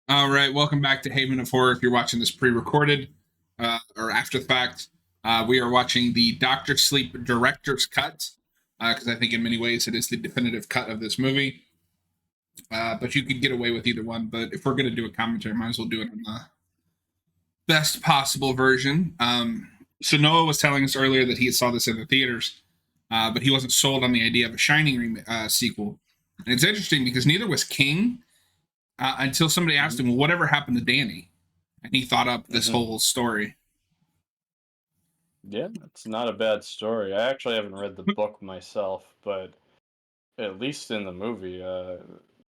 All right, welcome back to Haven of Horror. If you're watching this pre-recorded or after the fact, we are watching the Doctor Sleep director's cut because I think in many ways it is the definitive cut of this movie. But you could get away with either one. But if we're going to do a commentary, might as well do it on the best possible version. So Noah was telling us earlier that he saw this in the theaters, but he wasn't sold on the idea of a Shining sequel. And it's interesting because neither was King until somebody asked him, "Well, whatever happened to Danny?" And he thought up this Mhm. whole story. Yeah, it's not a bad story. I actually haven't read the book myself, but at least in the movie, I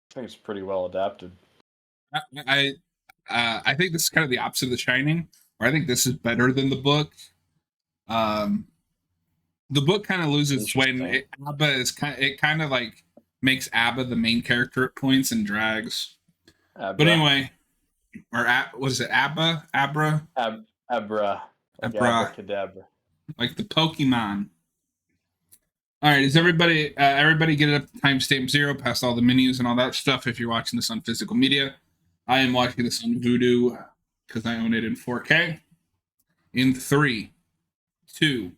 think it's pretty well adapted. I I think this is kind of the opposite of The Shining, or I think this is better than the book. Um, the book kind of loses when Interesting. Abba is kind of like makes Abba the main character at points and drags. But Abra, anyway, what is it? Abra, like Abra, abracadabra. like the Pokemon. All right, is everybody get it up to timestamp zero past all the menus and all that stuff? If you're watching this on physical media, I am watching this on Vudu because I own it in 4K. In three, two,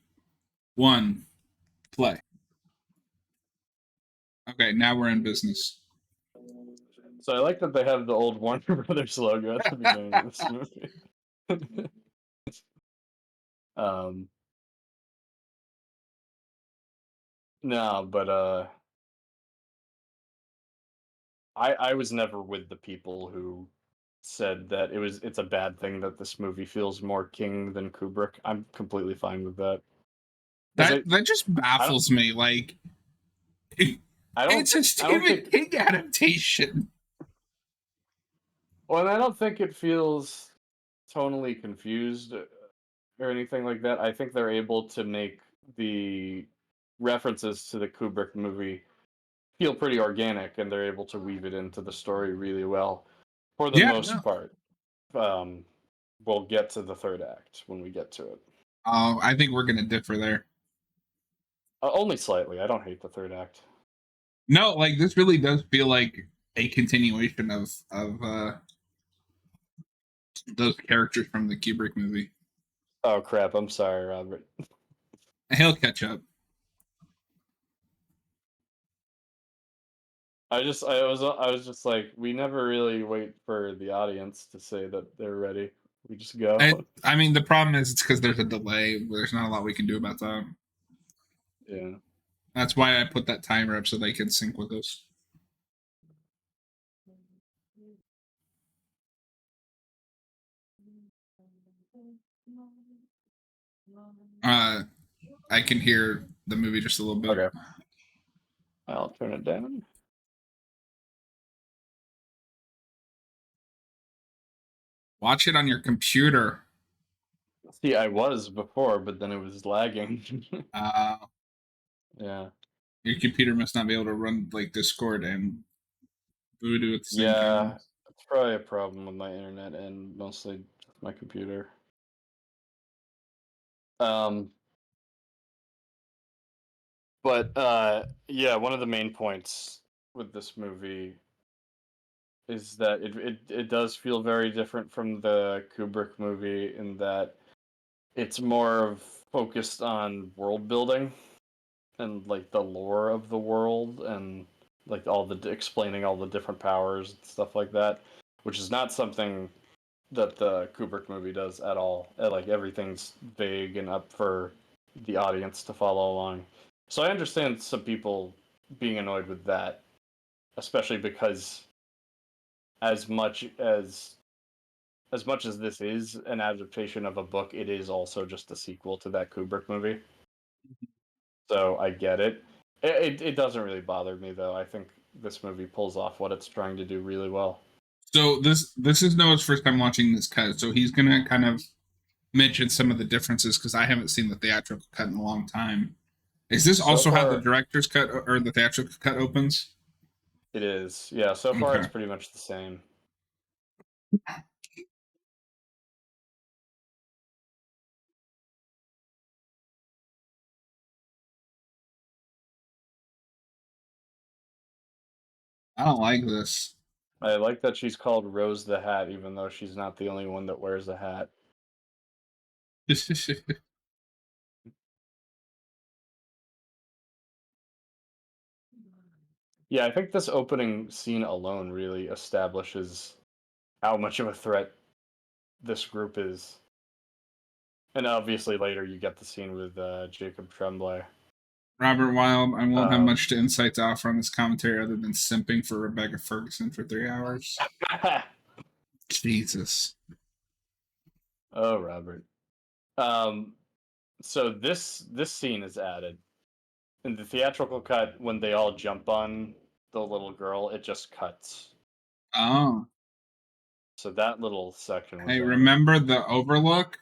one, play. Okay, now we're in business. So I like that they have the old Warner Brothers logo at the beginning of this movie. um, no, but I was never with the people who said that it's a bad thing that this movie feels more King than Kubrick. I'm completely fine with that. Because That just I don't baffles me. Like, I don't it's a I don't Stephen think King adaptation. well, and I don't think it feels tonally confused or anything like that. I think they're able to make the references to the Kubrick movie feel pretty organic, and they're able to weave it into the story really well for the Yeah, most no. part. Um, we'll get to the third act when we get to it. Oh, I think we're gonna differ there. Only slightly. I don't hate the third act. No, like this really does feel like a continuation of those characters from the Kubrick movie. Oh crap! I'm sorry, Robert. He'll catch up. I was just like, we never really wait for the audience to say that they're ready. We just go. I mean, the problem is it's because there's a delay. There's not a lot we can do about that. Yeah. That's why I put that timer up so they can sync with us. Uh, I can hear the movie just a little bit. Okay. I'll turn it down. Watch it on your computer. See, I was before, but then it was lagging. Uh, Yeah. your computer must not be able to run like Discord and Voodoo at the same time. Yeah. It's probably a problem with my internet and mostly my computer. Um, but yeah, one of the main points with this movie is that it does feel very different from the Kubrick movie in that it's more of focused on world building and like the lore of the world and like all the explaining all the different powers and stuff like that, which is not something that the Kubrick movie does at all. Like everything's vague and up for the audience to follow along. So I understand some people being annoyed with that, especially because as much as as much as this is an adaptation of a book, it is also just a sequel to that Kubrick movie. So I get it. It doesn't really bother me though. I think this movie pulls off what it's trying to do really well. So this is Noah's first time watching this cut, so he's gonna kind of mention some of the differences because I haven't seen the theatrical cut in a long time. Is this So also how the far, director's cut or the theatrical cut opens? it is. Yeah, so far Okay. it's pretty much the same. I don't like this. I like that she's called Rose the Hat, even though she's not the only one that wears a hat. Yeah, I think this opening scene alone really establishes how much of a threat this group is. And obviously later you get the scene with Jacob Tremblay. Robert Wild, I won't have Um, much to insight to offer on this commentary other than simping for Rebecca Ferguson for 3 hours. Jesus. oh, Robert. Um, so this scene is added in the theatrical cut when they all jump on the little girl. It just cuts. Oh. So that little section was Hey, added. remember the Overlook?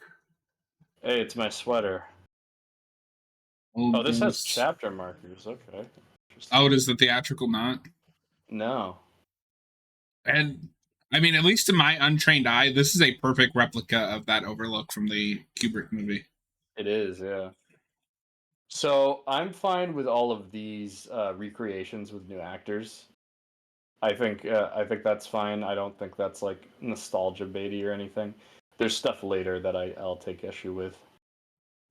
Hey, it's my sweater. Oh, Old this has ghosts. chapter markers. Okay, Oh, interesting. does the theatrical not? No, And I mean, at least to my untrained eye, this is a perfect replica of that Overlook from the Kubrick movie. it is. Yeah. So I'm fine with all of these recreations with new actors. I think that's fine. I don't think that's like nostalgia baity or anything. There's stuff later that I'll take issue with.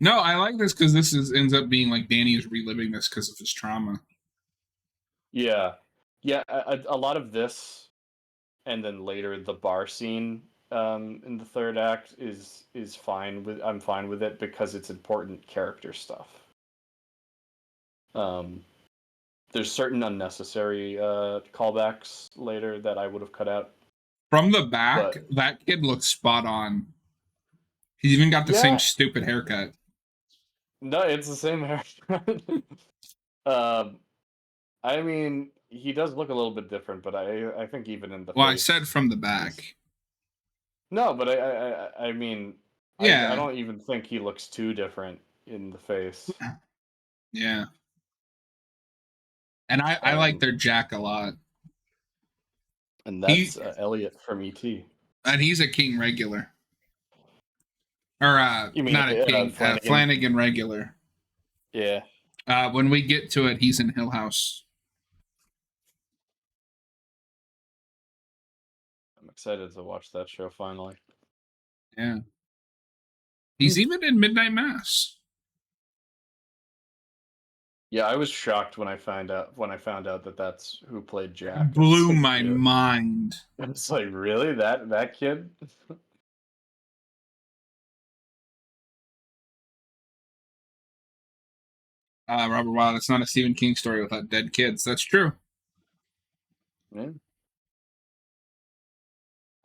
No, I like this because this is ends up being like Danny is reliving this because of his trauma. Yeah, yeah. A lot of this, and then later the bar scene in the third act is fine with. I'm fine with it because it's important character stuff. Um, there's certain unnecessary callbacks later that I would have cut out, From the back, but that kid looks spot on. He's even got the same yeah, stupid haircut. no, it's the same haircut. um, I mean, he does look a little bit different, but I think even in the Well, I said face, from the he's back. no, but I mean, I Yeah, don't even think he looks too different in the face. yeah. And I like Um, their Jack a lot. and He that's Elliot from ET. and he's a King regular. Or You mean not a King, Flanagan? Flanagan regular. Yeah, When we get to it, he's in Hill House. I'm excited to watch that show finally. Yeah. He's even in Midnight Mass. Yeah, I was shocked when I found out that that's who played Jack. It's Blew like, my really? mind. It's like, really, that kid? Robert Wild, it's not a Stephen King story without dead kids. That's true. Yeah.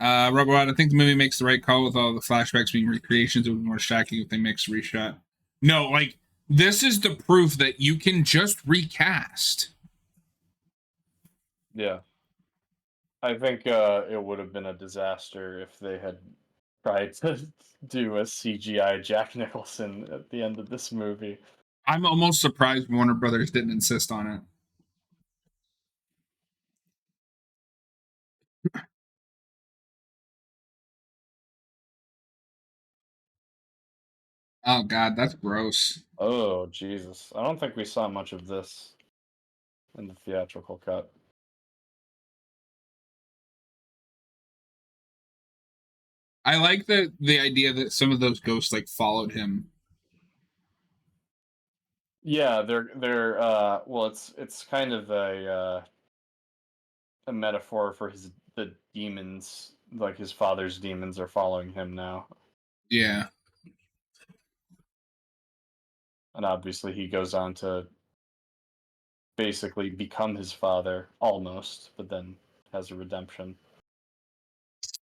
Robert Wild, I think the movie makes the right call with all the flashbacks being recreations. It would be more shocking if they mix reshot. No, like, this is the proof that you can just recast. Yeah. I think it would have been a disaster if they had tried to do a CGI Jack Nicholson at the end of this movie. I'm almost surprised Warner Brothers didn't insist on it. Oh, God, that's gross. Oh, Jesus. I don't think we saw much of this in the theatrical cut. I like the idea that some of those ghosts like followed him. Yeah, they're well, it's kind of a metaphor for the demons, like his father's demons are following him now. Yeah. And obviously he goes on to basically become his father almost, but then has a redemption.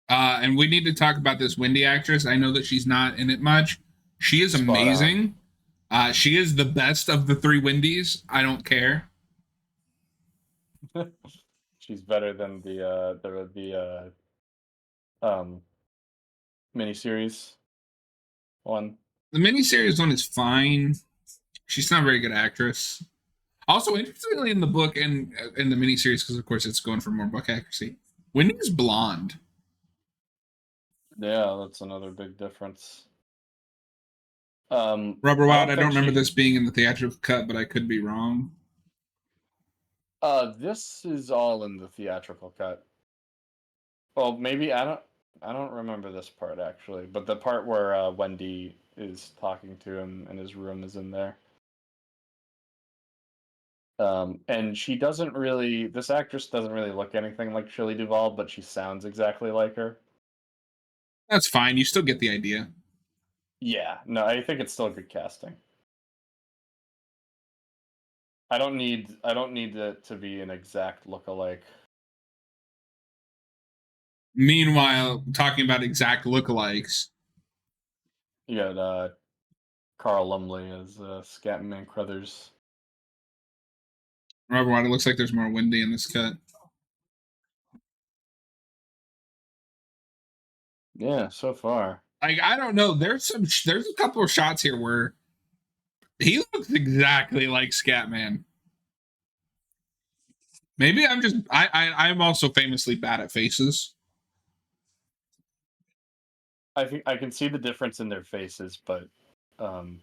And we need to talk about this Wendy actress. I know that she's not in it much. She is Spot on. amazing. She is the best of the three Wendy's. I don't care. She's better than the miniseries one. The miniseries one is fine. She's not a very good actress. Also, interestingly, in the book and in the miniseries, because of course it's going for more book accuracy, Wendy is blonde. Yeah, that's another big difference. Rubber I Wild, don't I don't think remember she. this being in the theatrical cut, but I could be wrong. This is all in the theatrical cut. Well, maybe I don't remember this part actually, but the part where Wendy is talking to him and his room is in there. And she doesn't really. This actress doesn't really look anything like Shelley Duvall, but she sounds exactly like her. That's fine. You still get the idea. Yeah, no, I think it's still good casting. I don't need it to be an exact look-alike. Meanwhile, talking about exact lookalikes, You got Carl Lumley as Scatman Crothers. Robert Watt, it looks like there's more Wendy in this cut. Yeah, so far. Like I don't know. There's a couple of shots here where he looks exactly like Scatman. Maybe I'm also famously bad at faces. I think I can see the difference in their faces, but um,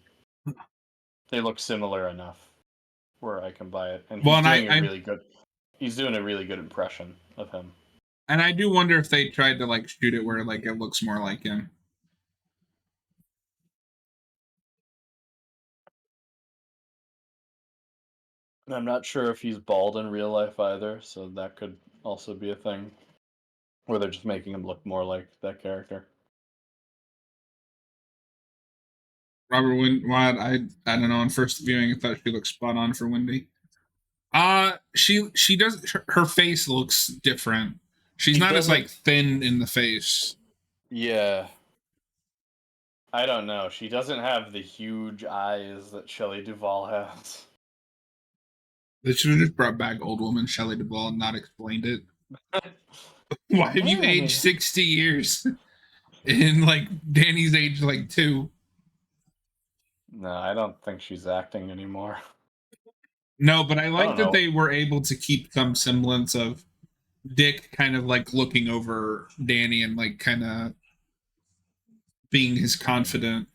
they look similar enough where I can buy it. And Well, he's and doing a really good. He's doing a really good impression of him. I do wonder if they tried to like shoot it where like it looks more like him. And I'm not sure if he's bald in real life either, so that could also be a thing where they're just making him look more like that character. Watt, I don't know. On first viewing, I thought she looked spot on for Wendy. She does her face looks different. She's She not as doesn't. like thin in the face. Yeah, I don't know. She doesn't have the huge eyes that Shelley Duvall has. They should have just brought back old woman Shelley Duvall and not explained it. Why have you aged Danny. 60 years? And like Danny's age like 2. No, I don't think she's acting anymore. No, but I I like don't that know. they were able to keep some semblance of Dick kind of like looking over Danny and like kind of being his confidant.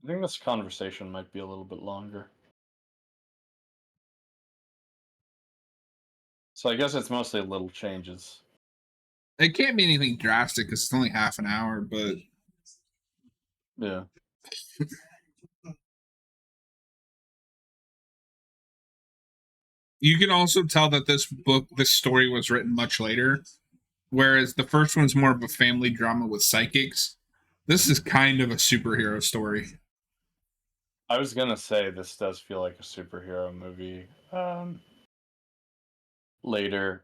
I think this conversation might be a little bit longer. So I guess it's mostly little changes. It can't be anything drastic because it's only half an hour, but Yeah. you can also tell that this story was written much later, whereas the first one's more of a family drama with psychics. This is kind of a superhero story. I was gonna say this does feel like a superhero movie. Later,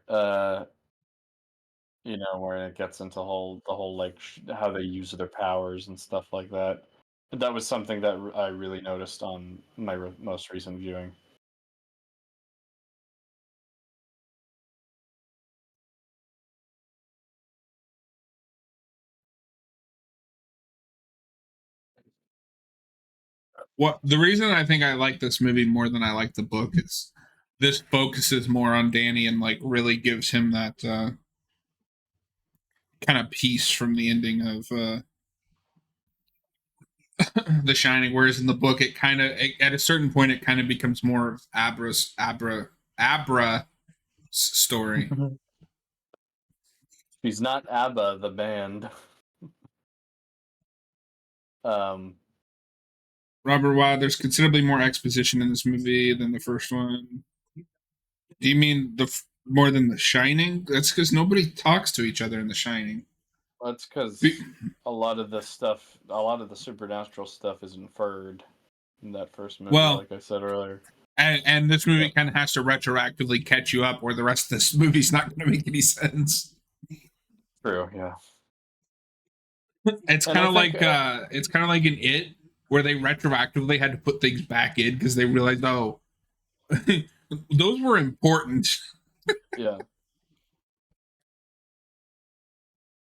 where it gets into the whole like how they use their powers and stuff like that. That was something that I really noticed on my most recent viewing. What the reason I think I like this movie more than I like the book is this focuses more on Danny and like really gives him that kind of peace from the ending of The Shining. Whereas in the book, it kind of at a certain point it kind of becomes more of Abra's story. He's not ABBA, the band. Um, Robert Wild, there's considerably more exposition in this movie than the first one. Do you mean more than The Shining? That's because nobody talks to each other in The Shining. that's because Be- a lot of the supernatural stuff is inferred in that first movie, well, like I said earlier. and this movie So, kind of has to retroactively catch you up, or the rest of this movie's not going to make any sense. true, yeah. It's And kind I of think, like it's kind of like an It, where they retroactively had to put things back in because they realized, oh, those were important. yeah.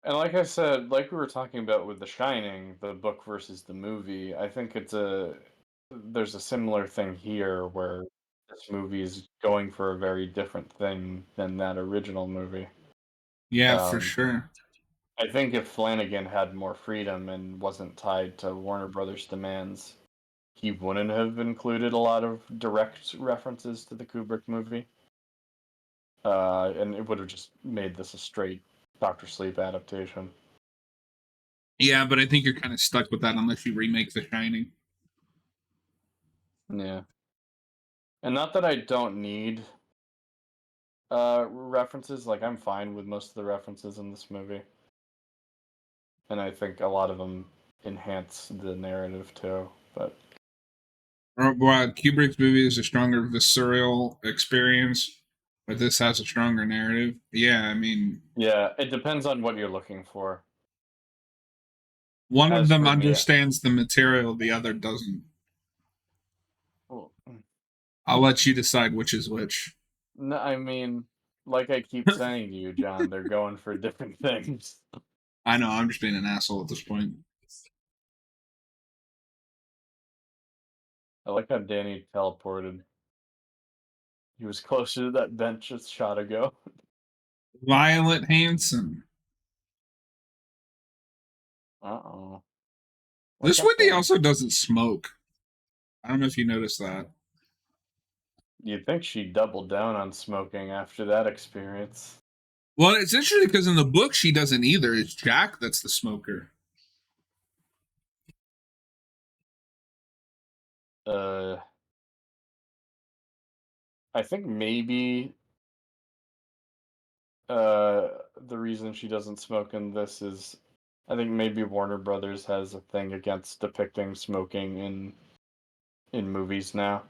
And like I said, like we were talking about with The Shining, the book versus the movie, I think there's a similar thing here where this movie is going for a very different thing than that original movie. Yeah, for Um, sure. I think if Flanagan had more freedom and wasn't tied to Warner Brothers' demands, he wouldn't have included a lot of direct references to the Kubrick movie. And it would have just made this a straight Doctor Sleep adaptation. Yeah, but I think you're kind of stuck with that unless you remake The Shining. Yeah. And not that I don't need references, like I'm fine with most of the references in this movie. And I think a lot of them enhance the narrative too. But Well, Kubrick's movie is a stronger visceral experience, but this has a stronger narrative. Yeah, I mean, yeah, it depends on what you're looking for. one of As them for me, understands the material, the other doesn't. well, I'll let you decide which is which. no, I mean, like I keep saying to you, John, they're going for different things. I know, I'm just being an asshole at this point. I like how Danny teleported. He was closer to that bench a shot ago. Violet Hanson. Uh-oh. Look This up Wendy there. also doesn't smoke. I don't know if you noticed that. You'd think she doubled down on smoking after that experience. Well, it's interesting because in the book she doesn't either. It's Jack that's the smoker. Uh, I think maybe the reason she doesn't smoke in this is I think maybe Warner Brothers has a thing against depicting smoking in movies now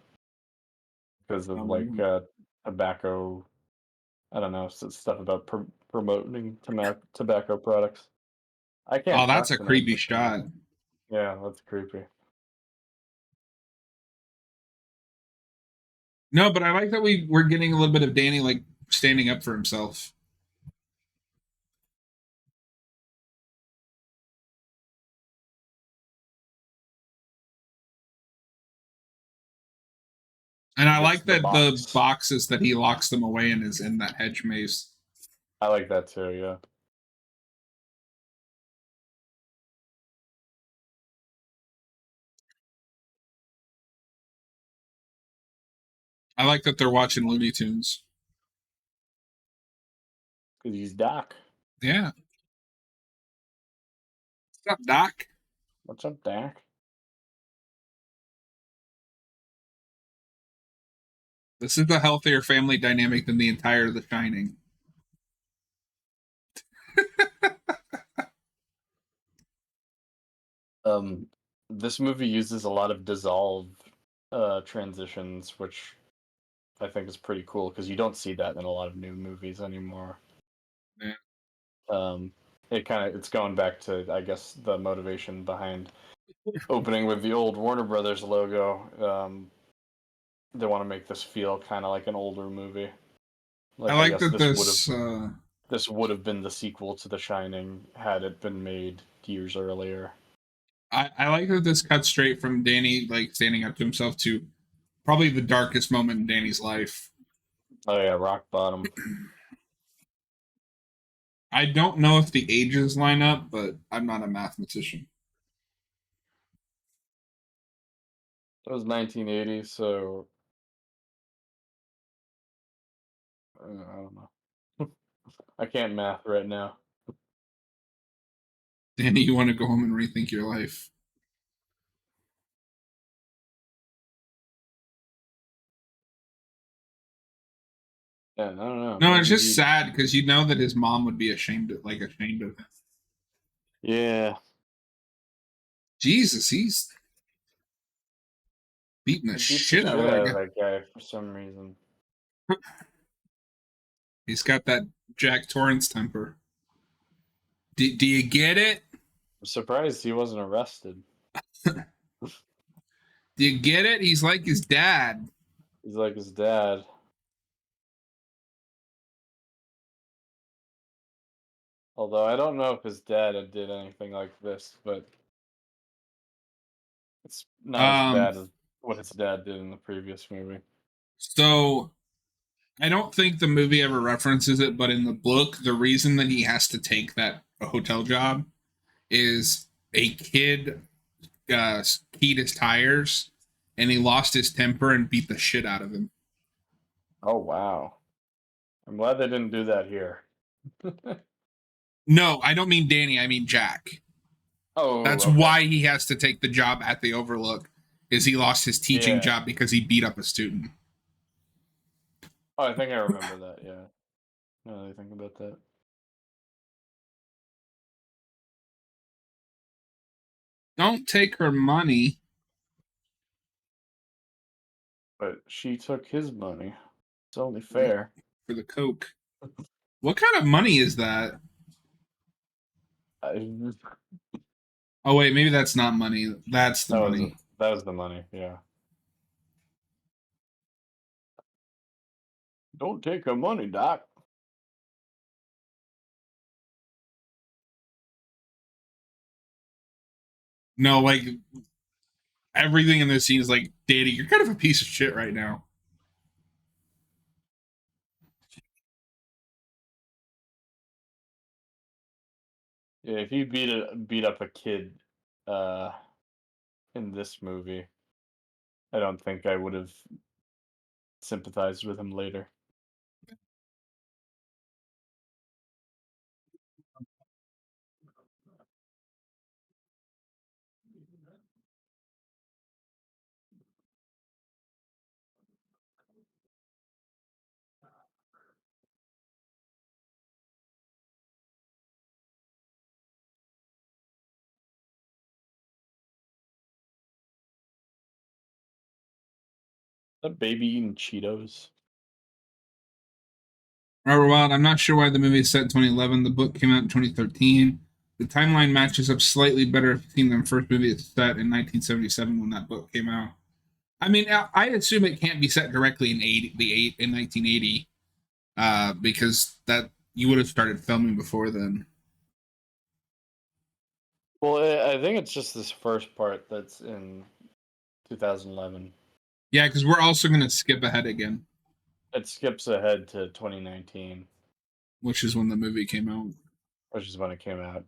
because of like Probably. tobacco. I don't know, stuff about promoting tobacco products. I Oh, can't that's talk a tonight creepy for some shot. reason. Yeah, that's creepy. No, but I like that we're getting a little bit of Danny like standing up for himself. And He I gets like the that the box. boxes that he locks them away in is in that hedge maze. I like that too. Yeah. I like that they're watching Looney Tunes. Because he's Doc. Yeah. What's up, Doc? What's up, Doc? This is a healthier family dynamic than the entire The Shining. Um, this movie uses a lot of dissolve transitions, which I think is pretty cool because you don't see that in a lot of new movies anymore. Yeah. Um, it's going back to I guess the motivation behind opening with the old Warner Brothers logo. They want to make this feel kind of like an older movie. I Like I like guess that this would have been the sequel to The Shining had it been made years earlier. I like that this cuts straight from Danny like standing up to himself to probably the darkest moment in Danny's life. Oh yeah, rock bottom. I don't know if the ages line up, but I'm not a mathematician. It was 1980, so I don't know. I can't math right now. Danny, you want to go home and rethink your life? Yeah, I don't know. No, it's Maybe just he. sad because you know that his mom would be ashamed of him. Yeah, Jesus, he's beating the he beats the shit out shit of that out of guy. that guy for some reason. He's got that Jack Torrance temper. Do you get it? I'm surprised he wasn't arrested. Do you get it? He's like his dad. He's like his dad. Although I don't know if his dad did anything like this, but it's not as Um, bad as what his dad did in the previous movie. So I don't think the movie ever references it, but in the book, the reason that he has to take that hotel job is a kid keyed his tires and he lost his temper and beat the shit out of him. Oh wow. I'm glad they didn't do that here. No, I don't mean Danny, I mean Jack. Oh, That's okay. why he has to take the job at the Overlook is he lost his teaching Yeah. job because he beat up a student. Oh, I think I remember that. Yeah. Now that I think about that. Don't take her money But she took his money. It's only for fair. the coke. What kind of money is that? I, Oh wait, maybe that's not money. That's the money. that was the money. Yeah. Don't take her money, Doc. No, like everything in this scene is like, Daddy, you're kind of a piece of shit right now. Yeah, if he beat up a kid uh in this movie, I don't think I would have sympathized with him later. That baby eating Cheetos. Robert Wild, I'm not sure why the movie is set in 2011. The book came out in 2013. The timeline matches up slightly better if you've seen the first movie it's set in 1977 when that book came out. I mean, I assume it can't be set directly in 1980, because that you would have started filming before then. Well, I think it's just this first part that's in 2011. Yeah, because we're also going to skip ahead again, It skips ahead to 2019, which is when the movie came out. which is when it came out.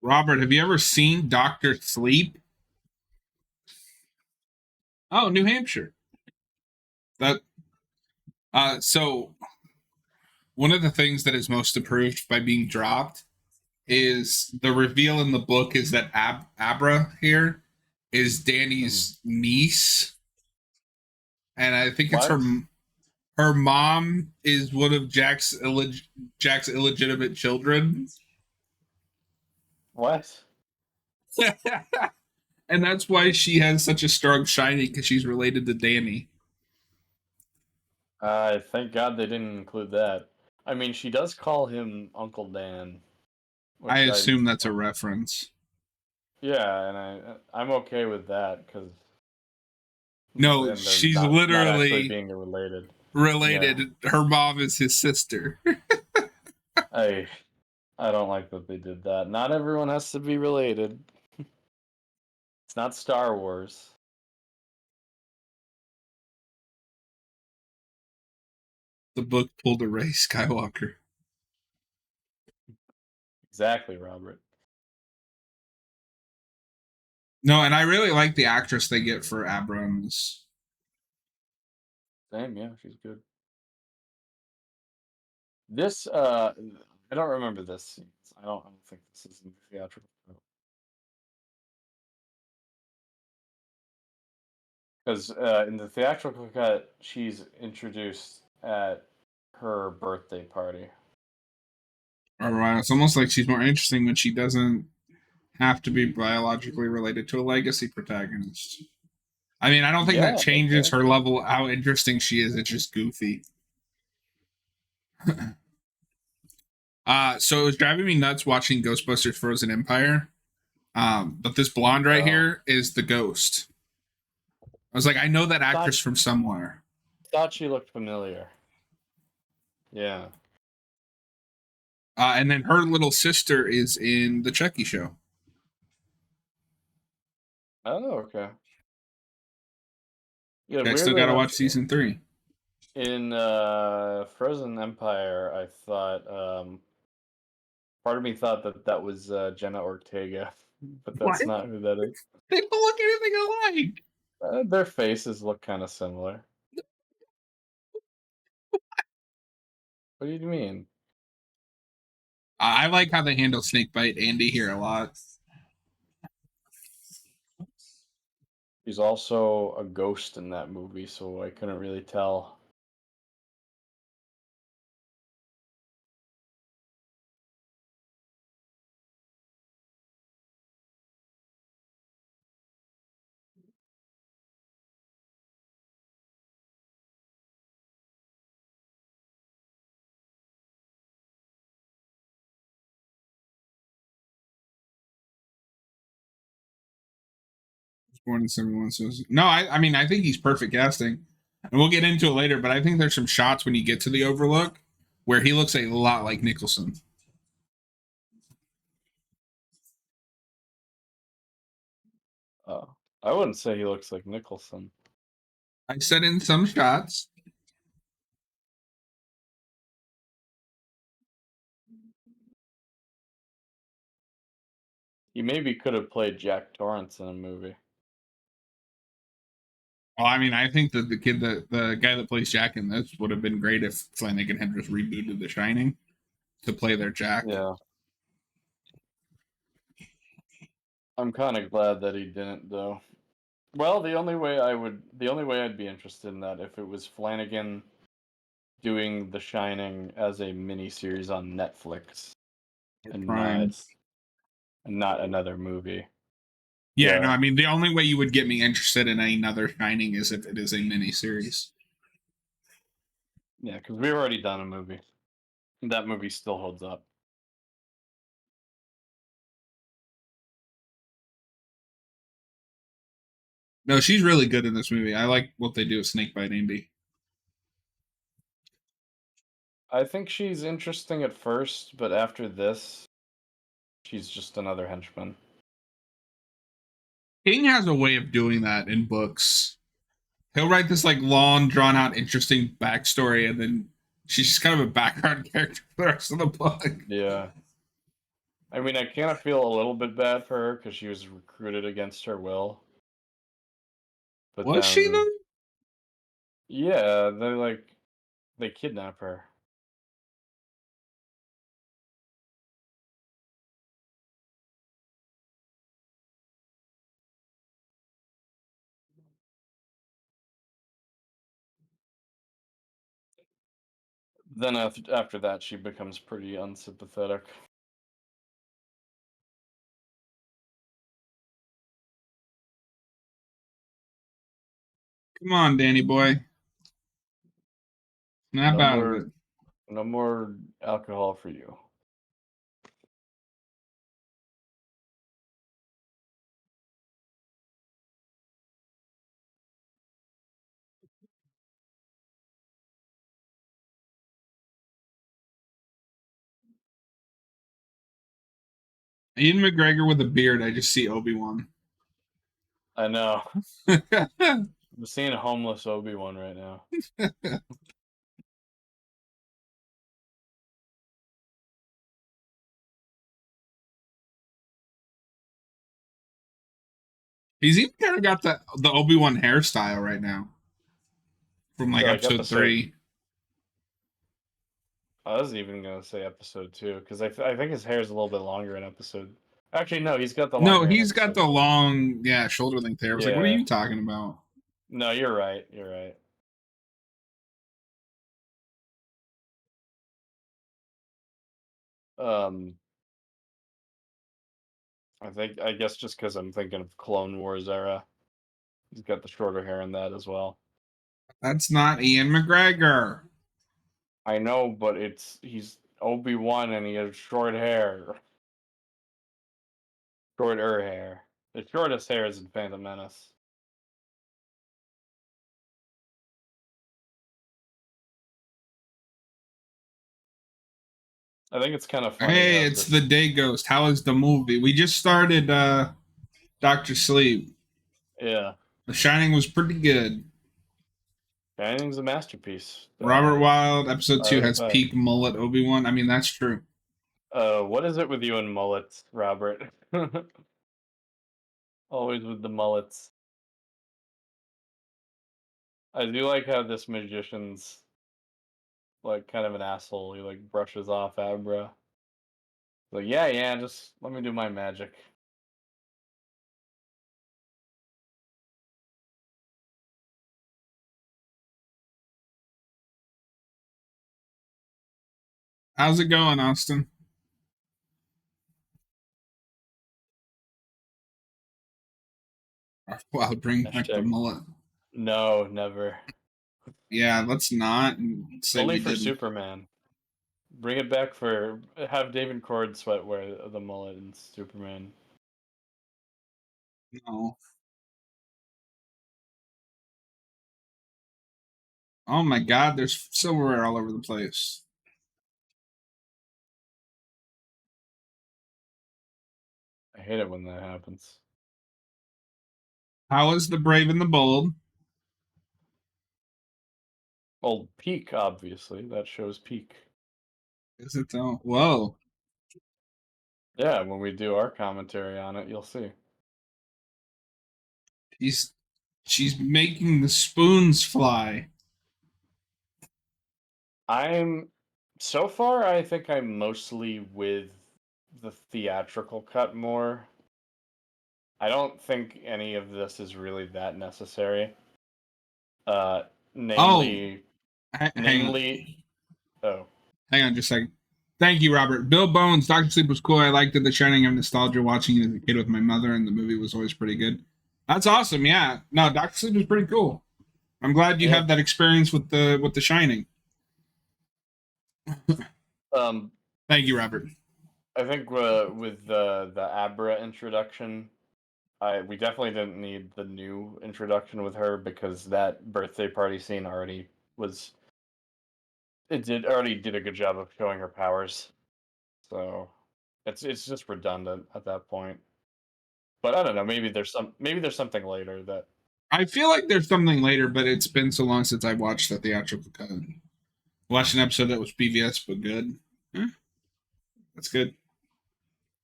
Robert, have you ever seen Doctor Sleep? Oh, New Hampshire. That so one of the things that is most approved by being dropped is the reveal in the book is that Abra here is Mhm. Danny's niece, and I think it's What? her mom is one of Jack's illegitimate children. What? And that's why she has such a strong shining because she's related to Danny. Thank God they didn't include that. I mean, she does call him Uncle Dan, I which I assume that's a reference. yeah, and I'm okay with that because No, then they're she's not actually literally being related. Yeah, related. Her mom is his sister. I I don't like that they did that. Not everyone has to be related. It's not Star Wars. The book pulled a Ray Skywalker. Exactly, Robert. No, and I really like the actress they get for Abrams. Same, yeah, she's good. This I don't remember this scene. I don't think this is in the theatrical cut. Because in the theatrical cut, she's introduced at her birthday party. All right, it's almost like she's more interesting when she doesn't have to be biologically related to a legacy protagonist. I mean, I don't think that Yeah, changes her exactly. level, how interesting she is. It's just goofy. So it was driving me nuts watching Ghostbusters Frozen Empire. But this blonde right Oh, here is the ghost. I was like, I know that thought actress from somewhere. thought she looked familiar. Yeah. And then her little sister is in the Chucky show. Oh, okay. Yeah, I still weirdly gotta enough, watch season 3. in Frozen Empire, I thought part of me thought that that was Jenna Ortega, but What? that's not who that is. They don't look anything alike. Their faces look kind of similar. What do you mean? I like how they handle Snakebite Andy here a lot. He's also a ghost in that movie, so I couldn't really tell. Born in 71. So no, I mean I think he's perfect casting, and we'll get into it later. But I think there's some shots when you get to the Overlook where he looks a lot like Nicholson. I wouldn't say he looks like Nicholson. I said in some shots. He maybe could have played Jack Torrance in a movie. Well, I mean, I think that the guy that plays Jack in this would have been great if Flanagan had just rebooted The Shining to play their Jack. Yeah. I'm kind of glad that he didn't, though. Well, the only way I'd be interested in that if it was Flanagan doing The Shining as a mini series on Netflix and Prime. not another movie. Yeah, no, Yeah, I mean the only way you would get me interested in another Shining is if it is a mini series. yeah, because we've already done a movie. That movie still holds up. No, she's really good in this movie. I like what they do with Snakebite Andy. I think she's interesting at first, but after this, she's just another henchman. King has a way of doing that in books. He'll write this like long, drawn out, interesting backstory, and then she's just kind of a background character for the rest of the book. Yeah. I mean, I kind of feel a little bit bad for her because she was recruited against her will. But Was she then, though? yeah, they kidnap her. Then after that, she becomes pretty unsympathetic. Come on, Danny boy. Snap No out of more, it. no more alcohol for you. Ian McGregor with a beard, I just see Obi-Wan. I know. I'm seeing a homeless Obi-Wan right now. He's even kind of got the Obi-Wan hairstyle right now from like Yeah, like episode episode. 3. I was even gonna say episode 2 because I think his hair is a little bit longer in episode. Actually, no, he's got the long No, hair in he's got episode the 1. long, yeah, shoulder length hair. I was like, what are Yeah. you talking about? No, you're right. You're right. Um, I guess just because I'm thinking of Clone Wars era, he's got the shorter hair in that as well. That's not Ian McGregor. I know, but he's Obi-Wan and he has short hair, shorter hair. The shortest hair is in Phantom Menace. I think it's kind of funny Hey, how it's the this. Day Ghost. How is the movie? We just started Doctor Sleep. Yeah, The Shining was pretty good. Shining's a masterpiece. Robert Wild, episode 2 Highly has advised. peak mullet Obi-Wan. I mean, that's true. What is it with you and mullets, Robert? Always with the mullets. I do like how this magician's like kind of an asshole. He like brushes off Abra. Like, yeah, yeah, just let me do my magic. How's it going, Austin? Well, bring back the Hashtag mullet. no, never. Yeah, let's not say Only we for didn't. Superman. Bring it back for have David Cord sweat wear the mullet in Superman. No. Oh my God, there's silverware all over the place. I hate it when that happens. How is the brave and the bold? Well, Peak, obviously. That shows Peak. Is it though? Whoa. Yeah, when we do our commentary on it, you'll see. He's she's making the spoons fly. I'm so far I think I'm mostly with the theatrical cut more. I don't think any of this is really that necessary. Uh Oh, namely hang on. namely oh. Hang on just a second. Thank you, Robert. Bill Bones, Doctor Sleep was cool. I liked it. The Shining. I have nostalgia watching it as a kid with my mother, and the movie was always pretty good. That's awesome. Yeah. No, Doctor Sleep was pretty cool. I'm glad you Yeah. have that experience with the Shining. Um Thank you, Robert. I think with the Abra introduction, we definitely didn't need the new introduction with her because that birthday party scene already was already did a good job of showing her powers. So it's just redundant at that point. But I don't know, maybe there's something later that I feel like there's something later, but it's been so long since I watched the theatrical cut. Watched an episode that was BVS but good. Eh, that's good.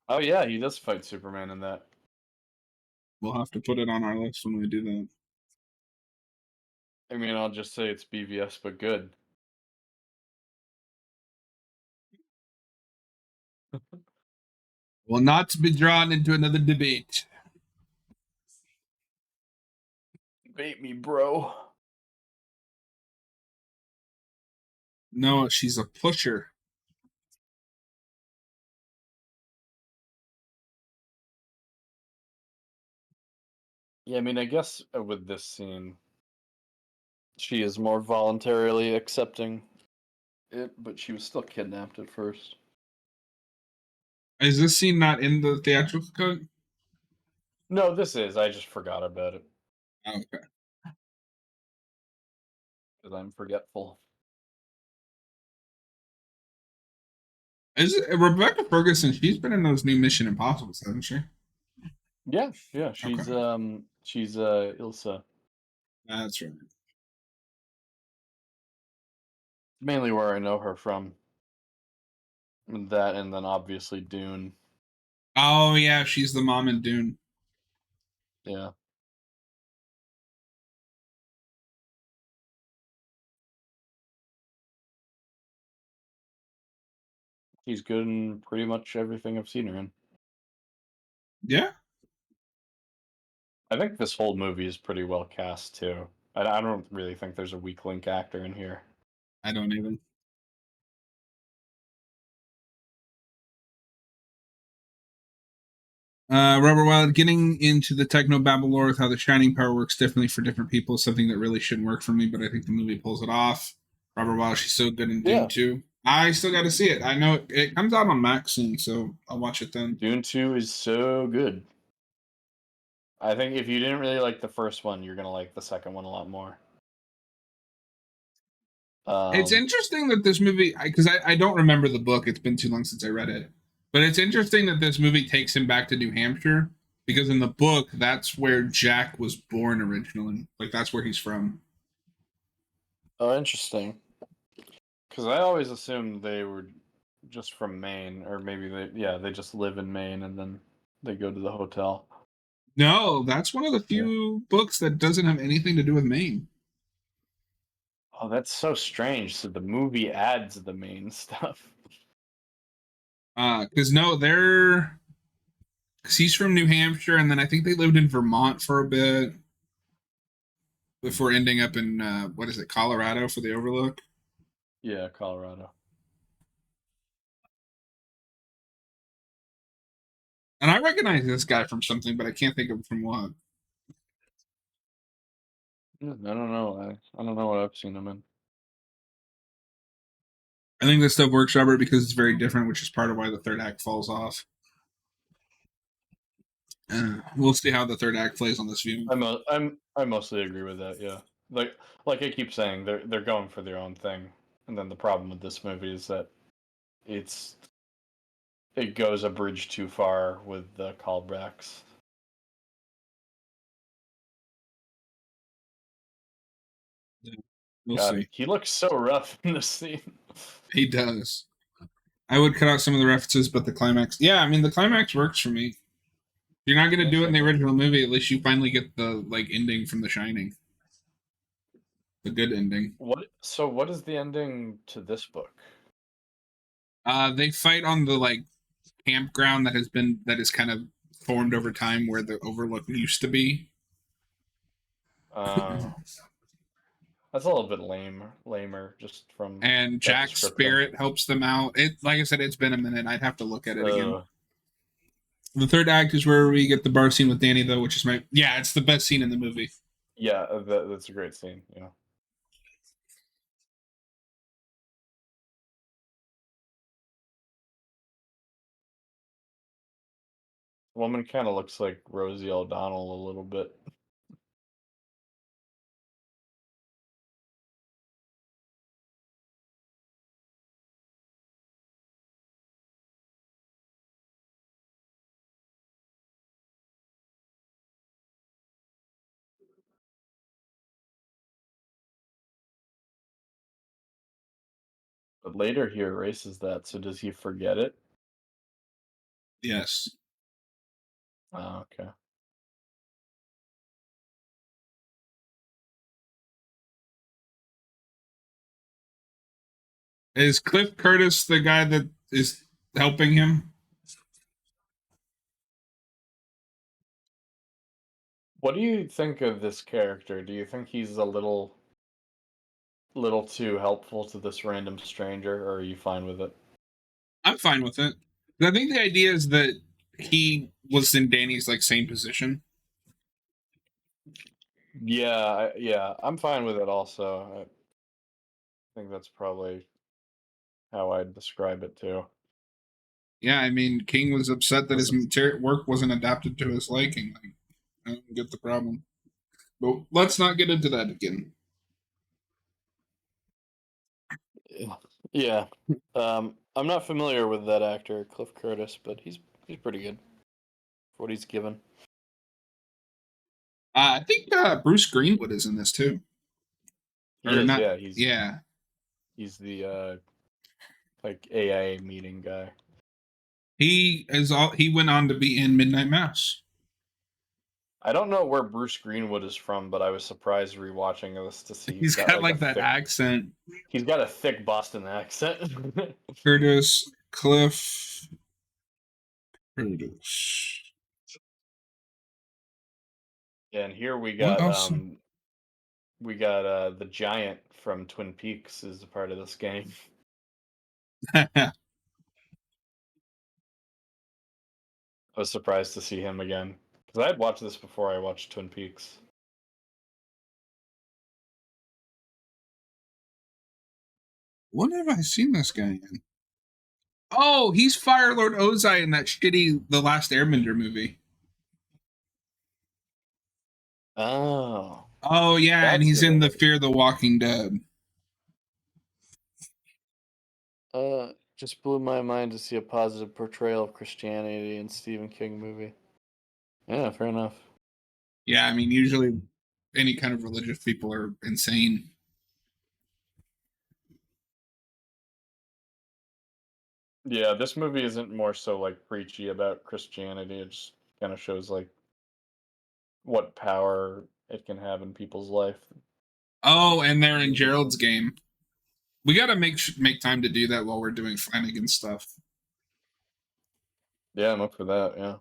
oh yeah, he does fight Superman in that. We'll have to put it on our list when we do that. I mean, I'll just say it's BVS but good. Well, not to be drawn into another debate. Bait me, bro. No, she's a pusher. Yeah, I mean, I guess with this scene, she is more voluntarily accepting it, but she was still kidnapped at first. Is this scene not in the theatrical cut? No, this is. I just forgot about it Oh, okay. because I'm forgetful. Is it Rebecca Ferguson? She's been in those new Mission Impossibles, hasn't she? Yeah, yeah. Okay, She's Ilsa. that's right. Mainly where I know her from. That and then obviously Dune. Oh yeah, she's the mom in Dune. Yeah. She's good in pretty much everything I've seen her in. Yeah, I think this whole movie is pretty well cast too. I don't really think there's a weak link actor in here. I don't even. Robert Wild, getting into the techno babble lore with how the shining power works differently for different people is something that really shouldn't work for me, but I think the movie pulls it off. Robert Wild, she's so good in Dune Yeah. 2. I still got to see it. I know it comes out on Max soon, so I'll watch it then. Dune 2 is so good. I think if you didn't really like the first one, you're gonna like the second one a lot more. It's interesting that this movie, because I don't remember the book. It's been too long since I read it. But it's interesting that this movie takes him back to New Hampshire because in the book, that's where Jack was born originally. Like, that's where he's from. Oh, interesting. Because I always assumed they were just from Maine, or maybe they just live in Maine and then they go to the hotel. No, that's one of the Yeah. few books that doesn't have anything to do with Maine. Oh, that's so strange. So the movie adds the Maine stuff. Because no, they're because he's from New Hampshire, and then I think they lived in Vermont for a bit before ending up in what is it, Colorado for the Overlook. Yeah, Colorado. And I recognize this guy from something, but I can't think of from what. I don't know. I don't know what I've seen him in. I think this stuff works, Robert, because it's very different, which is part of why the third act falls off. We'll see how the third act plays on this view. I mostly agree with that. Yeah, like I keep saying, they're going for their own thing, and then the problem with this movie is that it's it goes a bridge too far with the callbacks. Yeah, we'll God, see. he looks so rough in this scene. He does. I would cut out some of the references, but the climax. Yeah, I mean the climax works for me. If you're not gonna Yeah, do it in same the here. original movie, at least you finally get the like ending from The Shining, the good ending. What? So what is the ending to this book? They fight on the like campground that is kind of formed over time where the Overlook used to be. Uh, that's a little bit lamer, just from And that Jack's description. spirit helps them out. It, like I said, it's been a minute. I'd have to look at it again. Uh, The third act is where we get the bar scene with Danny, though, which is my yeah, it's the best scene in the movie. yeah, that's a great scene. Yeah. Woman kind of looks like Rosie O'Donnell a little bit. But later he erases that, so does he forget it? Yes. Oh, okay. Is Cliff Curtis the guy that is helping him? What do you think of this character? Do you think he's a little too helpful to this random stranger, or are you fine with it? I'm fine with it. I think the idea is that he was in Danny's like same position. Yeah, yeah, I'm fine with it also. I think that's probably how I'd describe it too. Yeah, I mean, King was upset that his work wasn't adapted to his liking. Like, I don't get the problem. But let's not get into that again. Yeah. Yeah. I'm not familiar with that actor, Cliff Curtis, but he's pretty good for what he's given. I think Bruce Greenwood is in this too, He or is, not? yeah. Yeah, He's the like AI meeting guy. he is. All he went on to be in Midnight Mass. I don't know where Bruce Greenwood is from, but I was surprised rewatching this to see He's got like that accent. he's got a thick Boston accent. Curtis Cliff Curtis. And here What else? we got the giant from Twin Peaks is a part of this game. I was surprised to see him again because I had watched this before I watched Twin Peaks. What have I seen this guy in? Oh, he's Fire Lord Ozai in that shitty The Last Airbender movie. Oh, Oh yeah, and that's he's the in the movie. Fear the Walking Dead. Just blew my mind to see a positive portrayal of Christianity in Stephen King movie. Yeah, fair enough. Yeah, I mean usually any kind of religious people are insane. Yeah, this movie isn't more so like preachy about Christianity. It just kind of shows like what power it can have in people's life. Oh, and they're in Gerald's game. We got to make time to do that while we're doing Flanagan stuff. Yeah, I'm up for that. Yeah,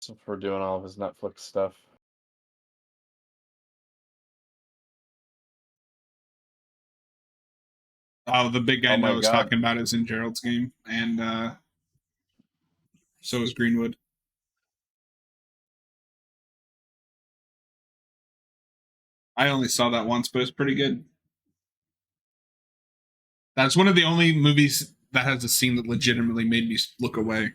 so for doing all of his Netflix stuff. Oh, the big guy Oh my Noah's God, talking about is in Gerald's game, and so is Greenwood. I only saw that once, but it's pretty good. That's one of the only movies that has a scene that legitimately made me look away.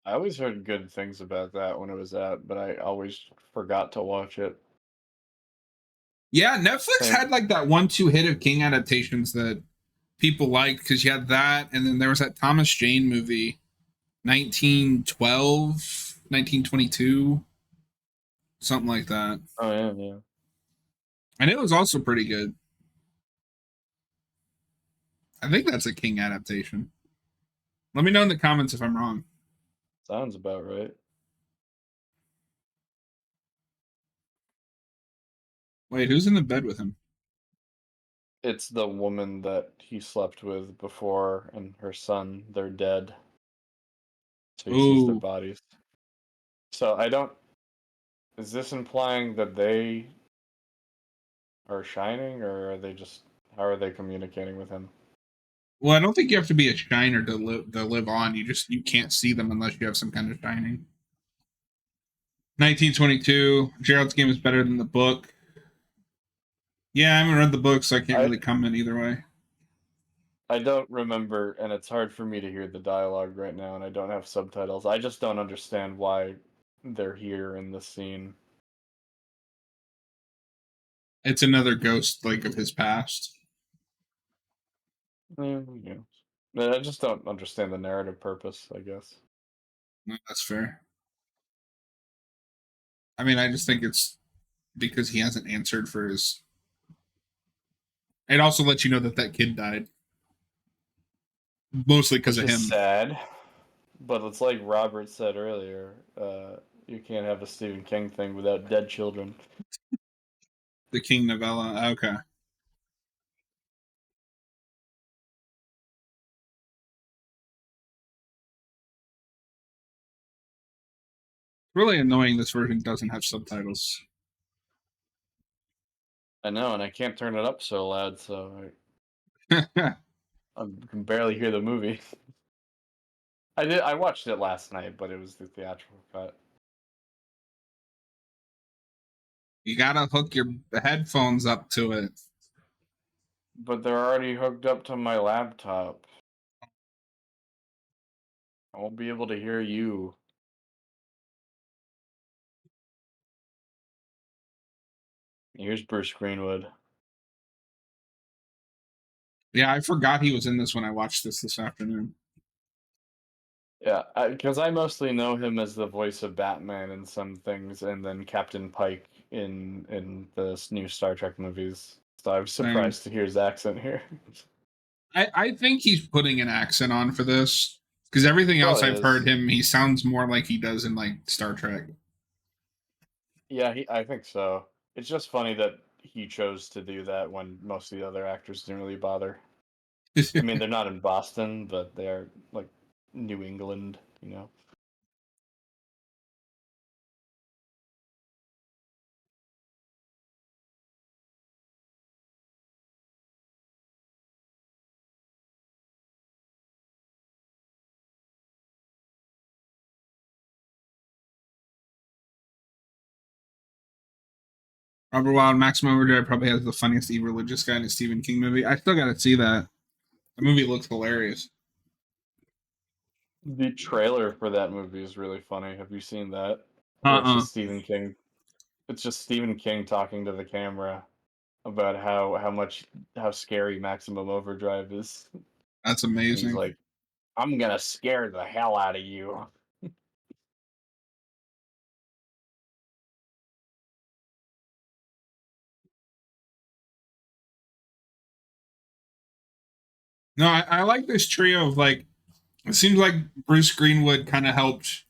I always heard good things about that when it was out, but I always forgot to watch it. Yeah, Netflix Same. had like that 1-2 hit of King adaptations that people liked because you had that, and then there was that Thomas Jane movie, 1912, 1922, something like that. Oh yeah, yeah. And it was also pretty good. I think that's a King adaptation. Let me know in the comments if I'm wrong. Sounds about right. Wait, who's in the bed with him? It's the woman that he slept with before and her son. They're dead, so he sees their Ooh. bodies. So I don't. Is this implying that they are shining, or are they just? How are they communicating with him? Well, I don't think you have to be a shiner to live on. You can't see them unless you have some kind of shining. 1922. Gerald's game is better than the book. Yeah, I haven't read the book, so I can't I really comment either way. I don't remember, and it's hard for me to hear the dialogue right now, and I don't have subtitles. I just don't understand why they're here in this scene. It's another ghost like of his past. Yeah. I just don't understand the narrative purpose, I guess. No, that's fair. I mean, I just think it's because he hasn't answered for his. It also lets you know that that kid died, mostly because Which of is him. sad, but it's like Robert said earlier, you can't have a Stephen King thing without dead children. The King novella. Okay. Really annoying. This version doesn't have subtitles. I know, and I can't turn it up so loud, so I I can barely hear the movie. I watched it last night, but it was the theatrical cut. You gotta hook your headphones up to it. But they're already hooked up to my laptop. I won't be able to hear you. Here's Bruce Greenwood. Yeah, I forgot he was in this when I watched this afternoon. Yeah, because I mostly know him as the voice of Batman in some things, and then Captain Pike in the new Star Trek movies. So I was Same. surprised to hear his accent here. I think he's putting an accent on for this because everything else Probably I've heard is. him, he sounds more like he does in like Star Trek. Yeah, I think so. It's just funny that he chose to do that when most of the other actors didn't really bother. I mean, they're not in Boston, but they're like New England, you know. Robert Wild, Maximum Overdrive probably has the funniest evil religious guy in a Stephen King movie. I still gotta see that. The movie looks hilarious. The trailer for that movie is really funny. Have you seen that? Where it's Uh-uh. just Stephen King. It's just Stephen King talking to the camera about how scary Maximum Overdrive is, That's and he's amazing. like, "I'm gonna scare the hell out of you." No, I like this trio of like. It seems like Bruce Greenwood kind of helped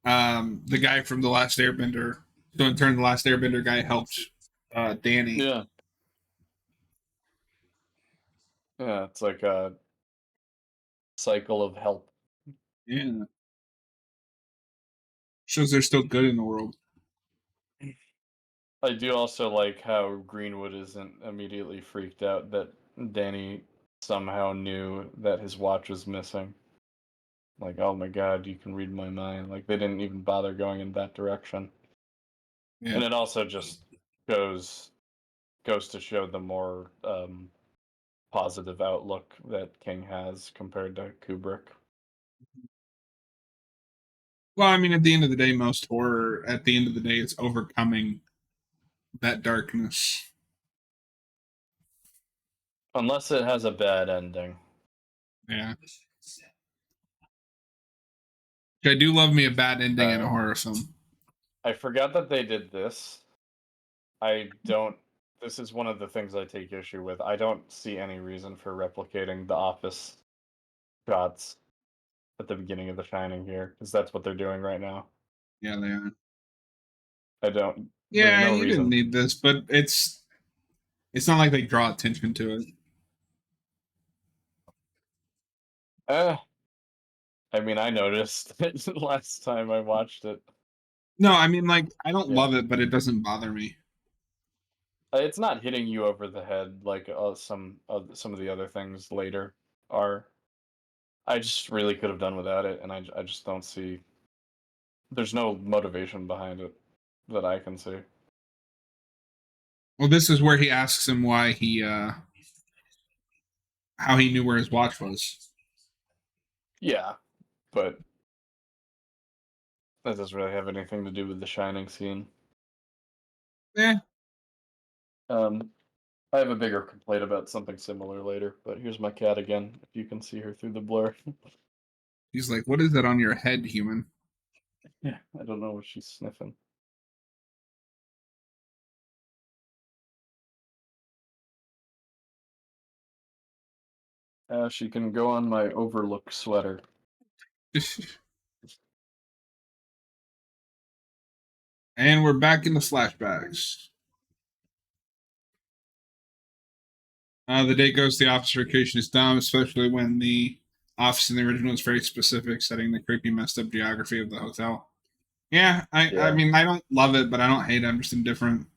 the guy from the Last Airbender. So in turn, the Last Airbender guy helped Danny. Yeah, yeah, it's like a cycle of help. Yeah, shows they're still good in the world. I do also like how Greenwood isn't immediately freaked out that Danny somehow knew that his watch was missing. Like, oh my god, you can read my mind. Like, they didn't even bother going in that direction. Yeah. And it also just goes goes to show the more positive outlook that King has compared to Kubrick. Well, I mean, at the end of the day, most horror, at the end of the day, it's overcoming that darkness. Unless it has a bad ending. Yeah. I do love me a bad ending in a Uh, horror film. I forgot that they did this. I don't. This is one of the things I take issue with. I don't see any reason for replicating the office shots at the beginning of The Shining here, because that's what they're doing right now. Yeah, they are. I don't. There's Yeah, no you didn't reason. need this, but it's not like they draw attention to it. Eh, I mean, I noticed it last time I watched it. No, I mean, like, I don't Yeah, love it, but it doesn't bother me. it's not hitting you over the head like some of the other things later are. I just really could have done without it, and I just don't see. There's no motivation behind it that I can see. Well, this is where he asks him why how he knew where his watch was. Yeah, but that doesn't really have anything to do with the Shining scene. Yeah, Um, I have a bigger complaint about something similar later, but here's my cat again, if you can see her through the blur. he's like, "What is that on your head, human?" Yeah, I don't know what she's sniffing. She can go on my Overlook sweater. And we're back in the flashbacks. The day goes, the office vacation is dumb, especially when the office in the original is very specific, setting the creepy, messed up geography of the hotel. Yeah, I Yeah. mean, I don't love it, but I don't hate it. I'm just indifferent.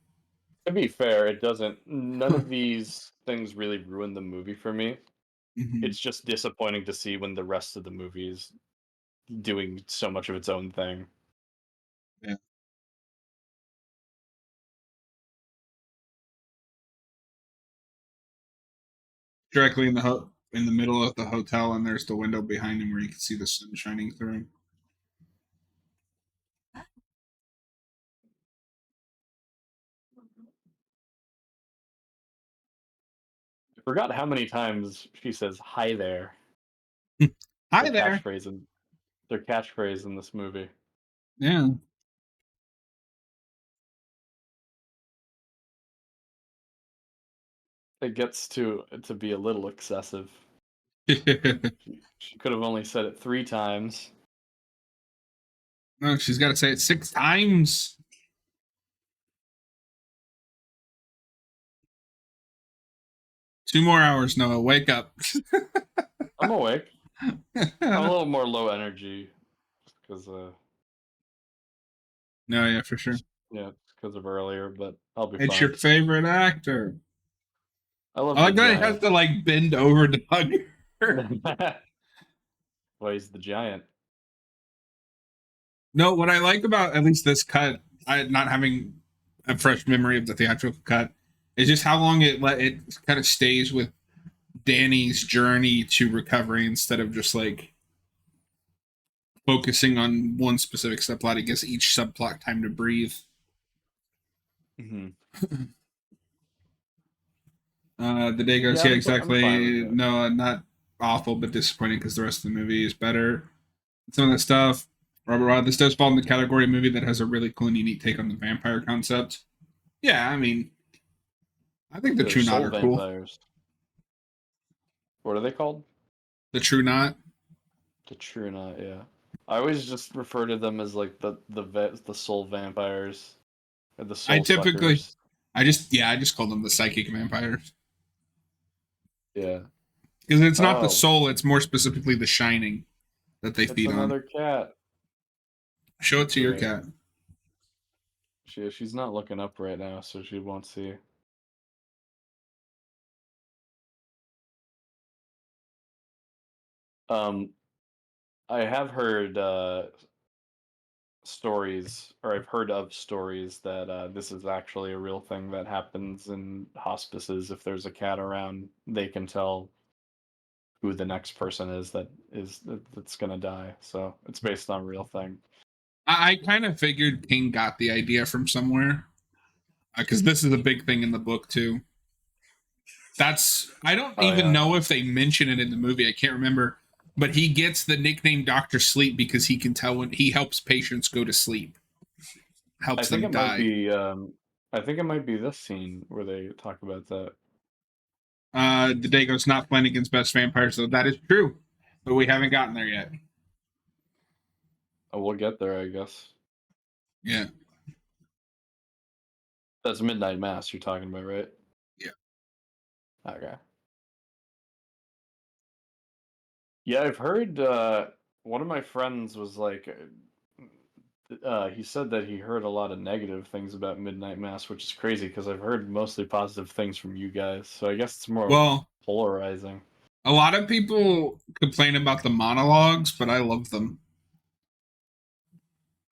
To be fair, it doesn't. None of these things really ruin the movie for me. Mhm. It's just disappointing to see when the rest of the movie is doing so much of its own thing. Yeah. Directly in in the middle of the hotel, and there's the window behind him where you can see the sun shining through. I forgot how many times she says "Hi there." Hi Their there. catchphrase in their catchphrase in this movie. Yeah. It gets to be a little excessive. She could have only said it 3 times. No, she's got to say it 6 times. 2 more hours, Noah. Wake up. I'm awake. I'm a No, little more low energy because yeah, for sure. yeah, because of earlier, but I'll be It's your fine. favorite actor. I I love the like that he has giant. to like bend over to hug her. Well, he's the giant. No, what I like about at least this cut, I not having a fresh memory of the theatrical cut, is just how long it kind of stays with Danny's journey to recovery instead of just like focusing on one specific subplot. It gives each subplot time to breathe. Hmm. The day goes, Yeah, yeah, I'm fine with exactly. that. No, not awful, but disappointing because the rest of the movie is better. Some of that stuff. Robert Rod, this does fall in the category of movie that has a really cool and unique take on the vampire concept. Yeah, I mean, I think the They're True Knot soul are cool. vampires. What are they called? The True Knot. The True Knot, yeah. I always just refer to them as like the soul vampires or the I soul typically, suckers. I just call them the psychic vampires Yeah. because it's not the Oh, soul; it's more specifically the shining that they it's feed on. another cat. Show it to your Great. cat. She's not looking up right now, so she won't see. Um, I have heard stories, or I've heard of stories that this is actually a real thing that happens in hospices. If there's a cat around, they can tell who the next person is that's gonna die. So it's based on a real thing. I kind of figured King got the idea from somewhere because this is a big thing in the book too. That's I don't Oh even yeah, know if they mention it in the movie. I can't remember, but he gets the nickname Doctor Sleep because he can tell when he helps patients go to sleep, I helps think them it might die. be. I think it might be this scene where they talk about that. The Dago's not Flanagan's best vampire, so that is true, but we haven't gotten there yet. Oh, we'll get there, I guess. Yeah, That's Midnight Mass you're talking about, right? yeah. Okay. Yeah, I've heard one of my friends was like he said that he heard a lot of negative things about Midnight Mass, which is crazy because I've heard mostly positive things from you guys. So I guess it's more Well, polarizing. a lot of people complain about the monologues, but I love them.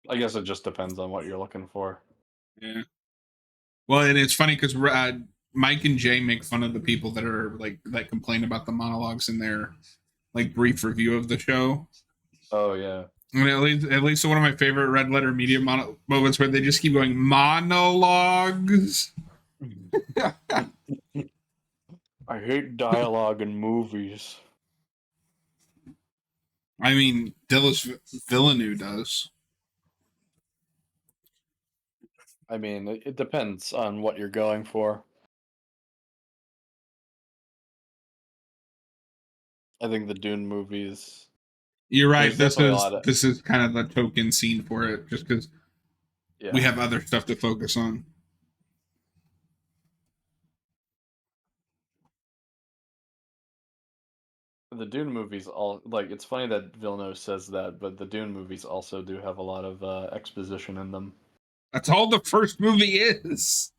I guess it just depends on what you're looking for. Yeah. Well, and it's funny because Mike and Jay make fun of the people that are like that complain about the monologues in their like brief review of the show. Oh yeah. And at least one of my favorite Red Letter Media moments where they just keep going monologues. I hate dialogue in movies. I mean, Dillis Villeneuve does. I mean, it depends on what you're going for. I think the Dune movies, You're right. there's This definitely a is lot of, this is kind of the token scene for it, just because we yeah. have other stuff to focus on. The Dune movies all like it's funny that Villeneuve says that, but the Dune movies also do have a lot of exposition in them. That's all the first movie is.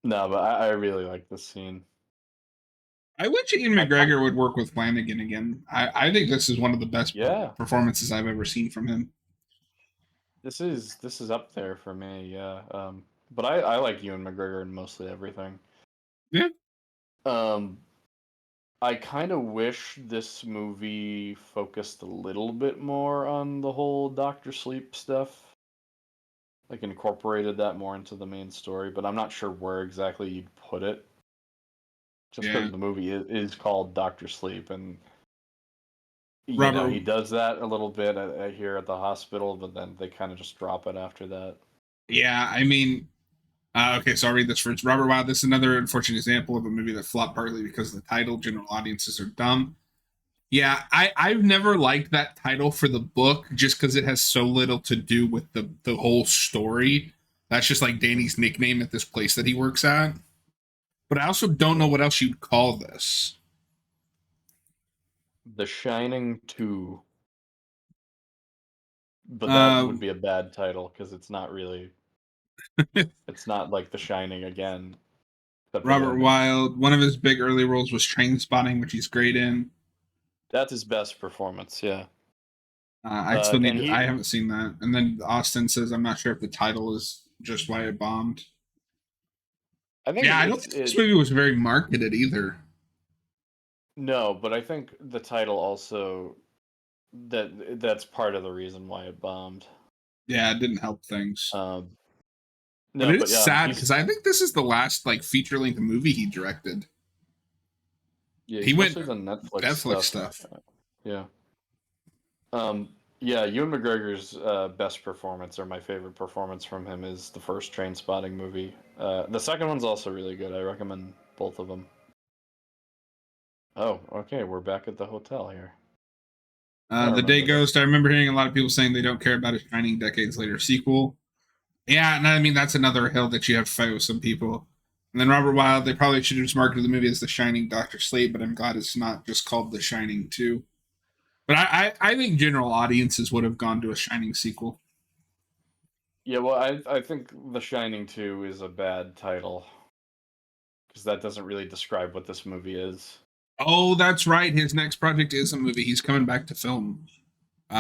No, but I really like this scene. I wish Ian I kind McGregor would work with Flanagan again. I think this is one of the best yeah, performances I've ever seen from him. this is up there for me. Yeah, but I like Ewan McGregor in mostly everything. Yeah, Um, I kind of wish this movie focused a little bit more on the whole Doctor Sleep stuff, like incorporated that more into the main story. But I'm not sure where exactly you'd put it, just yeah. because the movie is called Doctor Sleep, and he Robert. does that a little bit here at the hospital, but then they kind of just drop it after that. Yeah, I mean, okay, so I'll read this first. Robert Wild. This is another unfortunate example of a movie that flopped partly because of the title. General audiences are dumb. Yeah, I've never liked that title for the book just because it has so little to do with the whole story. That's just like Danny's nickname at this place that he works at. But I also don't know Yeah. what else you'd call this. The Shining 2, but that Uh, would be a bad title because it's not really. It's not like The Shining again, except for Robert the Wild. One of his big early roles was Train Spotting, which he's great in. that's his best performance. Yeah. I still need And to. he, I haven't seen that. And then Austin says, "I'm not sure if the title is just why it bombed." I think Yeah, I don't it's think this it. movie was very marketed either. No, but I think the title also that's part of the reason why it bombed. Yeah, it didn't help things. Um, But no, it but is sad he's because I think this is the last like feature length movie he directed. yeah, He he's went mostly done Netflix Netflix stuff. stuff. Yeah. Yeah, Ewan McGregor's best performance, or my favorite performance from him, is the first Train Spotting movie. The second one's also really good. I recommend both of them. Oh, okay, we're back at the hotel here. I The Day remember this. Ghost. I remember hearing a lot of people saying they don't care about a Shining decades later sequel. Yeah, and I mean that's another hill that you have to fight with some people. And then Robert Wilde, they probably should have just marketed the movie as The Shining Doctor Slate, but I'm glad it's not just called The Shining 2. But I think general audiences would have gone to a Shining sequel. Yeah, well, I think The Shining 2 is a bad title because that doesn't really describe what this movie is. Oh, that's right. His next project is a movie. He's coming back to film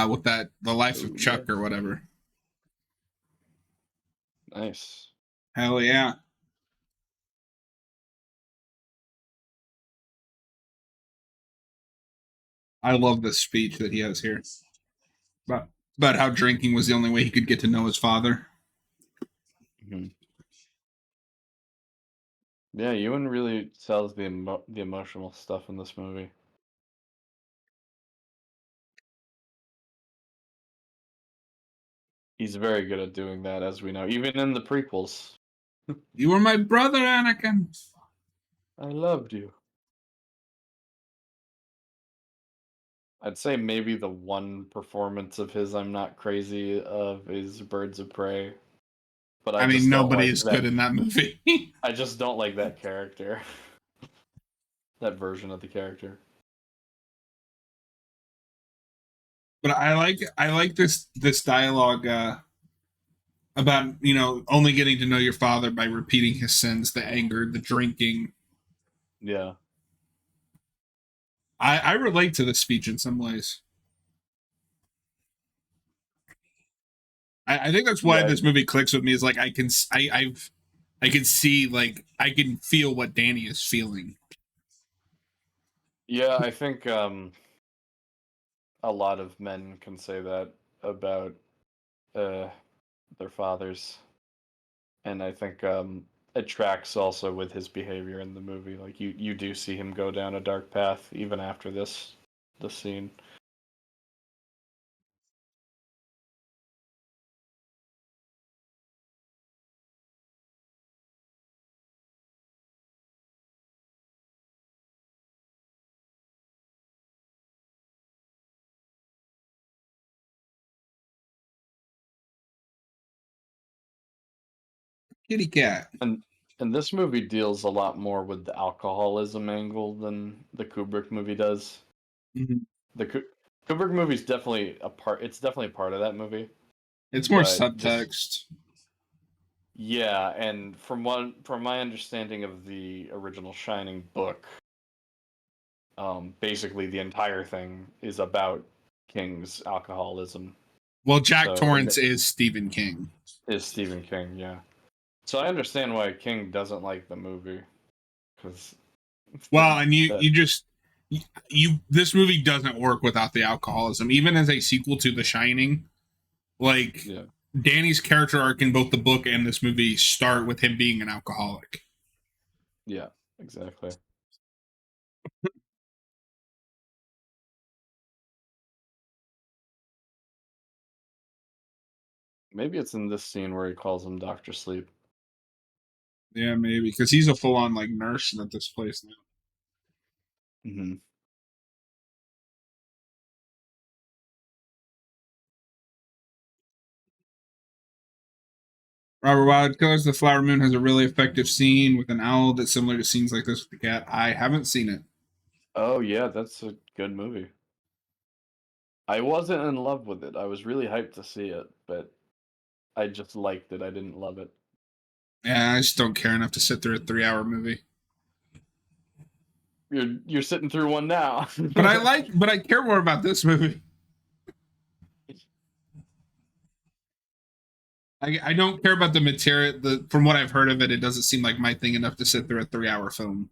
with that The Life Oh of yeah, Chuck or whatever. nice. Hell yeah. I love this speech that he has here about, about how drinking was the only way he could get to know his father. Hmm. Yeah, Ewan really sells the emotional stuff in this movie. He's very good at doing that, as we know, even in the prequels. You were my brother, Anakin. I loved you. I'd say maybe the one performance of his I'm not crazy of is Birds of Prey, but I I mean, just don't nobody like is good that. in that movie. I just don't like that character, that version of the character. But I like this dialogue about only getting to know your father by repeating his sins, the anger, the drinking. Yeah, I relate to this speech in some ways. I think that's why yeah, this movie clicks with me. Is like I can see, like, I can feel what Danny is feeling. yeah. I think a lot of men can say that about uh, their fathers, and I think it tracks also with his behavior in the movie. Like you do see him go down a dark path even after this scene. Kitty cat. And this movie deals a lot more with the alcoholism angle than the Kubrick movie does. Mhm. The Kubrick movie is definitely a part. It's definitely a part of that movie, It's more but just subtext. yeah. And from my understanding of the original Shining book, basically the entire thing is about King's alcoholism. Well, Jack So Torrance is Stephen King. is Stephen King, yeah. So I understand why King doesn't like the movie because Well, and you that you just you this movie doesn't work without the alcoholism. Even as a sequel to The Shining, like, yeah, Danny's character arc in both the book and this movie start with him being an alcoholic. yeah, exactly. Maybe it's in this scene where he calls him Doctor Sleep. Yeah, maybe because he's a full on, like, nurse at this place now. Hmm. Robert Wilde Colors The Flower Moon has a really effective scene with an owl that's similar to scenes like this with the cat. I haven't seen it. Oh yeah, that's a good movie. I wasn't in love with it. I was really hyped to see it, but I just liked it. I didn't love it. Yeah, I just don't care enough to sit through a 3 hour movie. You're sitting through one now. But I care more about this movie. I don't care about the material. From what I've heard of it, it doesn't seem like my thing enough to sit through a 3 hour film.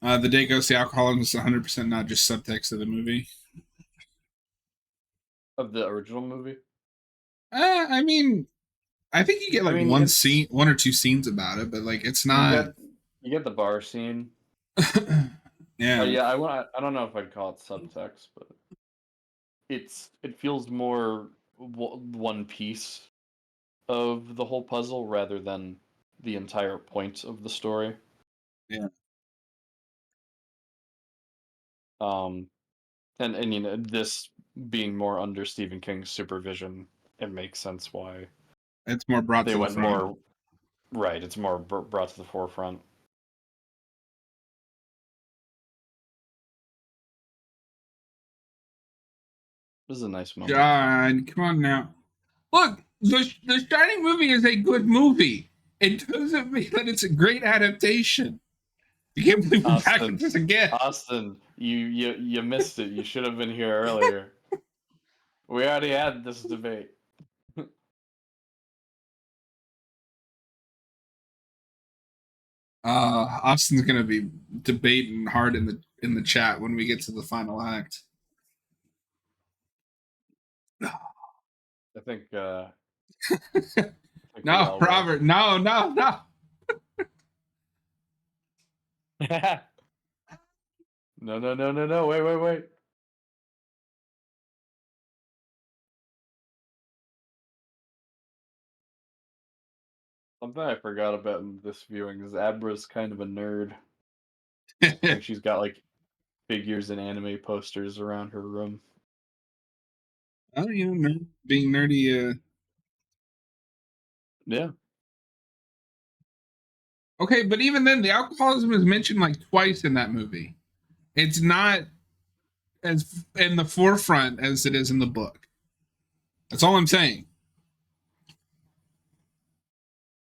The Day Goes the Alcoholism is 100% not just subtext of the movie. Of the original movie. I mean, I think you get I like mean, it's one or two scenes about it, but like it's you not. get you get the bar scene. Yeah. Yeah, I don't know if I'd call it subtext, but it feels more one piece of the whole puzzle rather than the entire point of the story. Yeah. And you know, this being more under Stephen King's supervision, it makes sense why It's more brought they to the went front. more right. It's more brought to the forefront. This is a nice moment. God, come on now. Look, the Shining movie is a good movie. It doesn't mean that it's a great adaptation. You can't believe we're back at Austin, this again. Austin, you missed it. You should have been here earlier. We already had this debate. Austin's gonna be debating hard in the chat when we get to the final act. I think I think we No, all will. Robert, no, no, no. No, no, no, no, no. Wait, wait, wait. Something I forgot about in this viewing is Abra's kind of a nerd. Like she's got like figures and anime posters around her room. Oh, you know, being nerdy. Yeah. Okay, but even then, the alcoholism is mentioned like twice in that movie. It's not as in the forefront as it is in the book. That's all I'm saying.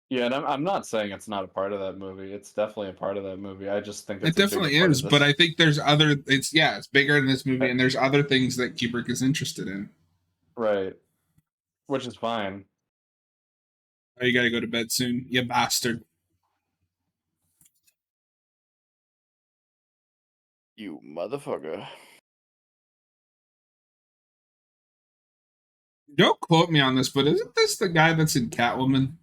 Yeah, and I'm not saying it's not a part of that movie. It's definitely a part of that movie. I just think It it's a bigger definitely part of is, but this. I think there's other. It's bigger in this movie, Uh, and there's other things that Kubrick is interested in. Right. Which is fine. Oh, you gotta go to bed soon, you bastard. You motherfucker. Don't quote me on this, but isn't this the guy that's in Catwoman?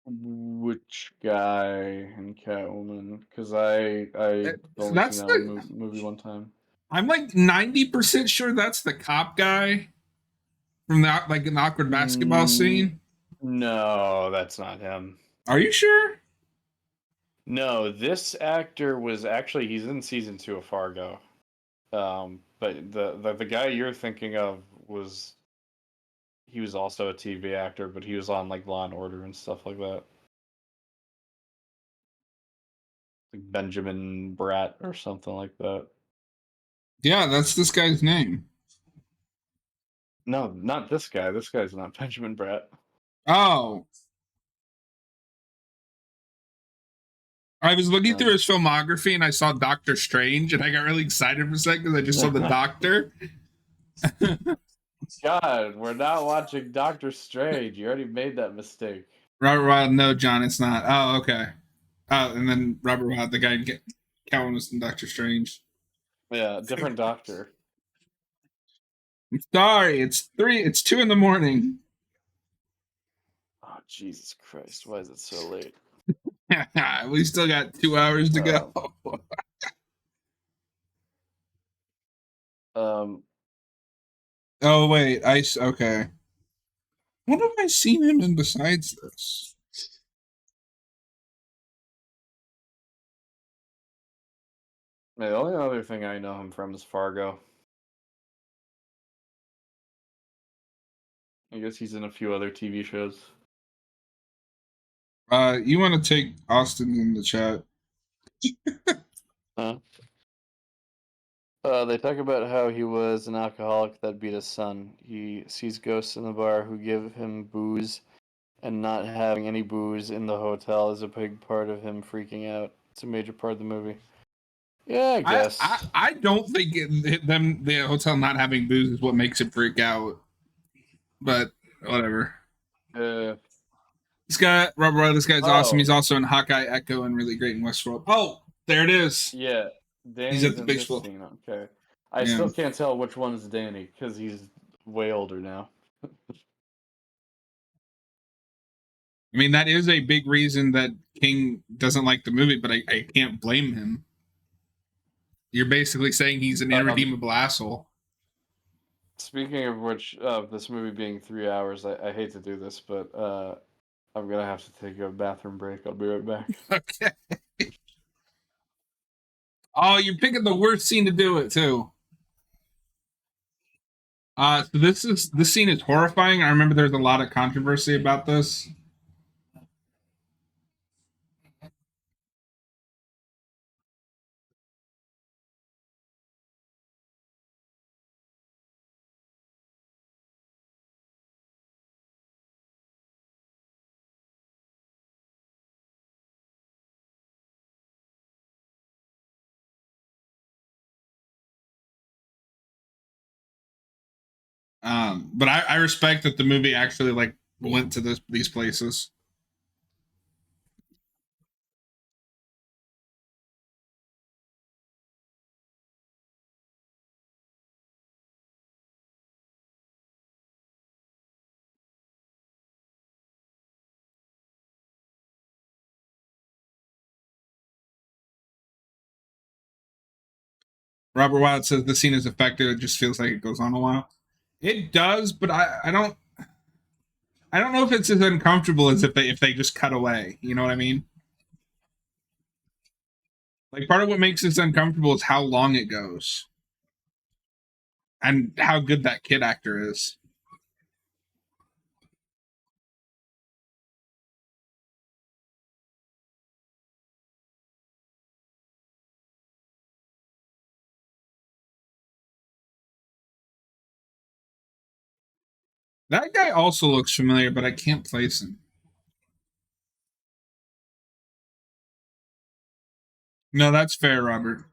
Which guy in Catwoman? Because I only seen That's that one the. movie one time. I'm like 90% sure that's the cop guy from the like an awkward basketball Mm, scene. no, that's not him. Are you sure? No, this actor was actually he's in season 2 of Fargo. But the guy you're thinking of was he was also a TV actor, but he was on like Law and Order and stuff like that. Like Benjamin Bratt or something like that. Yeah, that's this guy's name. No, not this guy. This guy's not Benjamin Bratt. Oh, I was looking through No. his filmography and I saw Doctor Strange, and I got really excited for a second because I just saw the Doctor. God, we're not watching Doctor Strange. You already made that mistake. Robert Wild, no, John, it's not. Oh, okay. Oh, and then Robert Wild, the guy in Calvin was in Doctor Strange. Yeah, different doctor. I'm sorry, it's 2 in the morning. Oh, Jesus Christ. Why is it so late? We still got 2 hours to go. Um, Oh wait, okay. What have I seen him in besides this? the only other thing I know him from is Fargo. I guess he's in a few other TV shows. You want to take Austin in the chat? Huh? They talk about how he was an alcoholic that beat his son. He sees ghosts in the bar who give him booze, and not having any booze in the hotel is a big part of him freaking out. It's a major part of the movie. Yeah, I guess. I don't think the hotel not having booze is what makes it freak out. But whatever. Uh, This guy, Robert Roy, this guy's awesome. oh, He's also in Hawkeye, Echo, and really great in Westworld. Oh, there it is. yeah. He's at Danny's the in big this school. scene. Okay. I Yeah. still can't tell which one is Danny because he's way older now. I mean, that is a big reason that King doesn't like the movie, but I can't blame him. You're basically saying he's an irredeemable asshole. Speaking of which, this movie being 3 hours, I hate to do this, but I'm gonna have to take a bathroom break. I'll be right back. Okay. Oh, you're picking the worst scene to do it too. So this scene is horrifying. I remember there's a lot of controversy about this. But I respect that the movie actually like went to these places. Robert Wyatt says the scene is effective. It just feels like it goes on a while. It does, but I don't know if it's as uncomfortable as if they just cut away. You know what I mean? Like part of what makes this uncomfortable is how long it goes and how good that kid actor is. That guy also looks familiar, but I can't place him. No, that's fair, Robert.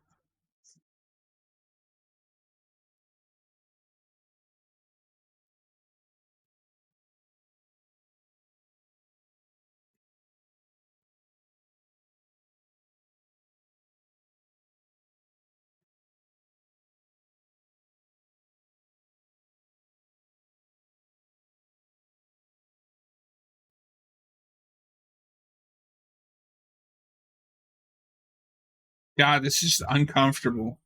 God, this is just uncomfortable.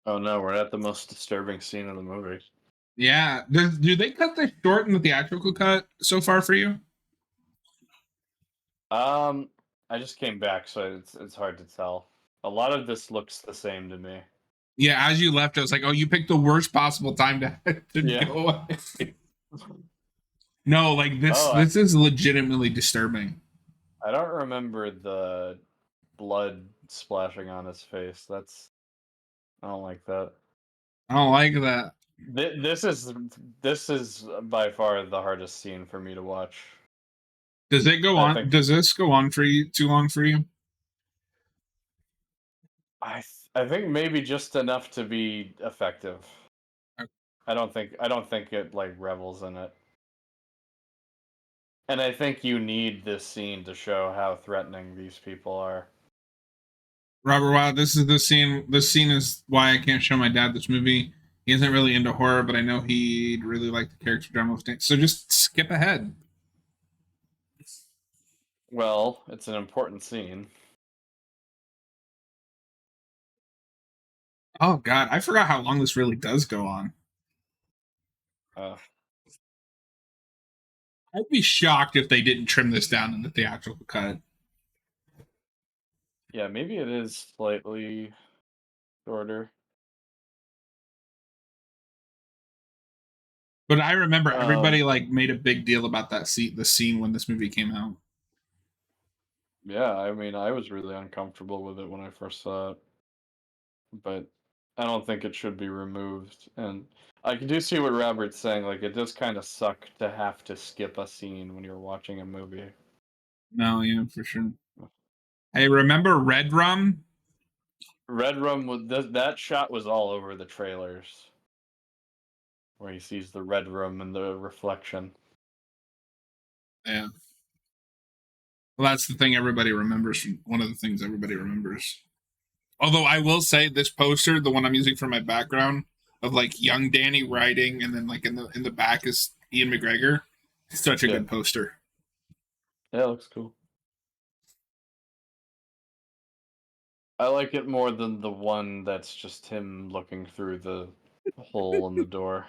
Oh no, we're at the most disturbing scene of the movie. Yeah. Do they cut this short in the theatrical cut so far for you? Um, I just came back, so it's hard to tell. A lot of this looks the same to me. Yeah, as you left, I was like, oh, you picked the worst possible time to Yeah. go away. No, like Oh, this is legitimately disturbing. I don't remember the blood splashing on his face. I don't like that. I don't like that. This is by far the hardest scene for me to watch. Does it go I on? think Does this go on for you too long for you? I think maybe just enough to be effective. I don't think it like revels in it. And I think you need this scene to show how threatening these people are. Robert, wow, this is the scene. This scene is why I can't show my dad this movie. He isn't really into horror, but I know he'd really like the character drama. So just skip ahead. Well, it's an important scene. Oh God, I forgot how long this really does go on. Uh, I'd be shocked if they didn't trim this down in the theatrical cut. yeah, maybe it is slightly shorter. But I remember Um, everybody like made a big deal about the scene when this movie came out. yeah, I mean, I was really uncomfortable with it when I first saw it, but I don't think it should be removed. And I do see what Robert's saying. Like, it does kind of suck to have to skip a scene when you're watching a movie. No, yeah, for sure. Hey, remember Red Rum? Red Room was that shot was all over the trailers, where he sees the red room and the reflection. Yeah. Well, that's the thing everybody remembers. One of the things everybody remembers. Although I will say this poster, the one I'm using for my background, of like young Danny riding, and then like in the back is Ian McGregor. Such a Yeah, good poster. yeah, it looks cool. I like it more than the one that's just him looking through the hole in the door.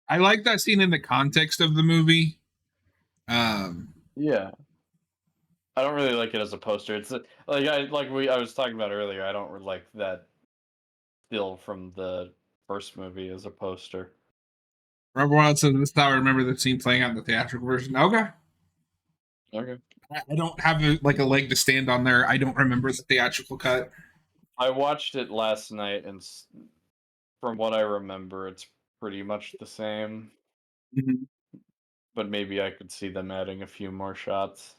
I like that scene in the context of the movie. Um, Yeah, I don't really like it as a poster. It's I was talking about earlier. I don't like that still from the first movie as a poster. Robert Wild says this is how I remember the scene playing out in the theatrical version. Okay. Okay. I don't have like a leg to stand on there. I don't remember the theatrical cut. I watched it last night, and from what I remember, it's pretty much the same. Mhm. But maybe I could see them adding a few more shots.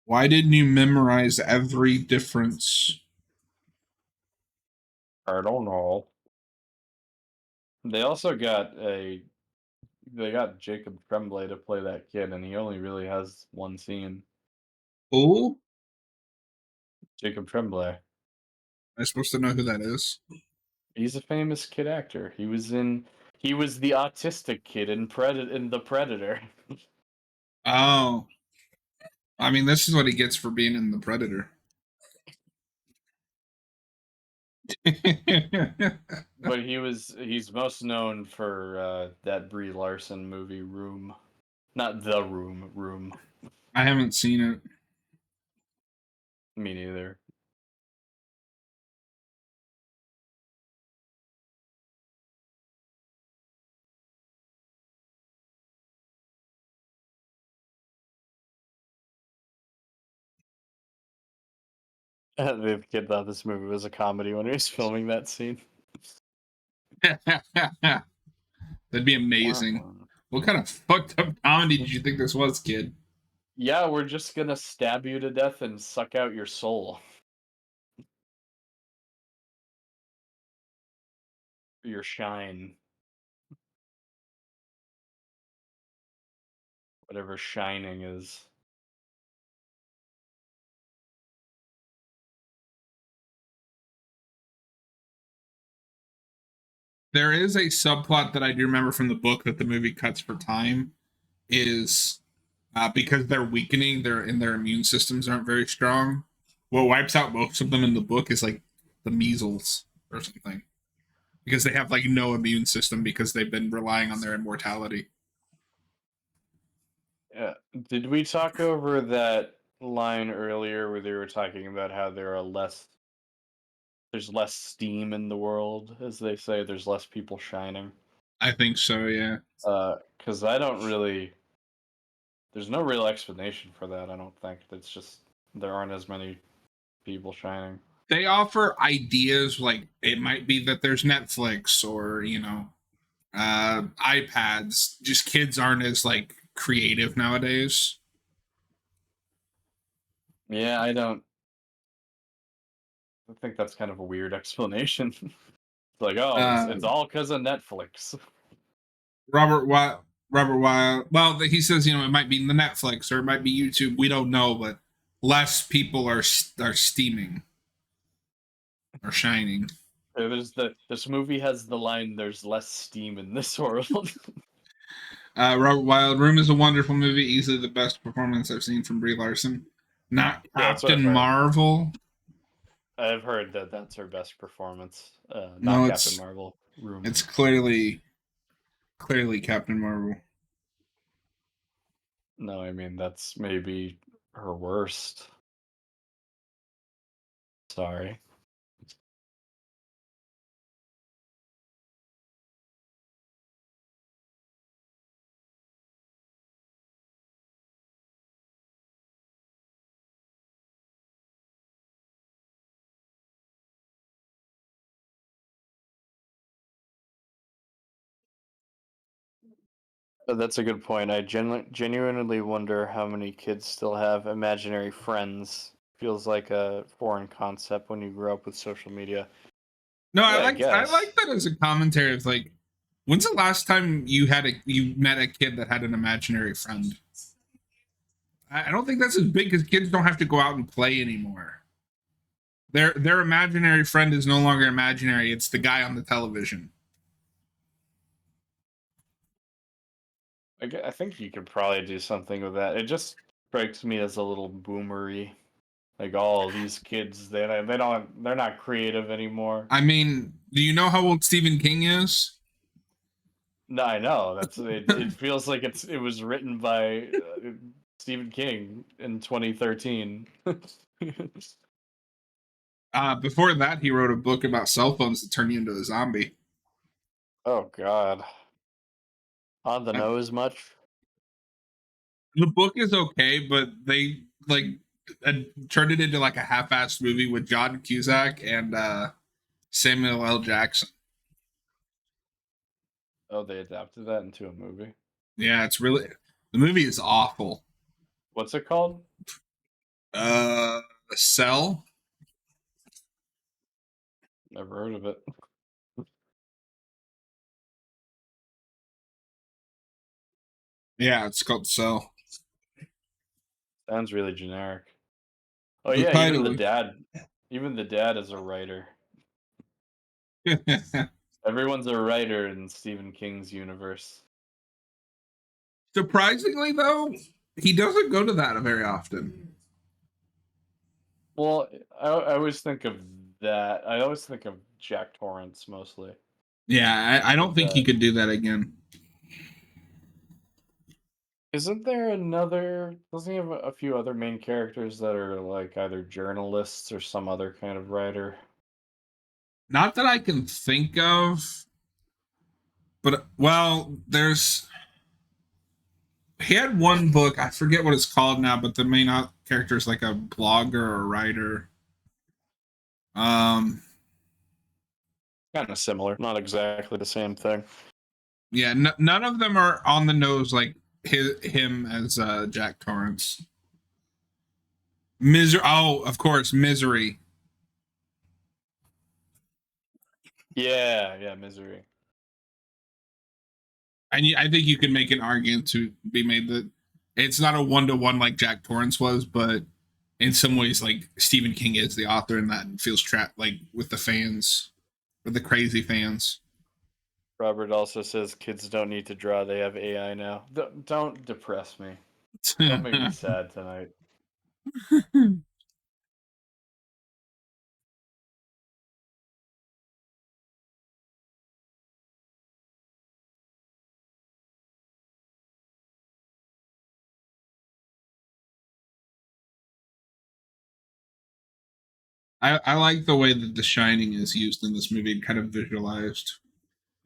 Why didn't you memorize every difference? I don't know. They also got they got Jacob Tremblay to play that kid, and he only really has one scene. Oh, Jacob Tremblay. am I supposed to know who that is? He's a famous kid actor. He was the autistic kid in The Predator. Oh, I mean, this is what he gets for being in The Predator. But he's most known for that Brie Larson movie Room. Not The Room, Room. I haven't seen it. Me neither. The kid thought this movie was a comedy when he was filming that scene. That'd be amazing. What kind of fucked up comedy did you think this was, kid? Yeah, we're just gonna stab you to death and suck out your soul. Your shine. Whatever shining is. There is a subplot that I do remember from the book that the movie cuts for time. Is because they're weakening, their immune systems aren't very strong. What wipes out most of them in the book is like the measles or something, because they have like no immune system because they've been relying on their immortality. Yeah. Did we talk over that line earlier where they were talking about how there's less steam in the world, as they say, there's less people shining? I think so. Yeah, Because I don't really, there's no real explanation for that. I don't think it's just there aren't as many people shining. they offer ideas like it might be that there's Netflix or iPads. Just kids aren't as like creative nowadays. Yeah, I don't. I think that's kind of a weird explanation. It's like, oh, Uh, it's all because of Netflix. Robert Wild. Robert Wild. Well, he says it might be the Netflix or it might be YouTube. We don't know, but less people are steaming or shining. This movie has the line, "There's less steam in this world." Robert Wild. Room is a wonderful movie. Easily the best performance I've seen from Brie Larson. Not Yeah, that's what I've Captain heard. Marvel. I've heard that that's her best performance. Not No, Captain it's Marvel. Room. it's clearly Captain Marvel. No, I mean that's maybe her worst. Sorry. That's a good point. I genuinely wonder how many kids still have imaginary friends. Feels like a foreign concept when you grow up with social media. No, Yeah, I I guess. like that as a commentary. It's like, when's the last time you met a kid that had an imaginary friend? I don't think that's as big because kids don't have to go out and play anymore. their imaginary friend is no longer imaginary. It's the guy on the television. I think you could probably do something with that. It just strikes me as a little boomery. Like all these kids, they're not creative anymore. I mean, do you know how old Stephen King is? No, I know. That's it. It feels like it was written by Stephen King in 2013. Before that, he wrote a book about cell phones that turn you into a zombie. Oh God. On the Uh, nose much? the book is okay, but they like turned it into like a half-assed movie with John Cusack and Samuel L. Jackson. Oh, they adapted that into a movie. Yeah, it's really the movie is awful. What's it called? Uh, Cell. Never heard of it. Yeah, it's called Cell. Sounds really generic. Oh The yeah, title. even the dad is a writer. Everyone's a writer in Stephen King's universe. Surprisingly, though, he doesn't go to that very often. Well, I always think of that. I always think of Jack Torrance mostly Yeah, I don't with think he that. could do that again. Isn't there another? Doesn't he have a few other main characters that are like either journalists or some other kind of writer? Not that I can think of, but well, there's he had one book. I forget what it's called now, but the main character is like a blogger or a writer. Um, Kind of similar, not exactly the same thing. yeah, none of them are on the nose like him as Jack Torrance. Misery. Oh, of course, Misery. Yeah, yeah, Misery. And I think you could make an argument to be made that it's not a one-to-one like Jack Torrance was, but in some ways, like Stephen King is the author, and that feels trapped like with the fans, with the crazy fans. Robert also says kids don't need to draw; they have AI now. Don't depress me. Don't make me sad tonight. I like the way that The Shining is used in this movie and kind of visualized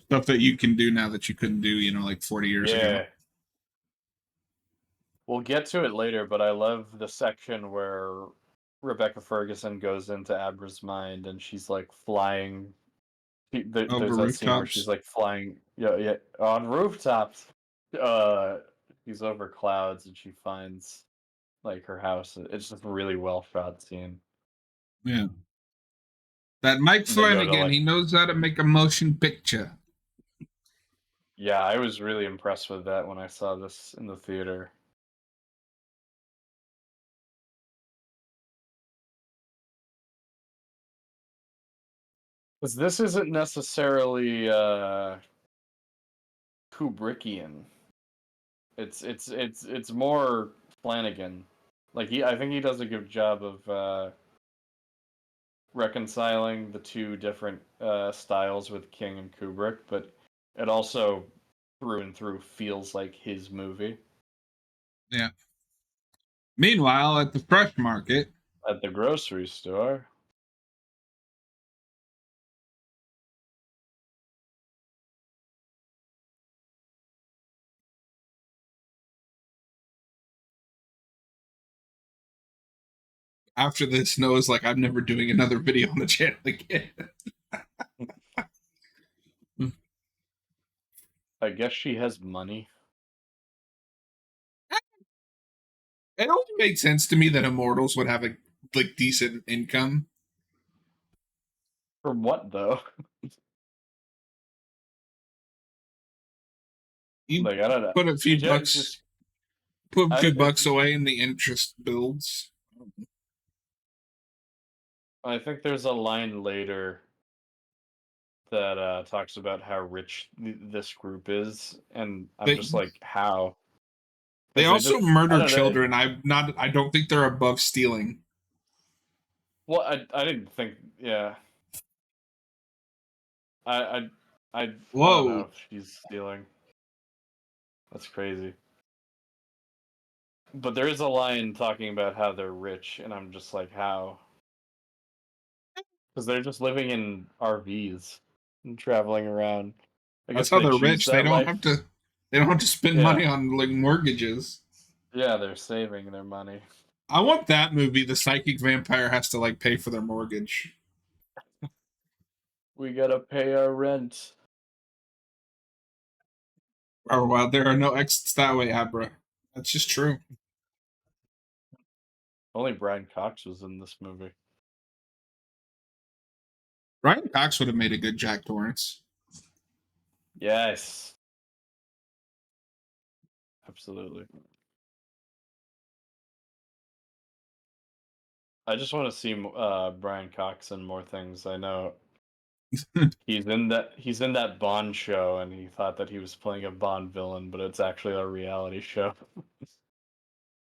stuff that you can do now that you couldn't do, like 40 years ago. Yeah, we'll get to it later, but I love the section where Rebecca Ferguson goes into Abra's mind and she's like flying. Over There's that scene where she's rooftops. like flying, yeah, on rooftops. Uh, she's over clouds and she finds like her house. It's just a really well shot scene. Yeah. That Mike And they go to Flanagan, like, he knows how to make a motion picture. yeah, I was really impressed with that when I saw this in the theater. Because this isn't necessarily Kubrickian. It's more Flanagan. Like I think he does a good job of reconciling the two different styles with King and Kubrick, but it also through and through feels like his movie. Yeah. Meanwhile, at the fresh market, At the grocery store, after this, Noah's like, I'm never doing another video on the channel again. I guess she has money. It only makes sense to me that immortals would have a like decent income. From what though? You Like I don't know. put a She few just, bucks, just put a I few it, bucks away, and the interest builds. I think there's a line later that talks about how rich this group is, and I'm They just like, how? they Because they also just, I murder don't know. children. I don't think they're above stealing. Well, I didn't think. Yeah, I I I don't know Whoa. if she's stealing. That's crazy. But there is a line talking about how they're rich, and I'm just like, how? Because they're just living in RVs and traveling around. I That's guess how they they're choose rich. They that don't life. have to. They don't have to spend money Yeah, on like mortgages. yeah, they're saving their money. I want that movie. The psychic vampire has to like pay for their mortgage. We gotta pay our rent. Or well, there are no exits that way, Abra. That's just true. Only Brian Cox was in this movie. Ryan Cox would have made a good Jack Torrance. Yes, absolutely. I just want to see Brian Cox in more things. I know he's in that Bond show, and he thought that he was playing a Bond villain, but it's actually a reality show.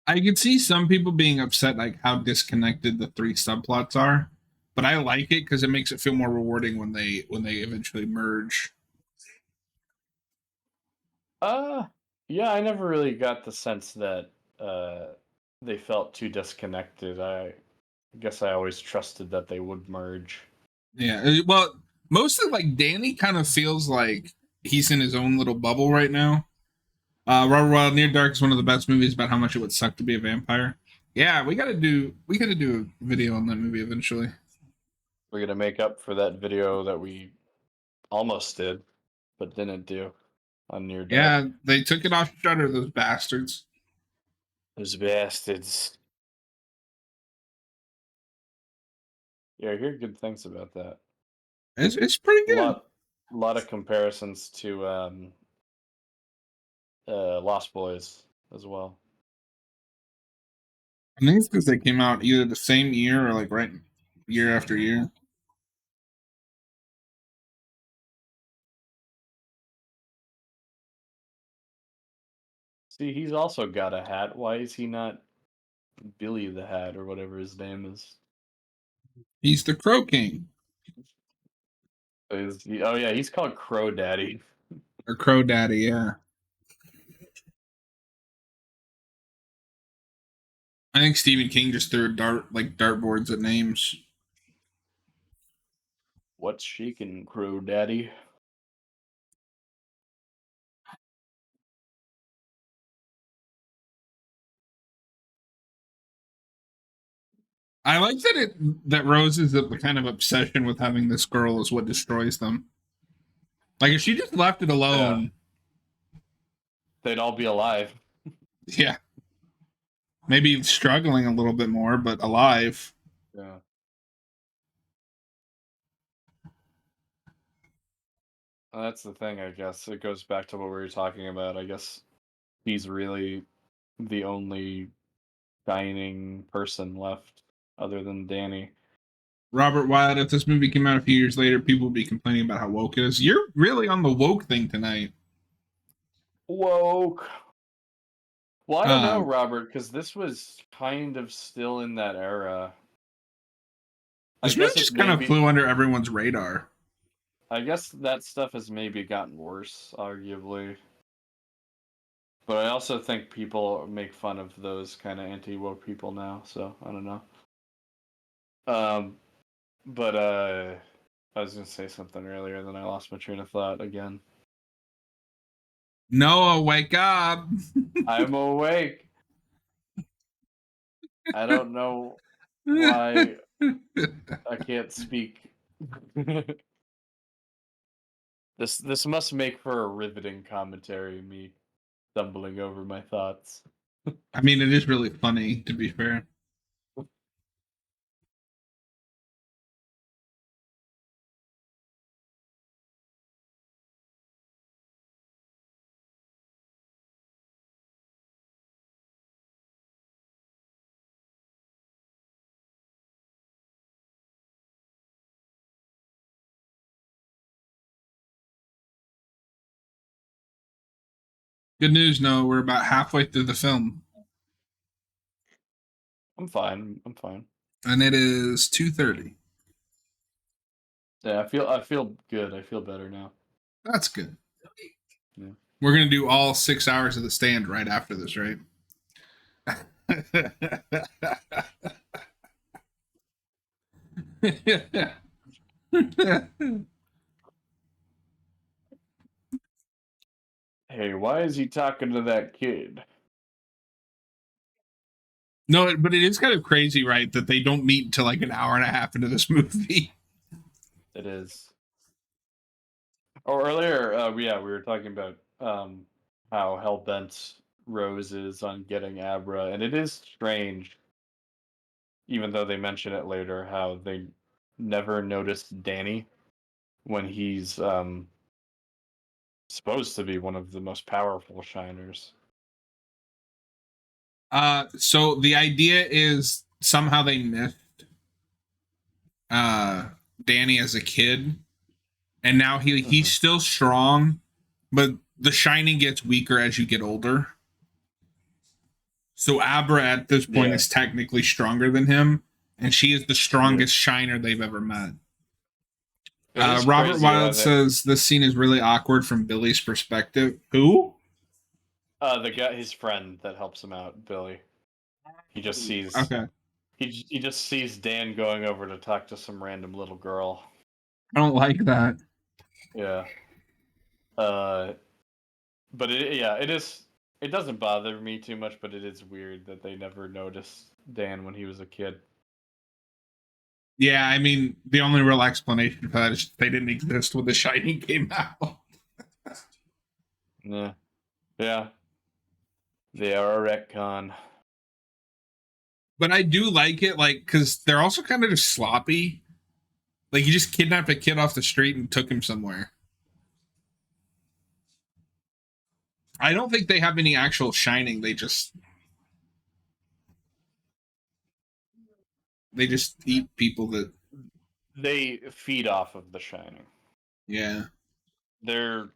I could see some people being upset like how disconnected the three subplots are, but I like it because it makes it feel more rewarding when they eventually merge. Uh, yeah, I never really got the sense that uh they felt too disconnected. I guess I always trusted that they would merge. Yeah, well, mostly like Danny kind of feels like he's in his own little bubble right now. Robert Wild Near Dark is one of the best movies about how much it would suck to be a vampire. Yeah, we gotta do a video on that movie eventually. We're gonna make up for that video that we almost did, but didn't do on Near Dark. Yeah, they took it off Shutter, those bastards. Those bastards. Yeah, I hear good things about that. It's pretty A good. lot of comparisons to Lost Boys as well. I think it's because they came out either the same year or like right year after year. See, he's also got a hat. Why is he not Billy the Hat or whatever his name is? He's the Crow King Oh yeah, he's called Crow Daddy. or Crow Daddy. Yeah, I think Stephen King just threw dartboards at names. What's shaking, Crow Daddy? I like that Rose is the kind of obsession with having this girl is what destroys them. Like if she just left it Yeah, alone, they'd all be alive. yeah, maybe struggling a little bit more, but alive. Yeah. That's the thing, I guess. It goes back to what we were talking about. I guess he's really the only shining person left other than Danny. Robert Wyatt, if this movie came out a few years later, people would be complaining about how woke it is. You're really on the woke thing tonight. Woke. Well, I don't know, Um, Robert, because this was kind of still in that era. I this movie guess it just kind of maybe. flew under everyone's radar. I guess that stuff has maybe gotten worse, arguably. But I also think people make fun of those kind of anti-woke people now, so I don't know. Um, but I was gonna say something earlier, then I lost my train of thought again. Noah, wake up! I'm awake. I don't know why I can't speak. This must make for a riveting commentary, me stumbling over my thoughts. I mean, it is really funny, to be fair. Good news, no, we're about halfway through the film, I'm fine. I'm fine. and it is 2:30. Yeah, I feel good. I feel better now. That's good. Yeah. We're gonna do all 6 hours of the stand right after this, right? Hey, why is he talking to that kid? No, but it is kind of crazy, right? That they don't meet until like an hour and a half into this movie. It is. Oh, earlier, yeah, we were talking about how hell-bent Rose is on getting Abra, and it is strange, even though they mention it later, how they never noticed Danny when he's supposed to be one of the most powerful shiners. So the idea is somehow they missed Danny as a kid, and now he's Mhm. still strong, but the shining gets weaker as you get older. So Abra at this point Yeah, is technically stronger than him, and she is the yeah. strongest shiner they've ever met. It is Robert crazy how Wilde that says this scene is really awkward from Billy's perspective. Who? the guy, his friend that helps him out, Billy. He just sees Okay. he just sees Dan going over to talk to some random little girl. I don't like that. Yeah. Uh, but yeah, it is. It doesn't bother me too much, but it is weird that they never noticed Dan when he was a kid. Yeah, I mean, the only real explanation for that is they didn't exist when The Shining came out. Yeah, yeah, they are a retcon. But I do like it, like, because they're also kind of just sloppy. Like, you just kidnapped a kid off the street and took him somewhere. I don't think they have any actual Shining. They just eat people that, They feed off of The Shining. yeah. They're,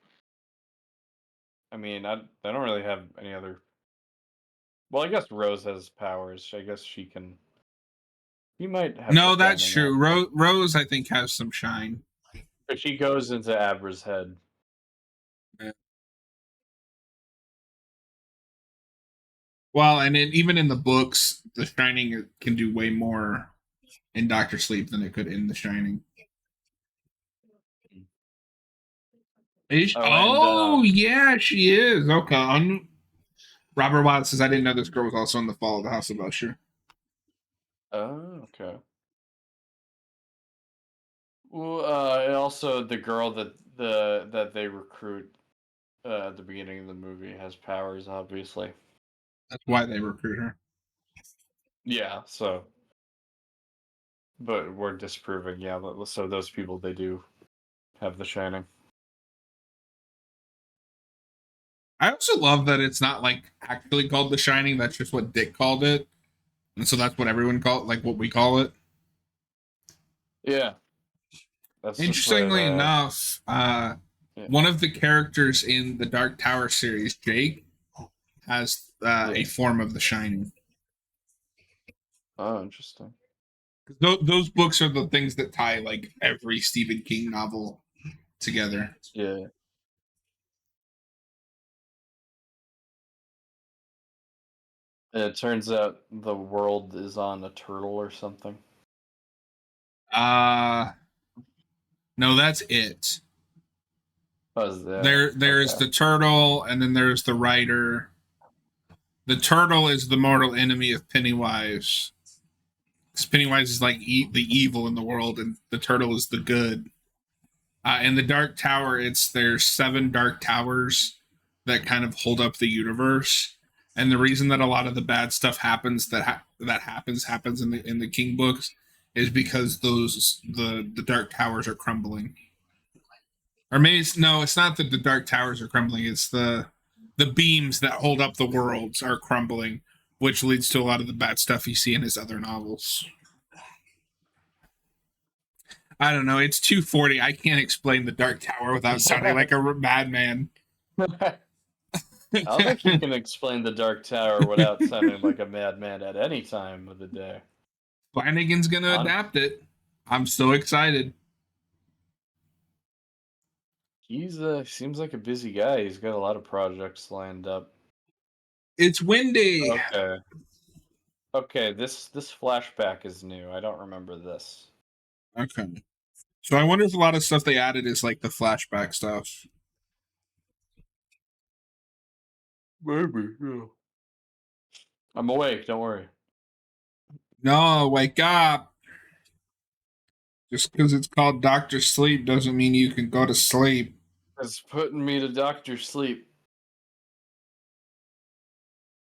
I mean, they don't really have any other. Well, I guess Rose has powers. I guess she can. He might have the No, that's finding true. out thing. Rose, I think, has some shine. If she goes into Abra's head. Yeah. Well, and even in the books, The Shining can do way more in Doctor Sleep than it could in The Shining. Oh, and Oh, yeah, she is. Okay. Robert Wilde says, I didn't know this girl was also in The Fall of the House of Usher. oh, okay. Well, and also the girl that they recruit at the beginning of the movie has powers, obviously. That's why they recruit her. Yeah. So, but we're disproving. Yeah. So those people they do have the shining. I also love that it's not like actually called The Shining. That's just what Dick called it. And so that's what everyone call it, like what we call it. Yeah. That's just what. Interestingly enough, Yeah. one of the characters in the Dark Tower series, Jake, has a Yeah. form of The Shining. Oh, interesting. Those books are the things that tie like every Stephen King novel together. Yeah. And it turns out the world is on a turtle or something. Uh no, that's it. Oh, is that There's okay? the turtle, and then there's the writer. The turtle is the mortal enemy of Pennywise. Because Pennywise is like the evil in the world, and the turtle is the good. In the Dark Tower, there's 7 Dark Towers that kind of hold up the universe, and the reason that a lot of the bad stuff happens that happens in the King books is because the Dark Towers are crumbling. Or maybe it's not that the Dark Towers are crumbling. It's the beams that hold up the worlds are crumbling, which leads to a lot of the bad stuff you see in his other novels. I don't know. It's 2:40. I can't explain the Dark Tower without sounding like a madman. I don't think you can explain the Dark Tower without sounding like a madman at any time of the day. Flanagan's gonna On adapt it. I'm so excited. He's seems like a busy guy. He's got a lot of projects lined up. It's windy. Okay. Okay, this flashback is new. I don't remember this. Okay. So I wonder if a lot of stuff they added is like the flashback stuff. Maybe, yeah. I'm awake, don't worry. No, wake up. Just because it's called Doctor Sleep doesn't mean you can go to sleep. It's putting me to doctor sleep.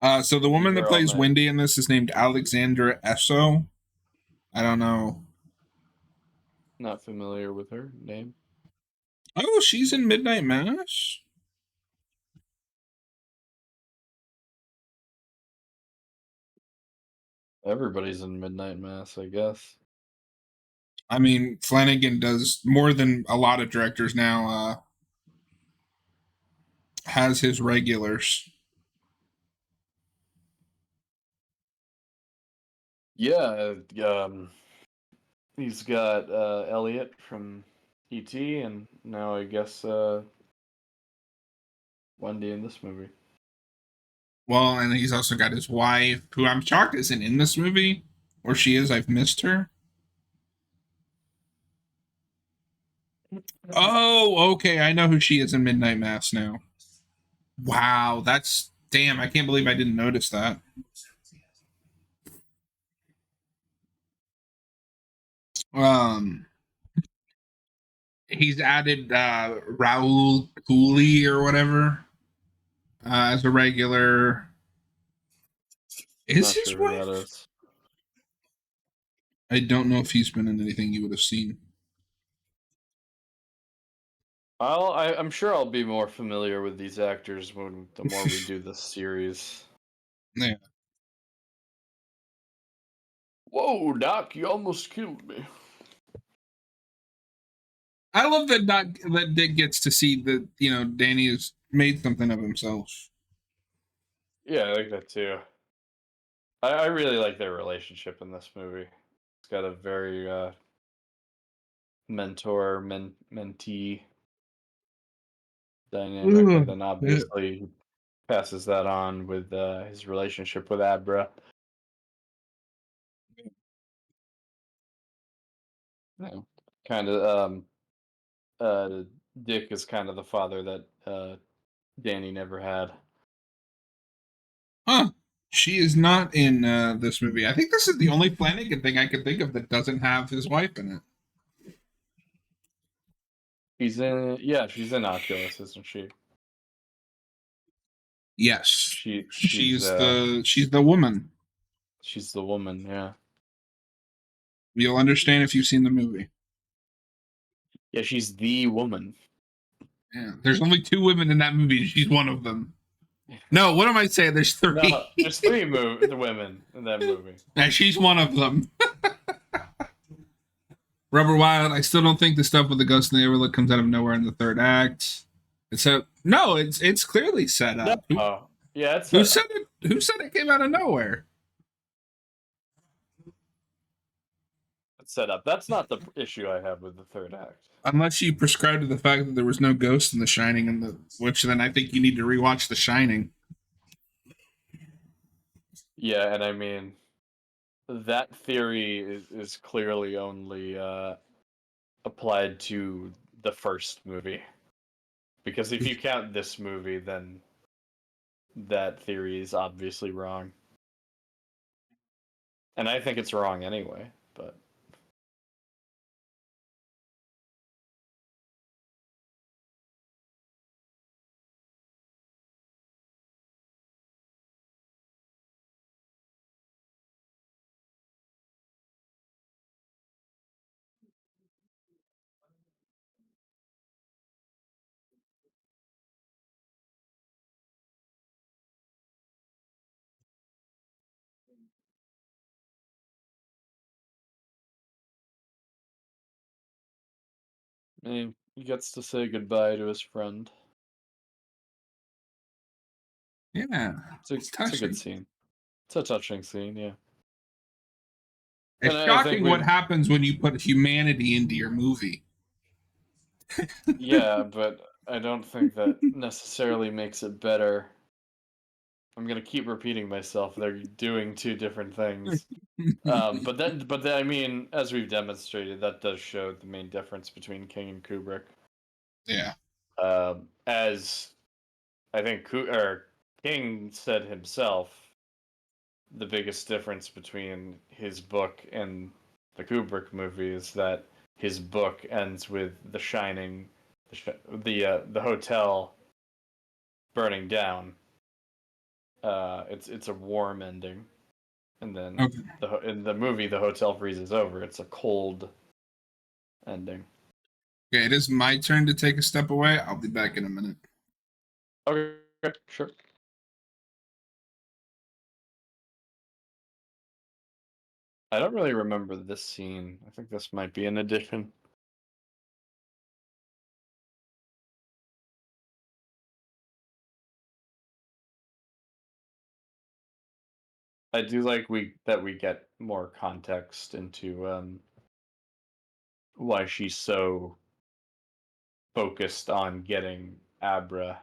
So the Be woman that here all plays night. Wendy in this is named Alexandra Esso. I don't know. Not familiar with her name. Oh, she's in Midnight Mass. Everybody's in Midnight Mass, I guess. I mean, Flanagan does more than a lot of directors now. Has his regulars. Yeah, he's got Elliot from E.T. and now I guess Wendy in this movie. Well, and he's also got his wife, who I'm shocked isn't in this movie, or she is. I've missed her. Oh, okay. I know who she is in Midnight Mass now. Wow, that's damn. I can't believe I didn't notice that. Um, he's added Raul Cooley or whatever as a regular. Is Not his sure who that wife? is. I don't know if he's been in anything you would have seen. I'm sure I'll be more familiar with these actors when the more we do this series. Yeah. Whoa, Doc, you almost killed me. I love that Dick gets to see that Danny has made something of himself. Yeah, I like that too. I really like their relationship in this movie. It's got a very mentee dynamic, and Ugh. then Yeah. obviously he passes that on with his relationship with Abra. Yeah. Kind of uh Dick is kind of the father that Danny never had. Huh. She is not in this movie. I think this is the only Flanagan thing I can think of that doesn't have his wife in it. She's in Oculus, isn't she? Yes, She's she's the woman. she's the woman, yeah. You'll understand if you've seen the movie. Yeah, she's the woman. Yeah, there's only two women in that movie. She's one of them. No, what am I saying? There's No, three. there's three the women in that movie. And she's one of them. Rubber Wild. I still don't think the stuff with the ghost in the overlook comes out of nowhere in the third act. So no, it's clearly set No, up. yeah, it's Who set said up. it? Who said it came out of nowhere? It's set up. That's not the issue I have with the third act. Unless you prescribe to the fact that there was no ghost in The Shining, which then I think you need to rewatch The Shining. Yeah, and I mean that theory is clearly only applied to the first movie. Because if you count this movie, then that theory is obviously wrong. And I think it's wrong anyway, but he gets to say goodbye to his friend. Yeah, it's It's a good touching. scene. It's a touching scene, yeah. It's And I think shocking what we've happens when you put humanity into your movie. yeah, but I don't think that necessarily makes it better. I'm gonna keep repeating myself. They're doing two different things. But then, I mean, as we've demonstrated, that does show the main difference between King and Kubrick. Yeah. As I think King said himself, the biggest difference between his book and the Kubrick movie is that his book ends with the shining, the hotel burning down. It's a warm ending, and then Okay. in the movie the hotel freezes over. It's a cold ending. Okay, it is my turn to take a step away. I'll be back in a minute. Okay, sure. I don't really remember this scene. I think this might be an addition. I do like we get more context into why she's so focused on getting Abra.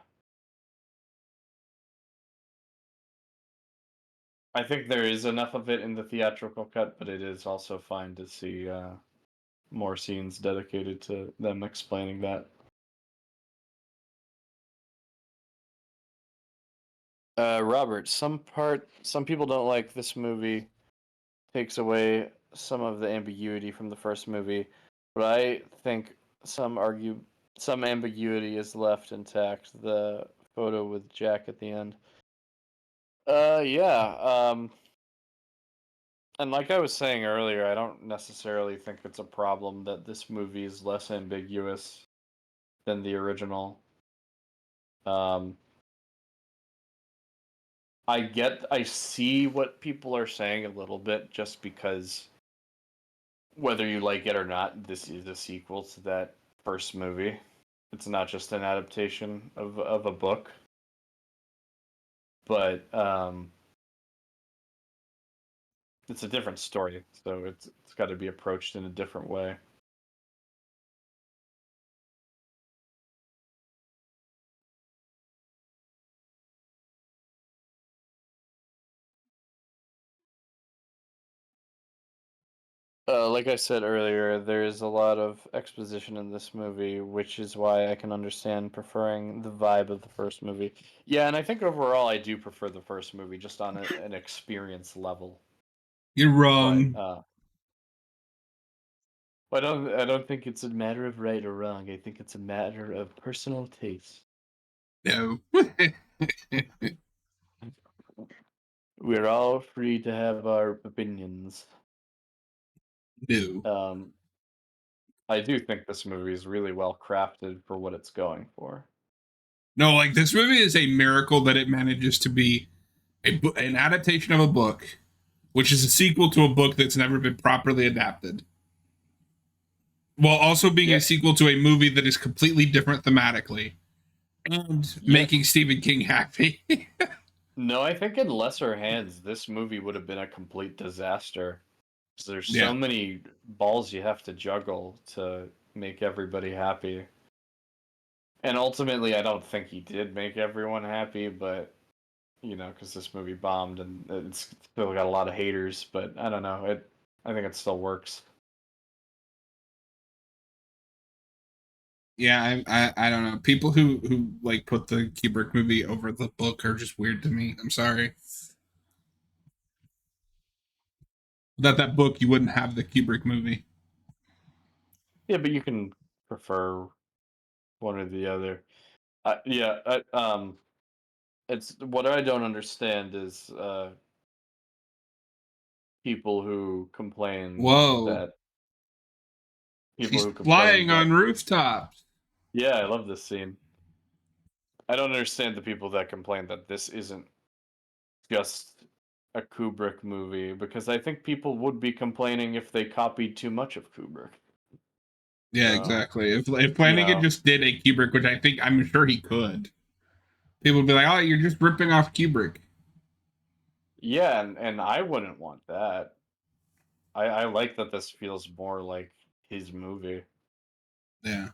I think there is enough of it in the theatrical cut, but it is also fine to see more scenes dedicated to them explaining that. Robert, some people don't like this movie. Takes away some of the ambiguity from the first movie, but I think some ambiguity is left intact. The photo with Jack at the end. Yeah. And like I was saying earlier, I don't necessarily think it's a problem that this movie is less ambiguous than the original. Um, I see what people are saying a little bit, just because whether you like it or not, this is a sequel to that first movie. It's not just an adaptation of a book, but it's a different story, so it's got to be approached in a different way. Like I said earlier, there is a lot of exposition in this movie, which is why I can understand preferring the vibe of the first movie. Yeah, and I think overall I do prefer the first movie just on an experience level. You're But wrong. I don't think it's a matter of right or wrong. I think it's a matter of personal taste. No. We're all free to have our opinions. No. Um, I do think this movie is really well crafted for what it's going for. No, like this movie is a miracle that it manages to be an adaptation of a book, which is a sequel to a book that's never been properly adapted, while also being a Yeah, sequel to a movie that is completely different thematically and yeah. making Stephen King happy. No, I think in lesser hands, this movie would have been a complete disaster. 'Cause there's so Yeah. many balls you have to juggle to make everybody happy. And ultimately, I don't think he did make everyone happy, but because this movie bombed and it's still got a lot of haters. But I don't know. I think it still works. Yeah, I don't know. People who like put the Kubrick movie over the book are just weird to me. I'm sorry. Without that book, you wouldn't have the Kubrick movie. Yeah, but you can prefer one or the other. Yeah, it's what I don't understand is people who complain Whoa. that people She's who complain flying that on rooftops. yeah, I love this scene. I don't understand the people that complain that this isn't just a Kubrick movie because I think people would be complaining if they copied too much of Kubrick. Yeah, So, exactly. If you Flanagan know, just did a Kubrick, which I think I'm sure he could. People would be like, "Oh, you're just ripping off Kubrick." Yeah, and I wouldn't want that. I like that this feels more like his movie. Yeah.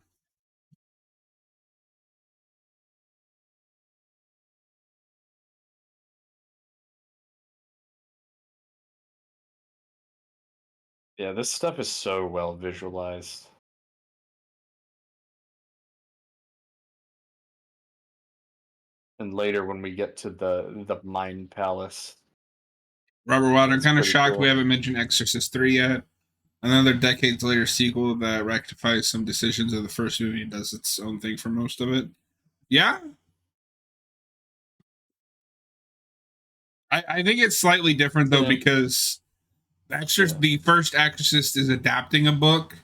Yeah, this stuff is so well visualized. And later when we get to the Mind Palace, Robert Wilder. I'm it's kind of pretty shocked we cool. haven't mentioned Exorcist 3 yet. Another decades later sequel that rectifies some decisions of the first movie and does its own thing for most of it. Yeah, I think it's slightly different though And because yeah. The first Exorcist is adapting a book,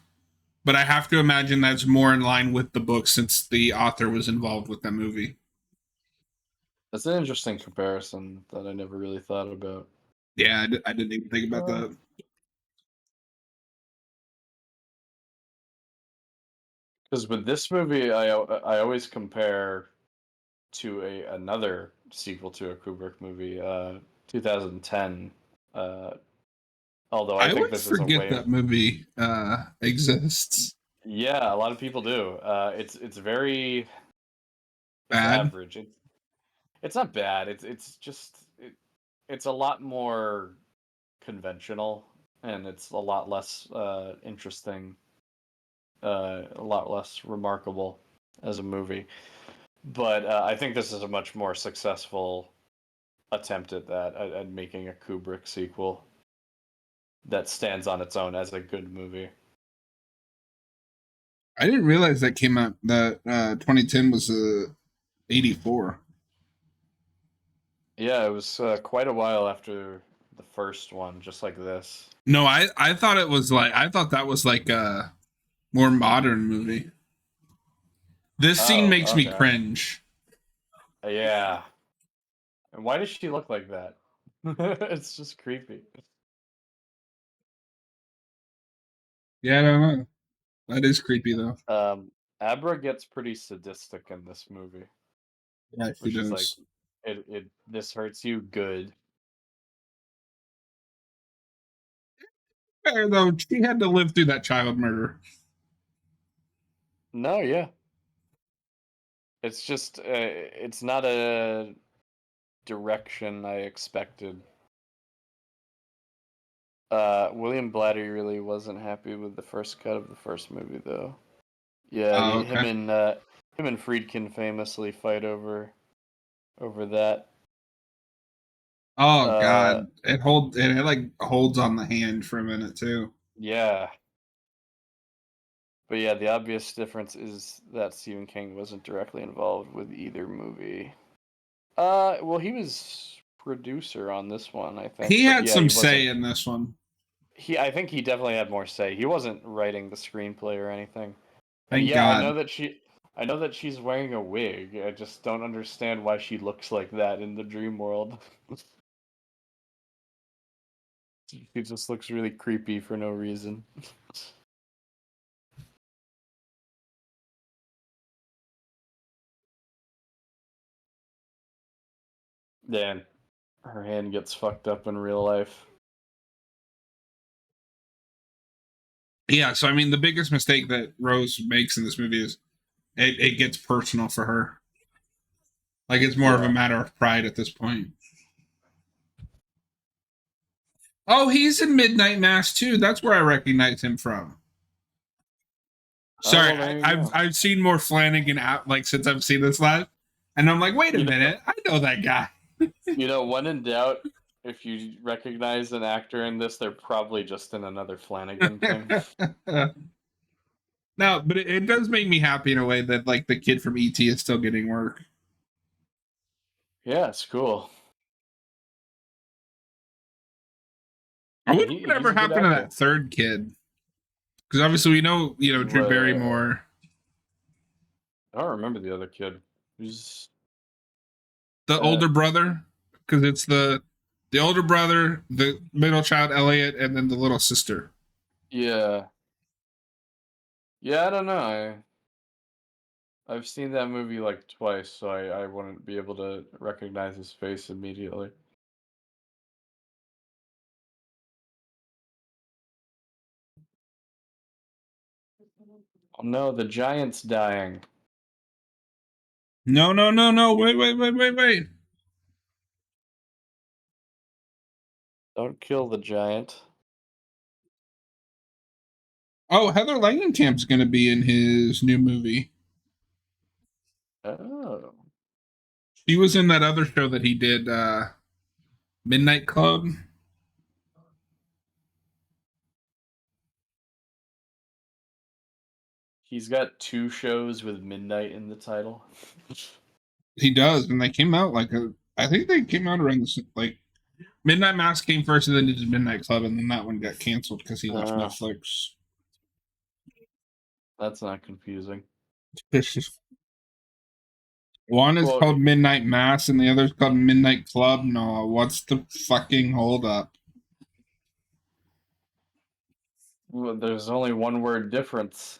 but I have to imagine that's more in line with the book since the author was involved with that movie. That's an interesting comparison that I never really thought about. Yeah, I didn't even think about that. Because with this movie, I always compare to another sequel to a Kubrick movie, 2010. Uh, although I I think always this is a forget way. that movie exists. Yeah, a lot of people do. It's very it's Bad. average. It's not bad. It's a lot more conventional, and it's a lot less interesting, a lot less remarkable as a movie. But I think this is a much more successful attempt at that, at making a Kubrick sequel that stands on its own as a good movie. I didn't realize that came out that 2010 was 84. Yeah, it was quite a while after the first one, just like this. No, I thought it was like I thought that was like a more modern movie. This scene Oh, makes me okay. cringe. Yeah. And why does she look like that? It's just creepy. Yeah, I don't know. That is creepy though. Um, Abra gets pretty sadistic in this movie, Yeah, she which is like, does. it this hurts you good. Fair though, she had to live through that child murder. No, yeah. It's just, it's not a direction I expected. William Blatty really wasn't happy with the first cut of the first movie, though. Yeah, Oh, he, okay. him and Friedkin famously fight over that. Oh Uh, god, it like holds on the hand for a minute too. yeah, but yeah, the obvious difference is that Stephen King wasn't directly involved with either movie. Well, he was producer on this one, I think, He but had yeah, some he say wasn't. in this one. I think he definitely had more say. He wasn't writing the screenplay or anything. And Thank yeah, God. I know that she's wearing a wig. I just don't understand why she looks like that in the dream world. She just looks really creepy for no reason. Then her hand gets fucked up in real life. Yeah, so I mean, the biggest mistake that Rose makes in this movie is it gets personal for her. Like it's more of a Yeah. matter of pride at this point. Oh, he's in Midnight Mass too. That's where I recognize him from. Oh Sorry, well, there you go. I've seen more Flanagan out like since I've seen this last, and I'm like, wait a You know, minute, I know that guy. when in doubt, if you recognize an actor in this, they're probably just in another Flanagan thing. No, but it does make me happy in a way that like the kid from ET is still getting work. Yeah, it's cool. I And wonder he's whatever a good happened to actor. that third kid because obviously we know Drew Wha- Barrymore, I don't remember the other kid. Who's the older that? brother, because it's the older brother, the middle child Elliot, and then the little sister. Yeah. Yeah, I don't know. I've seen that movie like twice, so I wouldn't be able to recognize his face immediately. Oh no, the giant's dying. No, no, no, no. Wait, wait, wait, wait, wait. Don't kill the giant. Oh, Heather Langenkamp's going to be in his new movie. Oh. She was in that other show that he did, Midnight Club. He's got two shows with midnight in the title. He does, and they came out I think they came out around like Midnight Mass came first, and then he did Midnight Club, and then that one got canceled because he left Netflix. That's not confusing. One is Well, called Midnight Mass, and the other is called Midnight Club. No, what's the fucking hold up? there's only one word difference.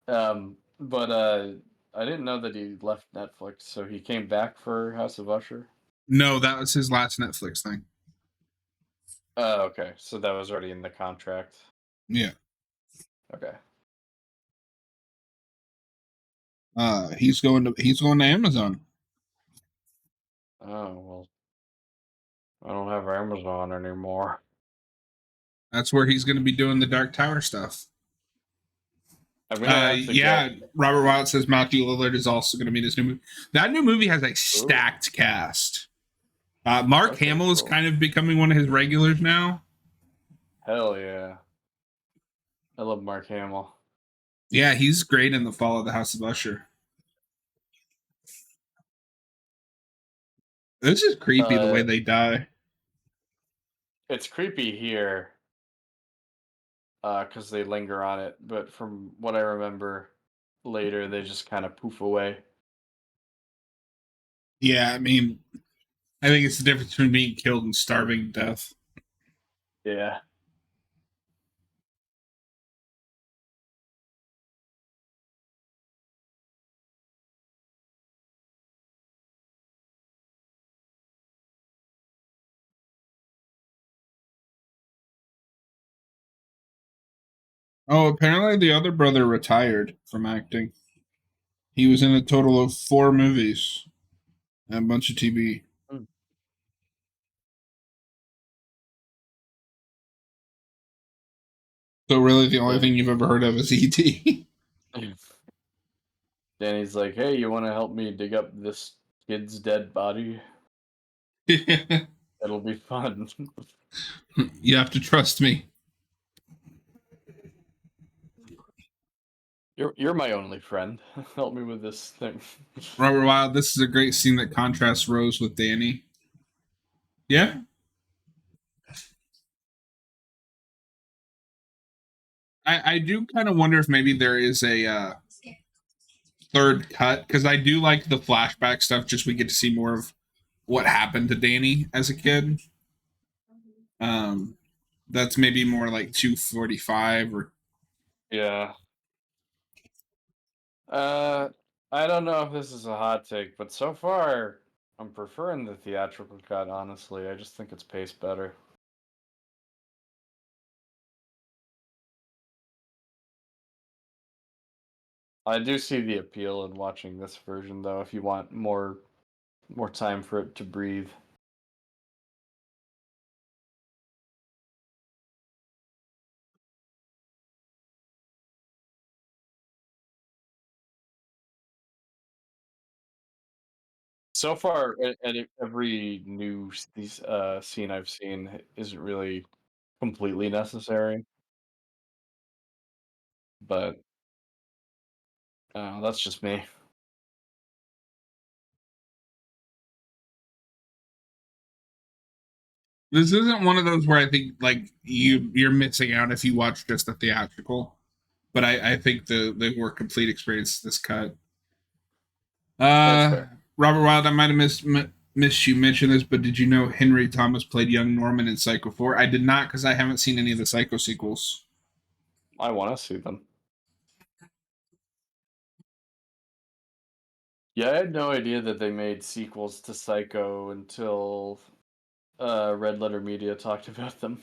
But I didn't know that he left Netflix, so he came back for House of Usher. No, that was his last Netflix thing. Oh, okay. So that was already in the contract. Yeah. Okay. He's going to Amazon. Oh well, I don't have Amazon anymore. That's where he's going to be doing the Dark Tower stuff. I'm gonna have to get. Robert Wild says Matthew Lillard is also going to be in his new movie. That new movie has a stacked cast. Mark Hamill is kind of becoming one of his regulars now. Hell yeah. I love Mark Hamill. Yeah, he's great in The Fall of the House of Usher. This is creepy the way they die. It's creepy here because they linger on it, but from what I remember later, they just kind of poof away. Yeah, I mean, I think it's the difference between being killed and starving to death. Yeah. Oh, apparently the other brother retired from acting. He was in a total of 4 movies and a bunch of TV. Mm. So really, the only thing you've ever heard of is E.T. Danny's like, "Hey, you want to help me dig up this kid's dead body? It'll be fun." You have to trust me. You're my only friend. Help me with this thing. Robert Wild, this is a great scene that contrasts Rose with Danny. Yeah. I do kind of wonder if maybe there is a third cut because I do like the flashback stuff. Just we get to see more of what happened to Danny as a kid. That's maybe more like 245 or Yeah. I don't know if this is a hot take, but so far I'm preferring the theatrical cut, honestly. I just think it's paced better. I do see the appeal in watching this version though, if you want more time for it to breathe. So far, every new scene I've seen isn't really completely necessary, but that's just me. this isn't one of those where I think like you're missing out if you watch just the theatrical. But I think the more complete experience is this cut. That's fair. Robert Wild, I might have missed you mention this, but did you know Henry Thomas played young Norman in Psycho 4? I did not because I haven't seen any of the Psycho sequels. I want to see them. Yeah, I had no idea that they made sequels to Psycho until Red Letter Media talked about them.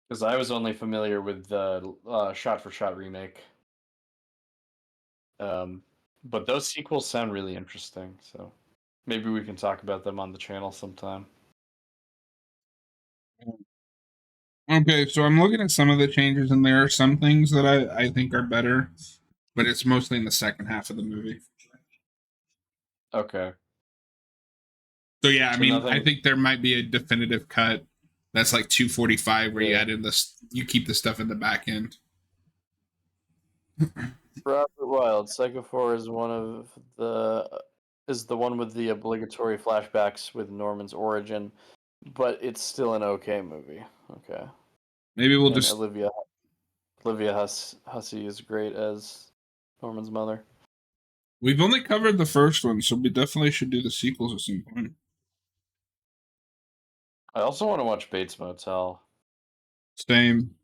Because I was only familiar with the shot for shot remake. But those sequels sound really interesting, so maybe we can talk about them on the channel sometime. Okay, so I'm looking at some of the changes, and there are some things that I think are better, but it's mostly in the second half of the movie. Okay. So yeah, I So mean, I nothing. think there might be a definitive cut that's like 245 where you Yeah. add in this, you keep the stuff in the back end. Robert Wild, Psycho 4 is one of the one with the obligatory flashbacks with Norman's origin, but it's still an okay movie. Okay. Maybe we'll And just Hussey is great as Norman's mother. we've only covered the first one, so we definitely should do the sequels at some point. I also want to watch Bates Motel. Same.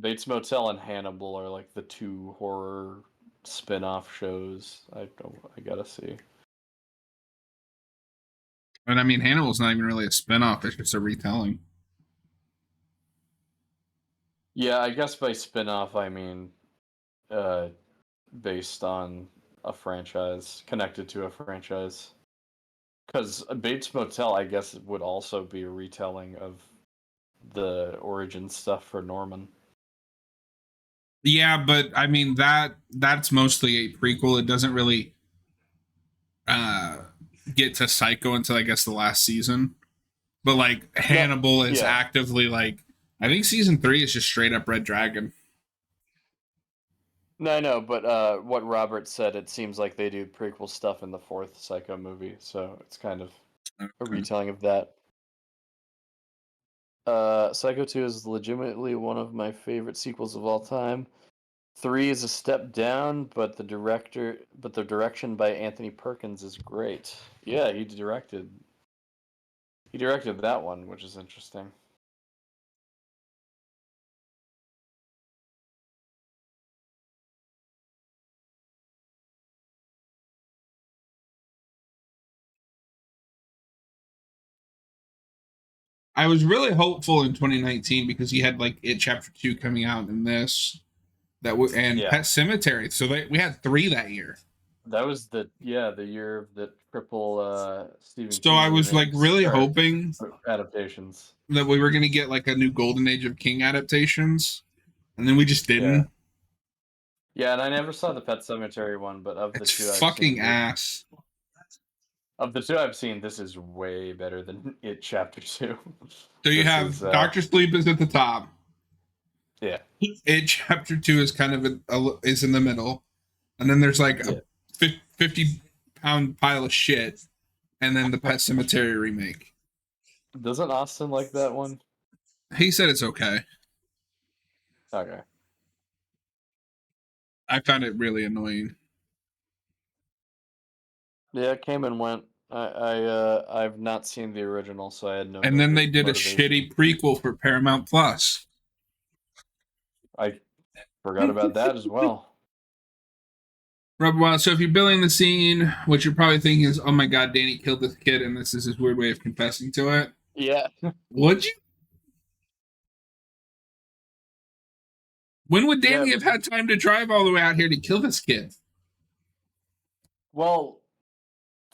Bates Motel and Hannibal are like the two horror spin-off shows I gotta see. And I mean, Hannibal's not even really a spin-off, it's just a retelling. Yeah, I guess by spin-off I mean uh based on a franchise, connected to a franchise. Because Bates Motel, I guess, would also be a retelling of the origin stuff for Norman. Yeah, but I mean that's mostly a prequel. It doesn't really uh get to Psycho until I guess the last season. But like No, Hannibal is yeah, actively like I think season 3 is just straight up Red Dragon. no, I know, but what Robert said, it seems like they do prequel stuff in the fourth Psycho movie, so it's kind of a Okay. retelling of that. Psycho 2 is legitimately one of my favorite sequels of all time. 3 is a step down, but the direction by Anthony Perkins is great. Yeah, he directed that one, which is interesting. I was really hopeful in 2019 because he had like It Chapter 2 coming out and this and Yeah, Pet Cemetery. So we had 3 that year. that was the year of the triple Stephen So King I was like remakes really or hoping adaptations. that we were going to get like a new Golden Age of King adaptations, and then we just Yeah, didn't. yeah, and I never saw the Pet Cemetery one, but It's fucking ass. of the two I've seen, this is way better than It Chapter 2. So you This is have Doctor Sleep is at the top. yeah, It Chapter 2 is kind of is in the middle, and then there's like a yeah. 50-pound pile of shit, and then the Pet Cemetery remake. Doesn't Austin like that one? He said it's okay. Okay. I found it really annoying. Yeah, it came and went. I've not seen the original, so I had no And then they did a motivation. shitty prequel for Paramount Plus. I forgot about that as well. Well, so if you're building the scene, what you're probably thinking is, "Oh my God, Danny killed this kid," and this is his weird way of confessing to it. Yeah. Would you? When would Yeah, Danny have had time to drive all the way out here to kill this kid? well,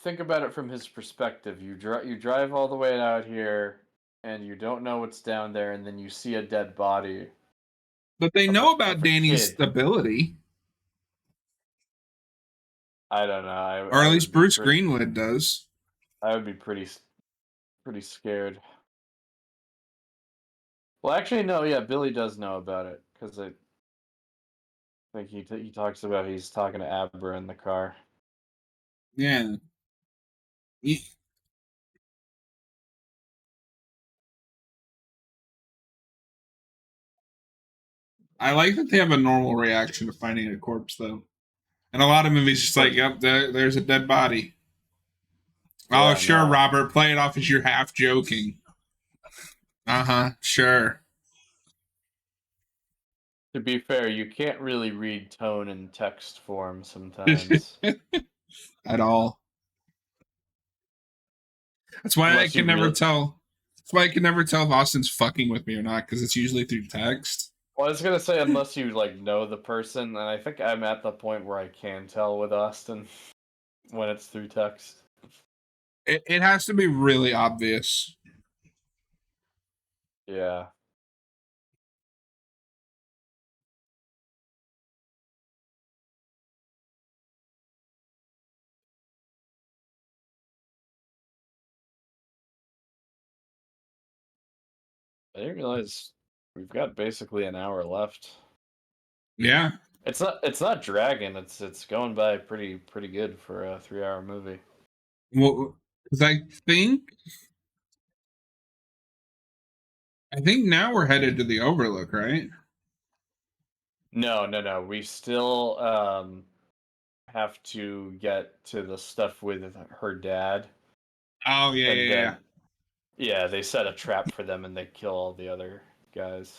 think about it from his perspective. You drive all the way out here, and you don't know what's down there, and then you see a dead body But they of know of about a Danny's kid. ability, I don't know. or I at would least be Bruce pretty. Greenwood does. I would be pretty scared. Well, actually, no. Yeah, Billy does know about it because I think he talks about he's talking to Abra in the car. Yeah. I like that they have a normal reaction to finding a corpse, though. And a lot of movies, just like, But "Yep, there's a dead body." Oh, yeah, sure, no. Robert, play it off as you're half joking. Uh huh, sure. To be fair, you can't really read tone in text form sometimes, At all. That's why I unless you can never really. tell. That's why I can never tell if Austin's fucking with me or not, because it's usually through text. Well, I was gonna say unless you like know the person, and I think I'm at the point where I can tell with Austin when it's through text. It has to be really obvious. Yeah. I didn't realize we've got basically an hour left. Yeah. It's not dragging. It's going by pretty good for a 3 hour movie. Well, because I think now we're headed to the Overlook, right? No, no, no. We still have to get to the stuff with her dad, Oh yeah, and yeah, yeah. then yeah, they set a trap for them and they kill all the other guys,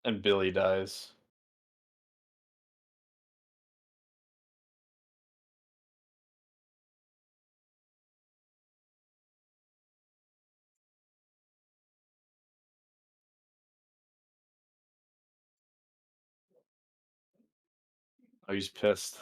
and Billy dies. Oh, he's pissed.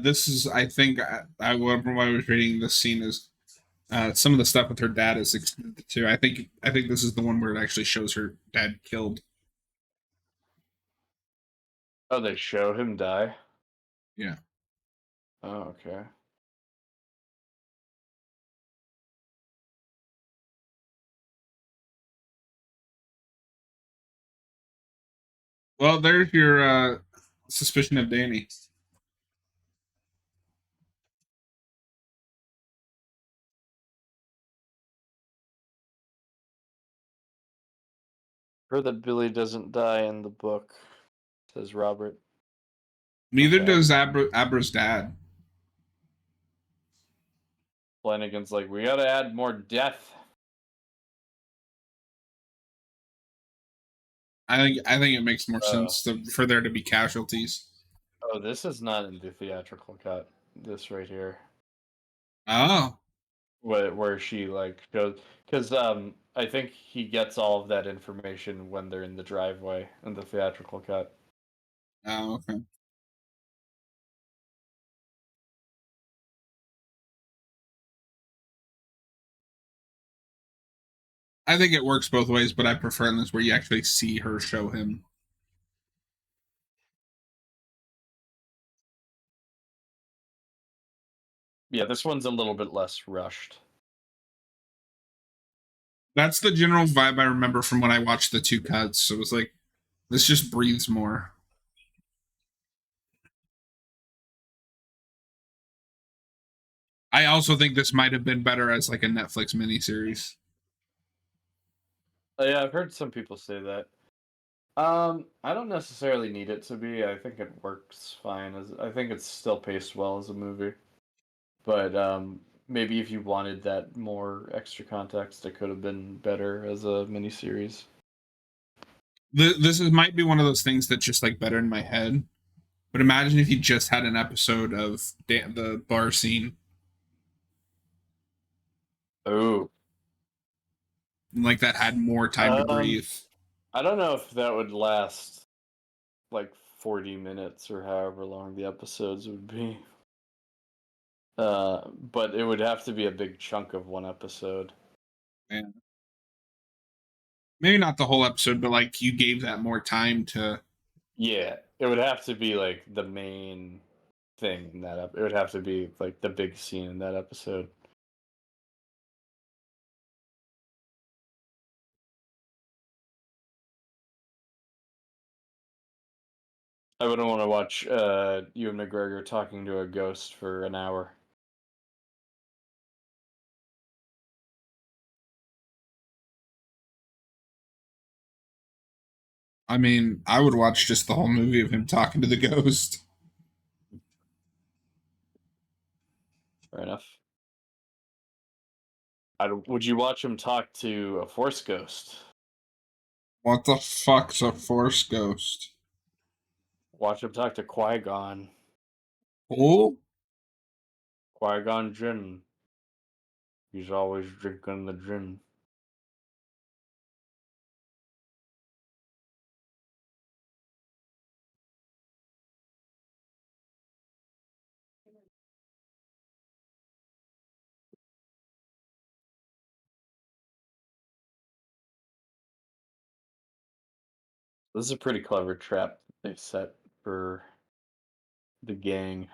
This is, I think, from what I was reading, this scene is some of the stuff with her dad is extended too. I think this is the one where it actually shows her dad killed. Oh, they show him die. Yeah. Oh, okay. Well, there's your suspicion of Danny. Heard that Billy doesn't die in the book, says Robert. Neither Okay. does Abra's dad. Flanagan's like, we gotta add more death. I think it makes more Uh, sense for there to be casualties. oh, this is not in the theatrical cut. This right here, Oh, where she like shows, because I think he gets all of that information when they're in the driveway in the theatrical cut. oh, okay. I think it works both ways, but I prefer this where you actually see her show him. Yeah, this one's a little bit less rushed. That's the general vibe I remember from when I watched the two cuts. So it was like this just breathes more. I also think this might have been better as like a Netflix miniseries. Yeah, I've heard some people say that. I don't necessarily need it to be. I think it works fine as I think it's still paced well as a movie. But maybe if you wanted that more extra context, it could have been better as a miniseries. Might be one of those things that's just like better in my head. But imagine if you just had an episode of the bar scene, Oh, and like that had more time to um, breathe. I don't know if that would last like 40 minutes or however long the episodes would be. But it would have to be a big chunk of one episode. And maybe not the whole episode, but like you gave that more time to. Yeah, it would have to be like the main thing in that it would have to be like the big scene in that episode. I wouldn't want to watch Ewan McGregor talking to a ghost for an hour. I mean, I would watch just the whole movie of him talking to the ghost. Fair enough. Would you watch him talk to a Force ghost? What the fuck's a force ghost? Watch him talk to Qui-Gon. Oh, Qui-Gon Jinn. He's always drinking the gin. This is a pretty clever trap they set for the gang.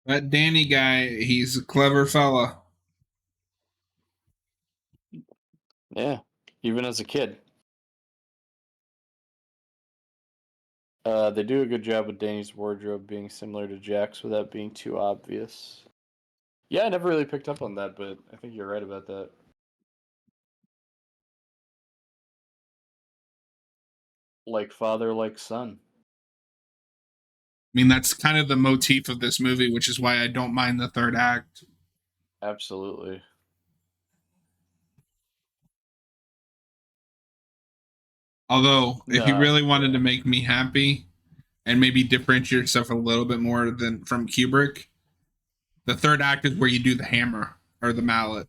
that Danny guy, he's a clever fella. Yeah, even as a kid. They do a good job with Danny's wardrobe being similar to Jack's without being too obvious. Yeah, I never really picked up on that, but I think you're right about that. Like father, like son. I mean, that's kind of the motif of this movie, which is why I don't mind the third act. Absolutely. Although, if you No, really wanted yeah. to make me happy and maybe differentiate yourself a little bit more than from Kubrick, the third act is where you do the hammer or the mallet.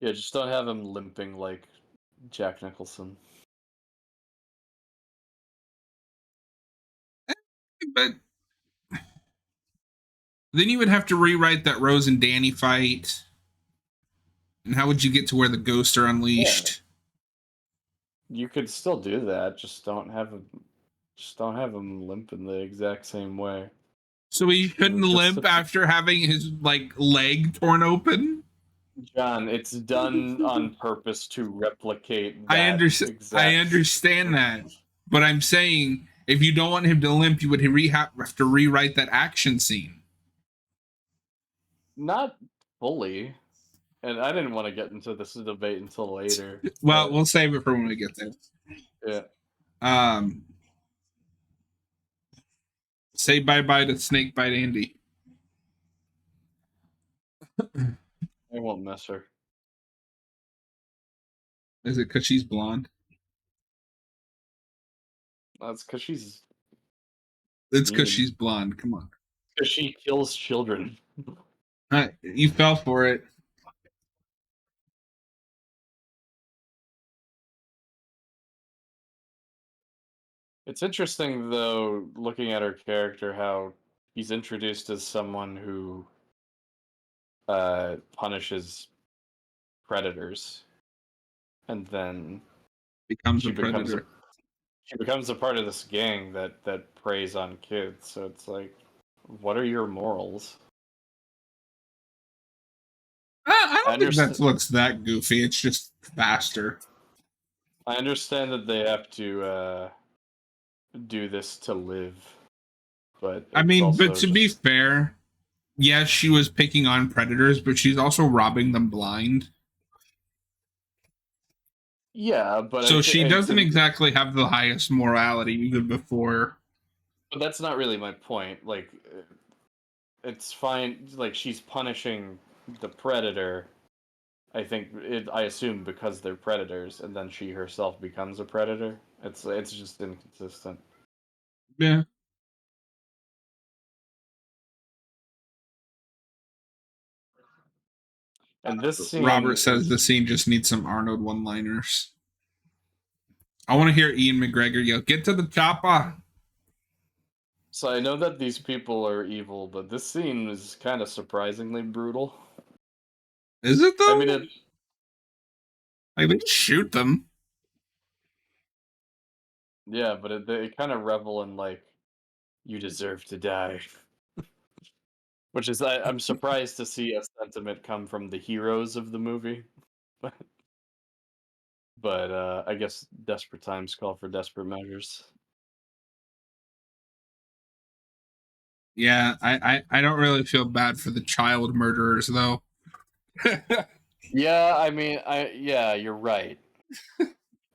Yeah, just don't have him limping like Jack Nicholson. But then you would have to rewrite that Rose and Danny fight. And how would you get to where the ghosts are Yeah. unleashed? You could still do that, just don't have him limp in the exact same way. So he couldn't Just limp after having his like leg torn open. John, it's done on purpose to replicate I that understand. I exact. understand that, but I'm saying if you don't want him to limp, you would have to rewrite that action scene. Not fully. And I didn't want to get into this debate until later, Well, but we'll save it for when we get there. yeah, Um, say bye bye to Snakebite Andy. I won't miss her. Is it because she's blonde? That's because she's It's because mean. she's blonde. Come on. Because she kills children. You fell for it. It's interesting, though, looking at her character, how he's introduced as someone who punishes predators, and then Becomes a she becomes a predator. she becomes a part of this gang that preys on kids. So it's like, what are your morals? I I don't think that understand. looks that goofy. It's just faster. I understand that they have to do this to live, but I it's mean, but also to be just fair, yes, she was picking on predators, but she's also robbing them blind. yeah. But So she doesn't to exactly have the highest morality even before. but that's not really my point. Like, it's fine. Like she's punishing the predator. I assume because they're predators, and then she herself becomes a predator. It's just inconsistent. Yeah. And this Robert scene says the is scene just needs some Arnold one liners. I want to hear Ian McGregor yell, "Get to the chopper!" so I know that these people are evil, but this scene is kind of surprisingly brutal. Is it I mean, though? Like they shoot them. yeah, but they kind of revel in like you deserve to die, which is I'm surprised to see a sentiment come from the heroes of the movie. But I guess desperate times call for desperate measures. Yeah, I don't really feel bad for the child murderers though. Yeah, I mean, yeah, you're right.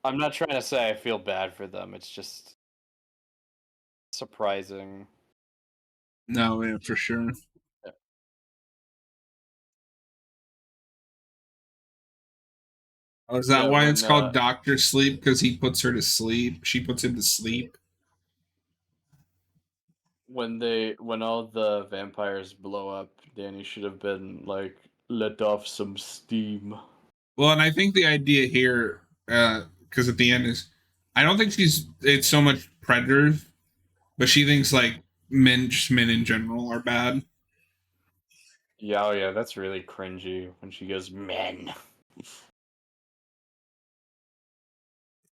I'm not trying to say I feel bad for them. It's just surprising. No, yeah, for sure. Oh, is that Yeah, why it's called Doctor Sleep? Because he puts her to sleep. She puts him to sleep. when all the vampires blow up, Danny should have been like, let off some steam. Well, and I think the idea here, because at the end is, I don't think it's so much predators, but she thinks like men, just men in general, are bad. Yeah, oh yeah, that's really cringy when she goes, men.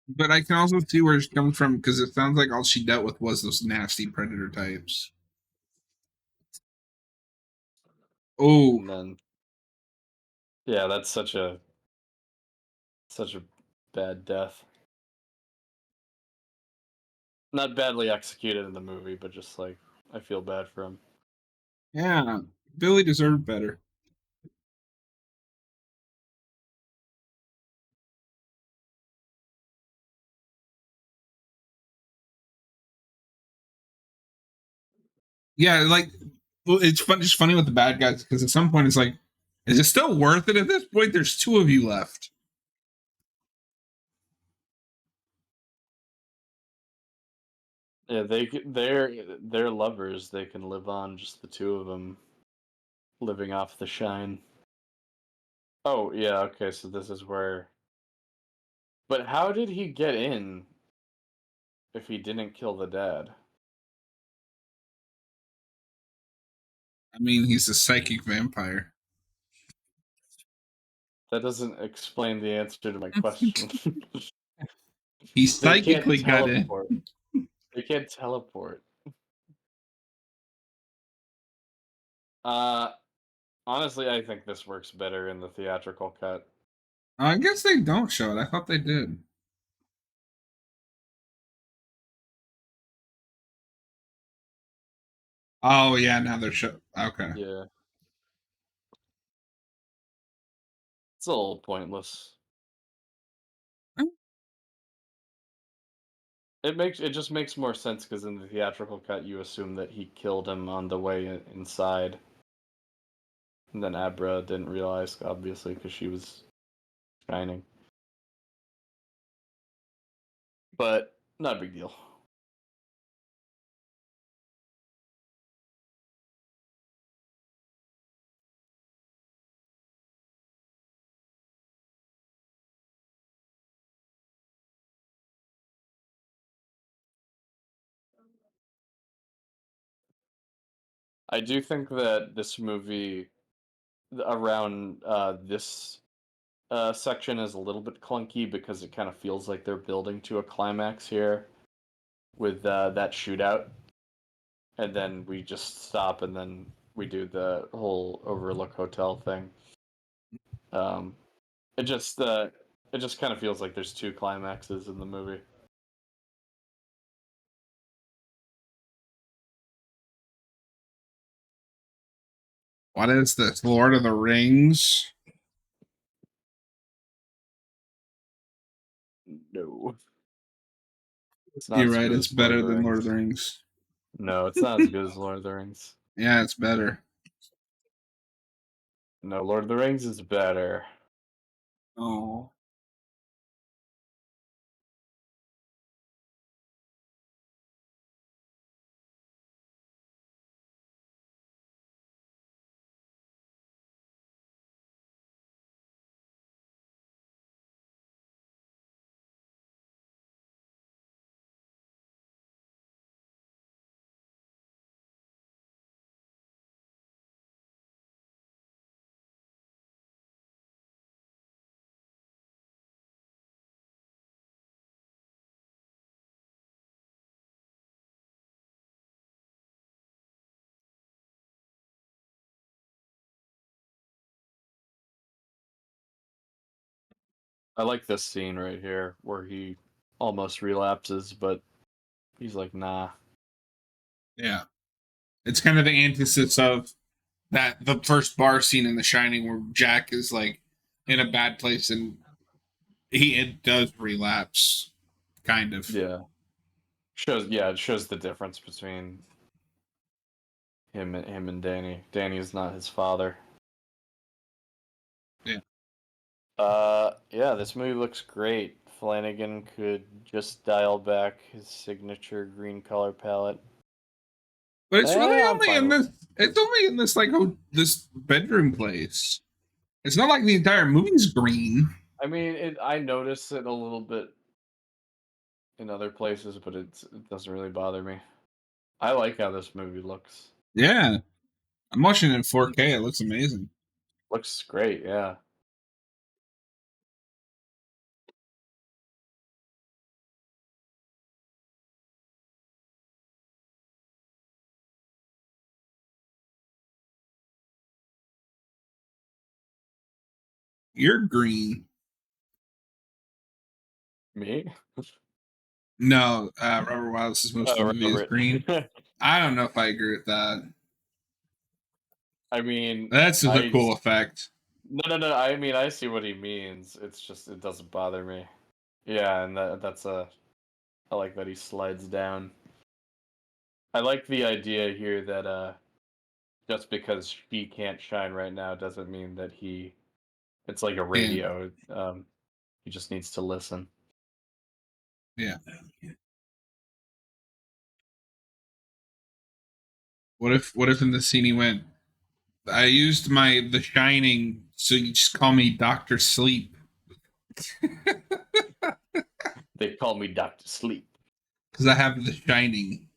But I can also see where it comes from because it sounds like all she dealt with was those nasty predator types. Oh, And then yeah, that's such a bad death. Not badly executed in the movie, but just like I feel bad for him. yeah, Billy deserved better. Yeah, like well, it's fun, just funny with the bad guys because at some point it's like, is it still worth it? At this point, there's two of you left. Yeah, they're lovers. They can live on, just the two of them living off the shine. Oh yeah, okay. So this is where. But how did he get in if he didn't kill the dad? I mean, he's a psychic vampire. That doesn't explain the answer to my question. He They can't psychically got in. teleport. They can't teleport. Uh, Honestly, I think this works better in the theatrical cut. I guess they don't show it. I thought they did. Oh yeah, now they're show. Okay. Yeah, it's a little pointless. It just makes more sense because in the theatrical cut, you assume that he killed him on the way inside, and then Abra didn't realize, obviously, because she was shining. But not a big deal. I do think that this movie around this section is a little bit clunky because it kind of feels like they're building to a climax here with that shootout, and then we just stop and then we do the whole Overlook Hotel thing. Um, it just uh, it just kind of feels like there's two climaxes in the movie. What is this? Lord of the Rings? No, it's not You're as right. good It's as Lord of better the than Lord of Rings. the Rings. No, it's not as good as Lord of the Rings. Yeah, it's better. No, Lord of the Rings is better. Oh. I like this scene right here where he almost relapses, but he's like, nah. Yeah. It's kind of the antithesis of that the first bar scene in The Shining where Jack is like in a bad place, and it does relapse, kind of. Yeah. It shows the difference between him and Danny. Danny is not his father. Yeah. Yeah, this movie looks great. Flanagan could just dial back his signature green color palette. But it's really I'm only fine in with this. It's only in this like this bedroom place. It's not like the entire movie's green. I mean, I notice it a little bit in other places, but it doesn't really bother me. I like how this movie looks. Yeah, I'm watching it in 4K. It looks amazing. Looks great, yeah. You're green. Me? No, Robert Wild's most of Oh, the movie is Robert. green. I don't know if I agree with that. I mean, That's just a I cool effect. no. I mean, I see what he means. It's just it doesn't bother me. Yeah, and that's a I like that he slides down. I like the idea here that just because she can't shine right now doesn't mean that it's like a And radio. He just needs to listen. yeah, what if in the scene he went? I used the Shining, so you just call me Doctor Sleep They call me Dr. Sleep. because I have the Shining.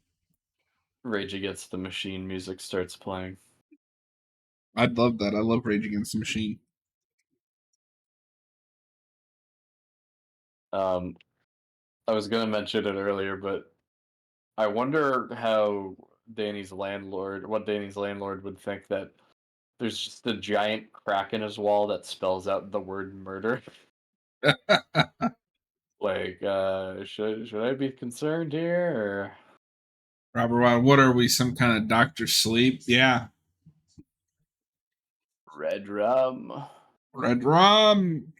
Rage Against the Machine music starts playing. I'd love that. I love Rage Against the Machine. Um, I was gonna mention it earlier, but I wonder what Danny's landlord would think that there's just a giant crack in his wall that spells out the word murder. Like, should I be concerned here, Robert Wild, what are we? Some kind of Doctor Sleep? Yeah, or red rum? Red Rum.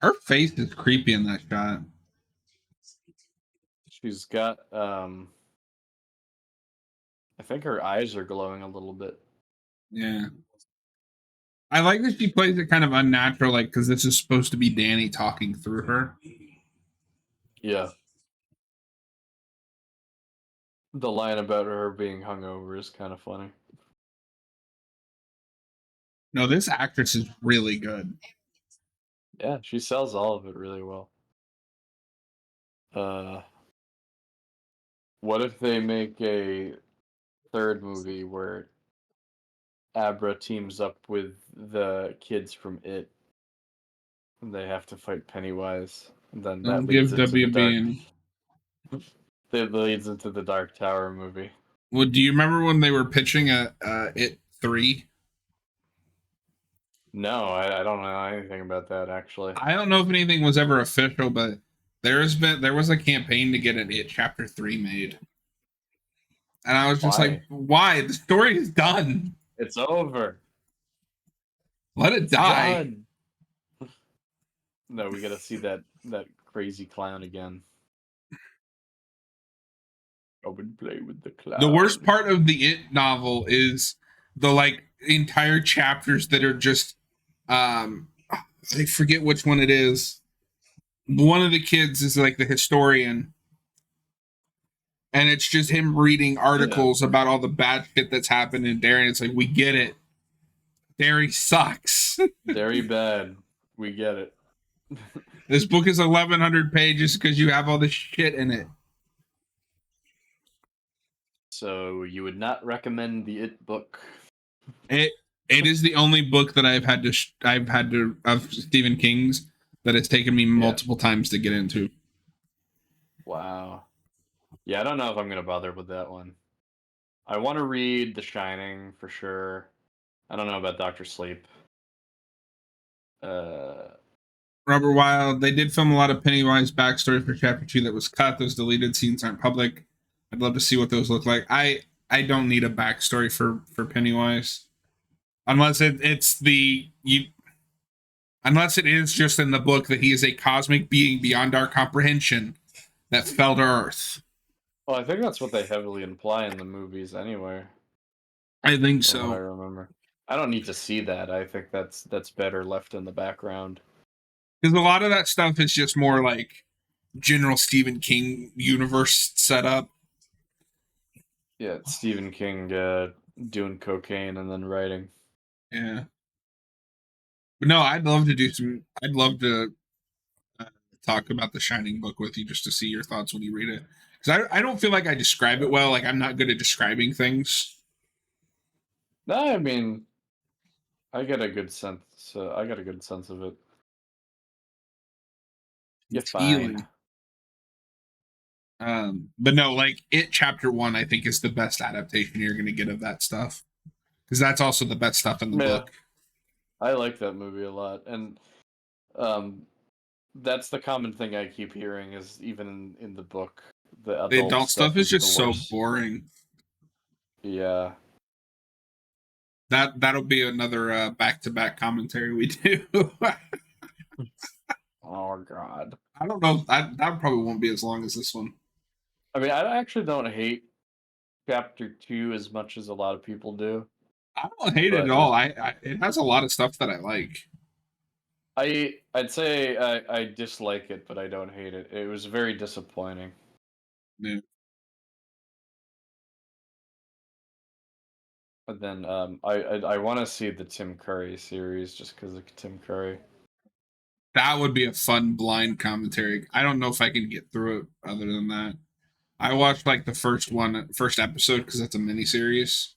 Her face is creepy in that shot. She's got I think her eyes are glowing a little bit. Yeah. I like that she plays it kind of unnatural, like because this is supposed to be Danny talking through her. Yeah. The line about her being hungover is kind of funny. No, this actress is really good. Yeah, she sells all of it really well. Uh, what if they make a third movie where Abra teams up with the kids from It and they have to fight Pennywise? And then Don't that leads give into the WB dark. and. That leads into the Dark Tower movie. Well, do you remember when they were pitching It 3? No, I don't know anything about that actually. I don't know if anything was ever official, but there was a campaign to get an It Chapter 3 made. And I was just like, Why? why? The story is done. It's over. Let it It's die. done. No, we gotta see that crazy clown again. I would play with the clown. The worst part of the It novel is the like entire chapters that are just I forget which one it is. One of the kids is like the historian, and it's just him reading articles about all the bad shit that's happened in Derry. It's like, we get it. Derry sucks. Very bad. We get it. This book is 1,100 pages because you have all this shit in it. So you would not recommend the It book? It it is the only book that I've had to of Stephen King's that has taken me multiple times to get into. Wow. Yeah, I don't know if I'm gonna bother with that one. I want to read The Shining for sure. I don't know about Doctor Sleep. Uh, Robert Wilde. They did film a lot of Pennywise backstory for Chapter 2 that was cut. Those deleted scenes aren't public. I'd love to see what those look like. I don't need a backstory for Pennywise unless it's the you unless it is just in the book that he is a cosmic being beyond our comprehension that fell to Earth. well, I think that's what they heavily imply in the movies anyway, I think from what I so. remember. I don't need to see that. I think that's better left in the background. Because a lot of that stuff is just more like general Stephen King universe setup. Yeah, it's Stephen King doing cocaine and then writing. Yeah. But no, I'd love to do some. I'd love to uh, talk about the Shining book with you just to see your thoughts when you read it. Because I don't feel like I describe it Yeah. well. Like I'm not good at describing things. No, I mean, I get a good sense. I got a good sense of it. You're fine. Feeling. But no, like it chapter one, I think is the best adaptation you're gonna get of that stuff. Because that's also the best stuff in the Yeah, book. I like that movie a lot, and um, that's the common thing I keep hearing is even in the book, the The adult adult stuff stuff is is the just so worst. boring. Yeah. That'll be another back to back commentary we do. Oh God. I don't know. That probably won't be as long as this one. I mean, I actually don't hate chapter two as much as a lot of people do, I don't hate it at but all. It has a lot of stuff that I like. I'd say I dislike it, but I don't hate it. It was very disappointing. Yeah. But then I want to see the Tim Curry series just because of Tim Curry. That would be a fun blind commentary. I don't know if I can get through it other than that. I watched like the first episode because it's a miniseries,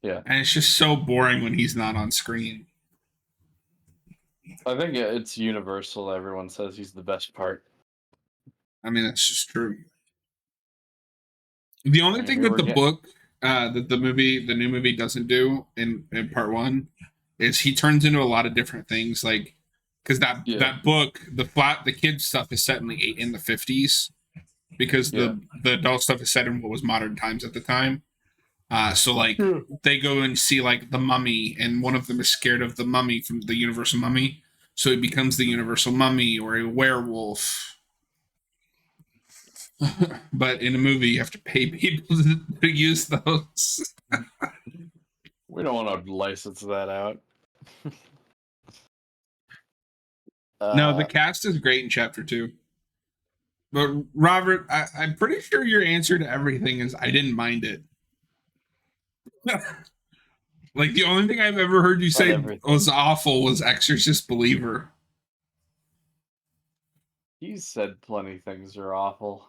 Yeah, and it's just so boring when he's not on screen. I think it's universal. Everyone says he's the best part. I mean, that's just true. The I only mean, thing here that we're the getting. book, that the new movie doesn't do in part one, is he turns into a lot of different things. Like, because Yeah, that book, the kids stuff is set in the 50s, because yeah. the adult stuff is set in what was modern times at the time. So like Yeah. they go and see like the mummy, and one of them is scared of the mummy from the Universal Mummy, so he becomes the Universal Mummy or a werewolf. But in a movie, you have to pay people to use those. We don't want to license that out. No, the Uh, cast is great in Chapter Two. But Robert, I'm pretty sure your answer to everything is I didn't mind it. Like the only thing I've ever heard you not say was everything. awful was Exorcist Believer. He's said plenty things are awful.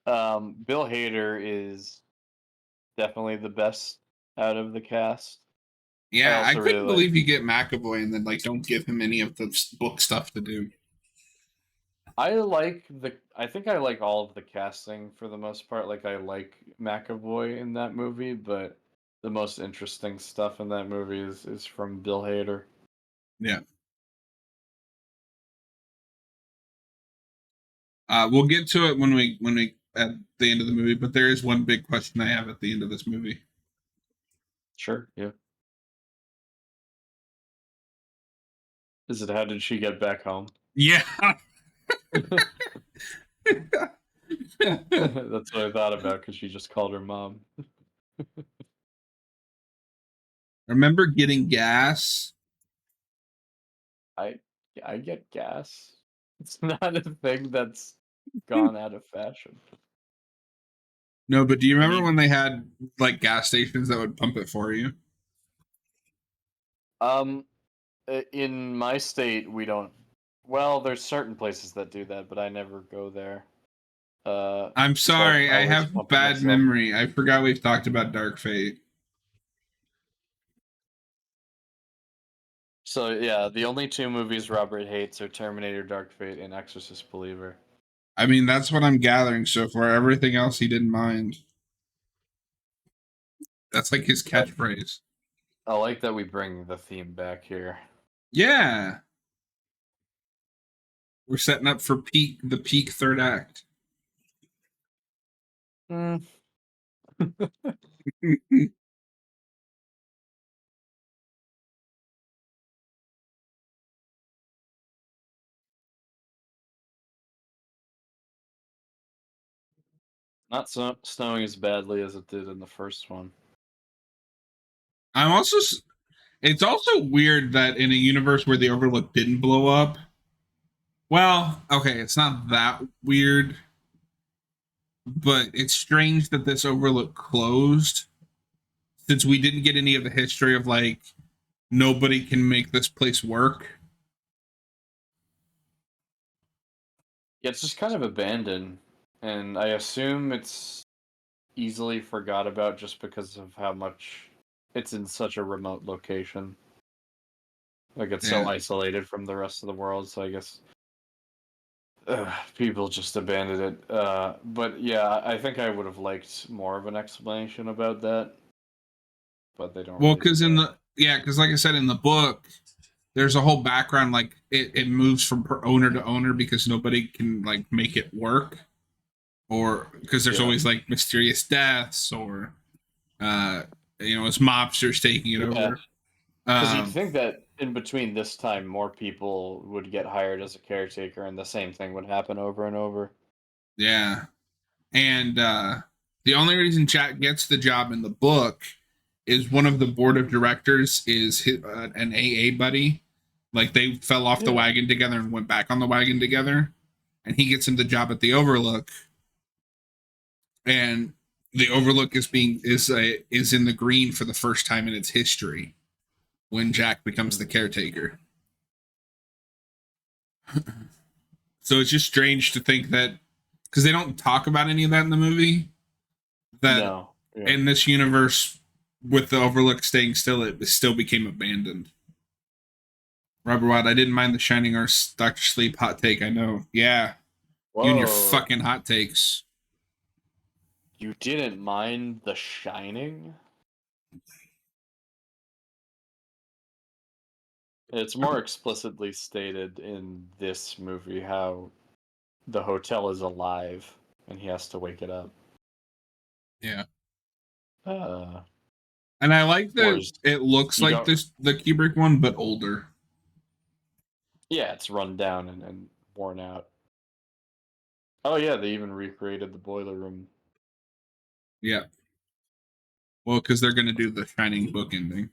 Bill Hader is definitely the best out of the cast. I Yeah, I also really couldn't like. believe you get McAvoy and then like don't give him any of the book stuff to do. I think I like all of the casting for the most part. Like I like McAvoy in that movie, but the most interesting stuff in that movie is from Bill Hader. Yeah. We'll get to it when we at the end of the movie, but there is one big question I have at the end of this movie. Sure, yeah. Is it how did she get back home? Yeah. That's what I thought about because she just called her mom. Remember getting gas? I I get gas. It's not a thing that's gone out of fashion. No, but do you I remember mean, when they had like gas stations that would pump it for you? um, in my state, we don't. Well, there's certain places that do that, but I never go there. I'm So I sorry, I always have pump it bad myself. memory. I forgot we've talked about Dark Fate. So yeah, the only two movies Robert hates are Terminator: Dark Fate and Exorcist Believer. I mean, that's what I'm gathering so far. Everything else he didn't mind. That's like his I, catchphrase. I like that we bring the theme back here. Yeah, we're setting up for the peak third act. Mm, not snowing as badly as it did in the first one. I'm also. It's also weird that in a universe where the Overlook didn't blow up. Well, okay, it's not that weird, but it's strange that this Overlook closed since we didn't get any of the history of like nobody can make this place work. Yeah, it's just kind of abandoned, and I assume it's easily forgot about just because of how much it's in such a remote location. Like it's so Yeah. isolated from the rest of the world, so I guess people just abandoned it. But yeah, I think I would have liked more of an explanation about that, but they don't Well, really do because in that. the yeah, because like I said in the book, there's a whole background like it moves from owner to owner because nobody can like make it work, or because there's Yeah, always like mysterious deaths or uh it's mobsters taking it yeah. over. Because you'd Um, think that in between this time, more people would get hired as a caretaker, and the same thing would happen over and over. yeah, and the only reason Jack gets the job in the book is one of the board of directors is an AA buddy. Like they fell off the Yeah. wagon together and went back on the wagon together, and he gets him the job at the Overlook. And the Overlook is in the green for the first time in its history when Jack becomes the Mm. caretaker. So it's just strange to think that because they don't talk about any of that in the movie, that No. Yeah. in this universe with the Overlook staying still, it still became abandoned. Robert Watt, I didn't mind the Shining or Doctor Sleep hot take. I know, yeah, you and your Whoa. fucking hot takes. You didn't mind The Shining? It's more explicitly stated in this movie how the hotel is alive and he has to wake it up. Yeah, Uh, and I like that whereas it looks you like don't. this the Kubrick one, but older. Yeah, it's run down and worn out. Oh yeah, they even recreated the boiler room. Yeah, well, because they're gonna do the Shining book ending.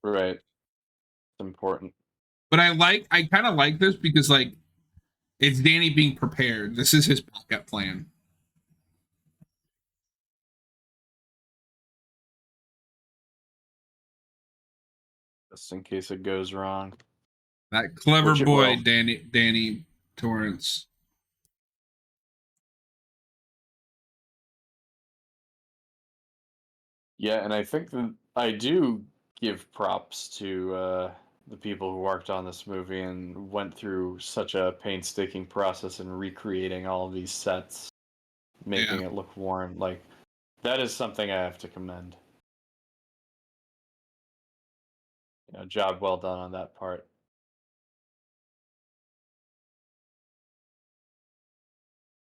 Right. It's important. But I kind of like this because like it's Danny being prepared. This is his backup plan. Just in case it goes wrong. That clever Which it boy, will. Danny Torrance. Yeah, and I think that I do give props to the people who worked on this movie and went through such a painstaking process in recreating all of these sets, Yeah. making it look worn. Like, that is something I have to commend. Job well done on that part.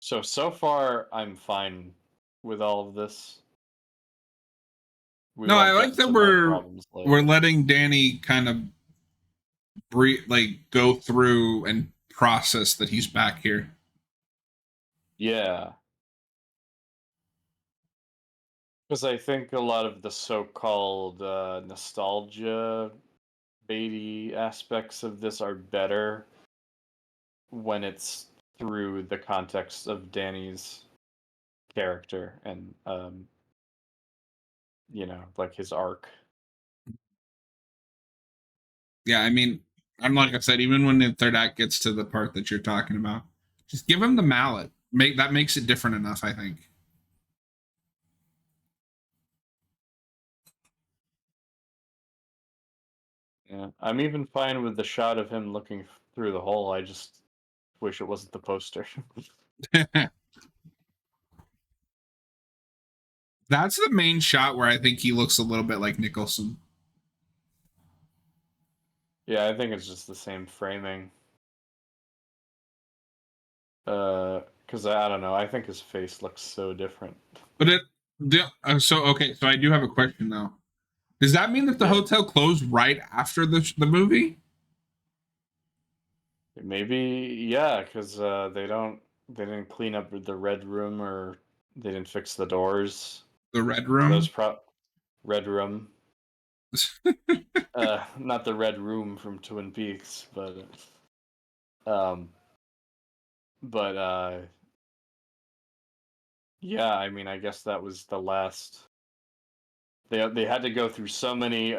So far, I'm fine with all of this. We No, will I like get that to my problems we're later. letting Danny kind of go through and process that he's back here. Yeah, because I think a lot of the so-called nostalgia baity aspects of this are better when it's through the context of Danny's character and like his arc. Yeah, I mean, I'm like I said, even when the third act gets to the part that you're talking about, just give him the mallet. Make that makes it different enough, I think. Yeah, I'm even fine with the shot of him looking through the hole. I just wish it wasn't the poster. That's the main shot where I think he looks a little bit like Nicholson. Yeah, I think it's just the same framing. Because I don't know, I think his face looks so different. But so okay, so I do have a question though. Does that mean that the Yeah, hotel closed right after the movie? maybe yeah, because they didn't clean up the red room or they didn't fix the doors. The red Those room? red room, not the red room from Twin Peaks, um, but yeah, I mean, I guess that was the last. They had to go through so many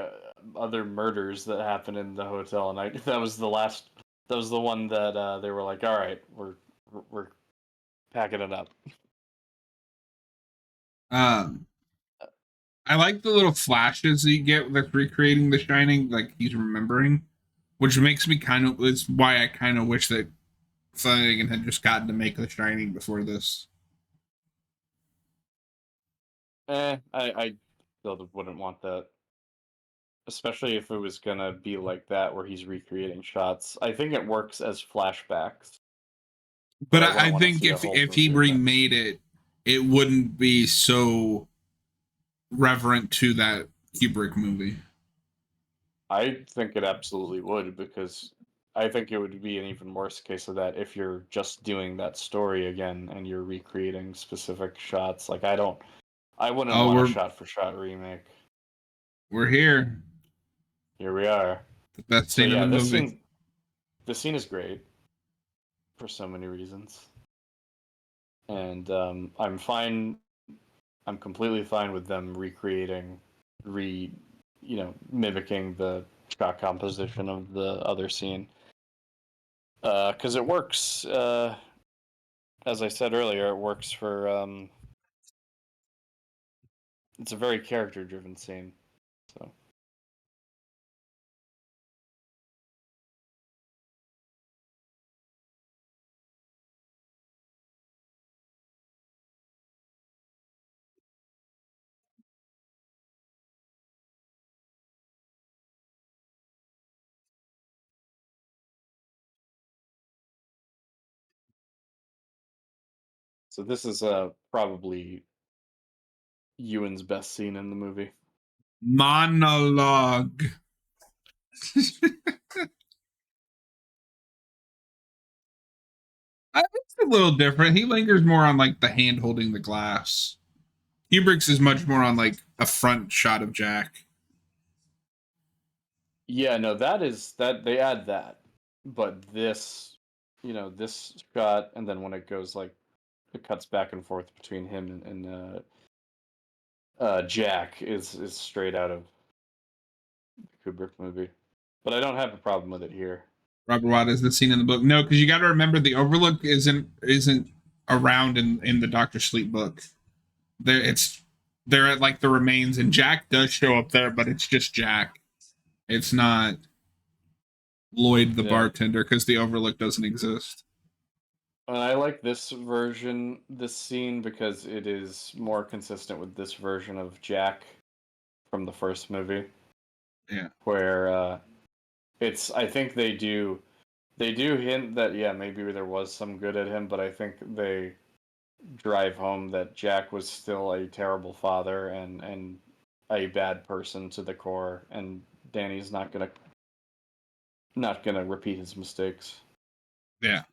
other murders that happened in the hotel, and I that was the last. That was the one that they were like, "All right, we're packing it up." um, I like the little flashes that you get with recreating The Shining, like he's remembering, which makes me kind of. It's why I kind of wish that Flanagan had just gotten to make The Shining before this. I still wouldn't want that, especially if it was gonna be like that, where he's recreating shots. I think it works as flashbacks, but But I I wouldn't want to think see a whole if he movie of him. remade it, it wouldn't be so reverent to that Kubrick movie. I think it absolutely would, because I think it would be an even worse case of that if you're just doing that story again and you're recreating specific shots. Like I wouldn't Oh, want a shot for shot remake. we're here. Here we are. The best So scene in yeah, the movie. this scene is great for so many reasons, and I'm fine. I'm completely fine with them recreating, re, mimicking the shot composition of the other scene, because it works. As I said earlier, it works for. It's a very character-driven scene. So this is probably Ewan's best scene in the movie. Monologue. I think it's a little different. He lingers more on like the hand holding the glass. Kubrick's is much more on like a front shot of Jack. Yeah, no, that they add that, but this, this shot, and then when it goes like it cuts back and forth between him and Jack is straight out of the Kubrick movie. But I don't have a problem with it here. Robert Watt is the scene in the book. No, because you got to remember the Overlook isn't around in the Doctor Sleep book. They're at like the remains, and Jack does show up there, but it's just Jack. It's not Lloyd the Yeah. bartender because the Overlook doesn't exist. And I like this scene, because it is more consistent with this version of Jack from the first movie, Yeah. where I think they do hint that yeah, maybe there was some good at him, but I think they drive home that Jack was still a terrible father and a bad person to the core, and Danny's not gonna repeat his mistakes. Yeah.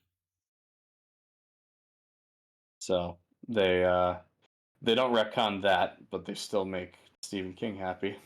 So they don't retcon that, but they still make Stephen King happy.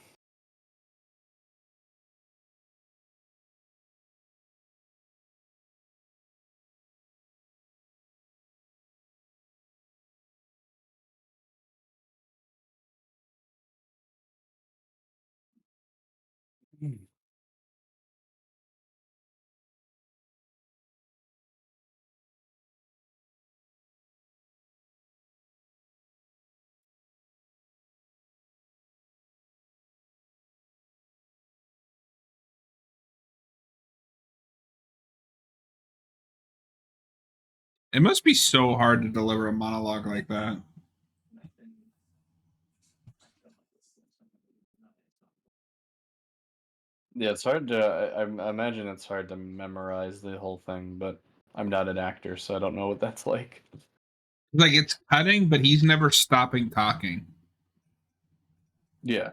It must be so hard to deliver a monologue like that. Yeah, it's hard to. I imagine it's hard to memorize the whole thing, but I'm not an actor, so I don't know what that's like. Like it's cutting, but he's never stopping talking. Yeah.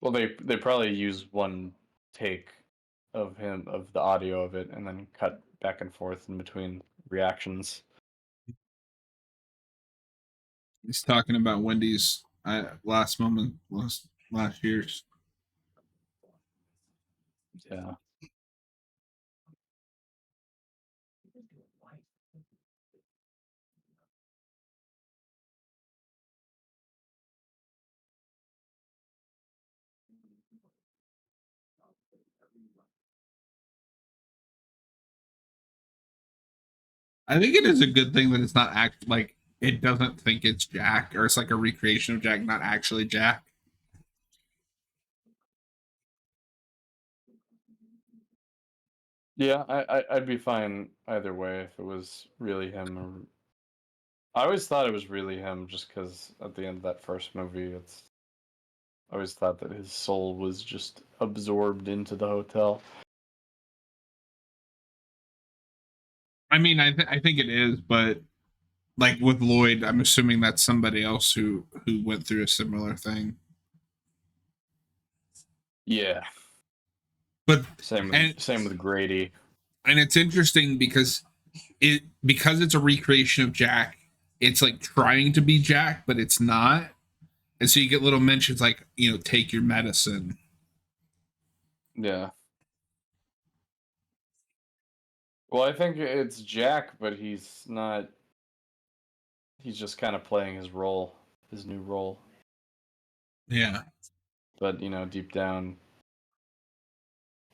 Well, they probably use one take of him of the audio of it, and then cut back and forth in between reactions. He's talking about Wendy's last moment last year's. Yeah. I think it is a good thing that it's not act like it doesn't think it's Jack, or it's like a recreation of Jack, not actually Jack. Yeah, I'd be fine either way if it was really him. Or... I always thought it was really him, just because at the end of that first movie, it's. I always thought that his soul was just absorbed into the hotel. I mean, I think it is, but like with Lloyd, I'm assuming that's somebody else who went through a similar thing. Yeah. But and Same with Grady. and it's interesting because it's a recreation of Jack. It's like trying to be Jack, but it's not. And so you get little mentions like, take your medicine. Yeah. Well, I think it's Jack, but he's not. He's just kind of playing his role, his new role. Yeah. But deep down,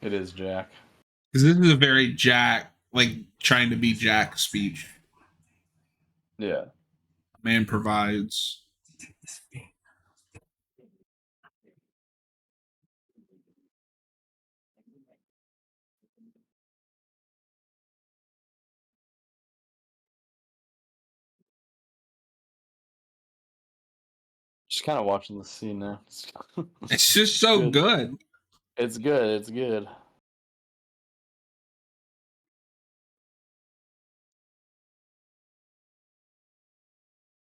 it is Jack. Because this is a very Jack, like trying to be Jack speech. Yeah. Man provides. Just kind of watching the scene now. It's just It's so good. good. It's good. It's good.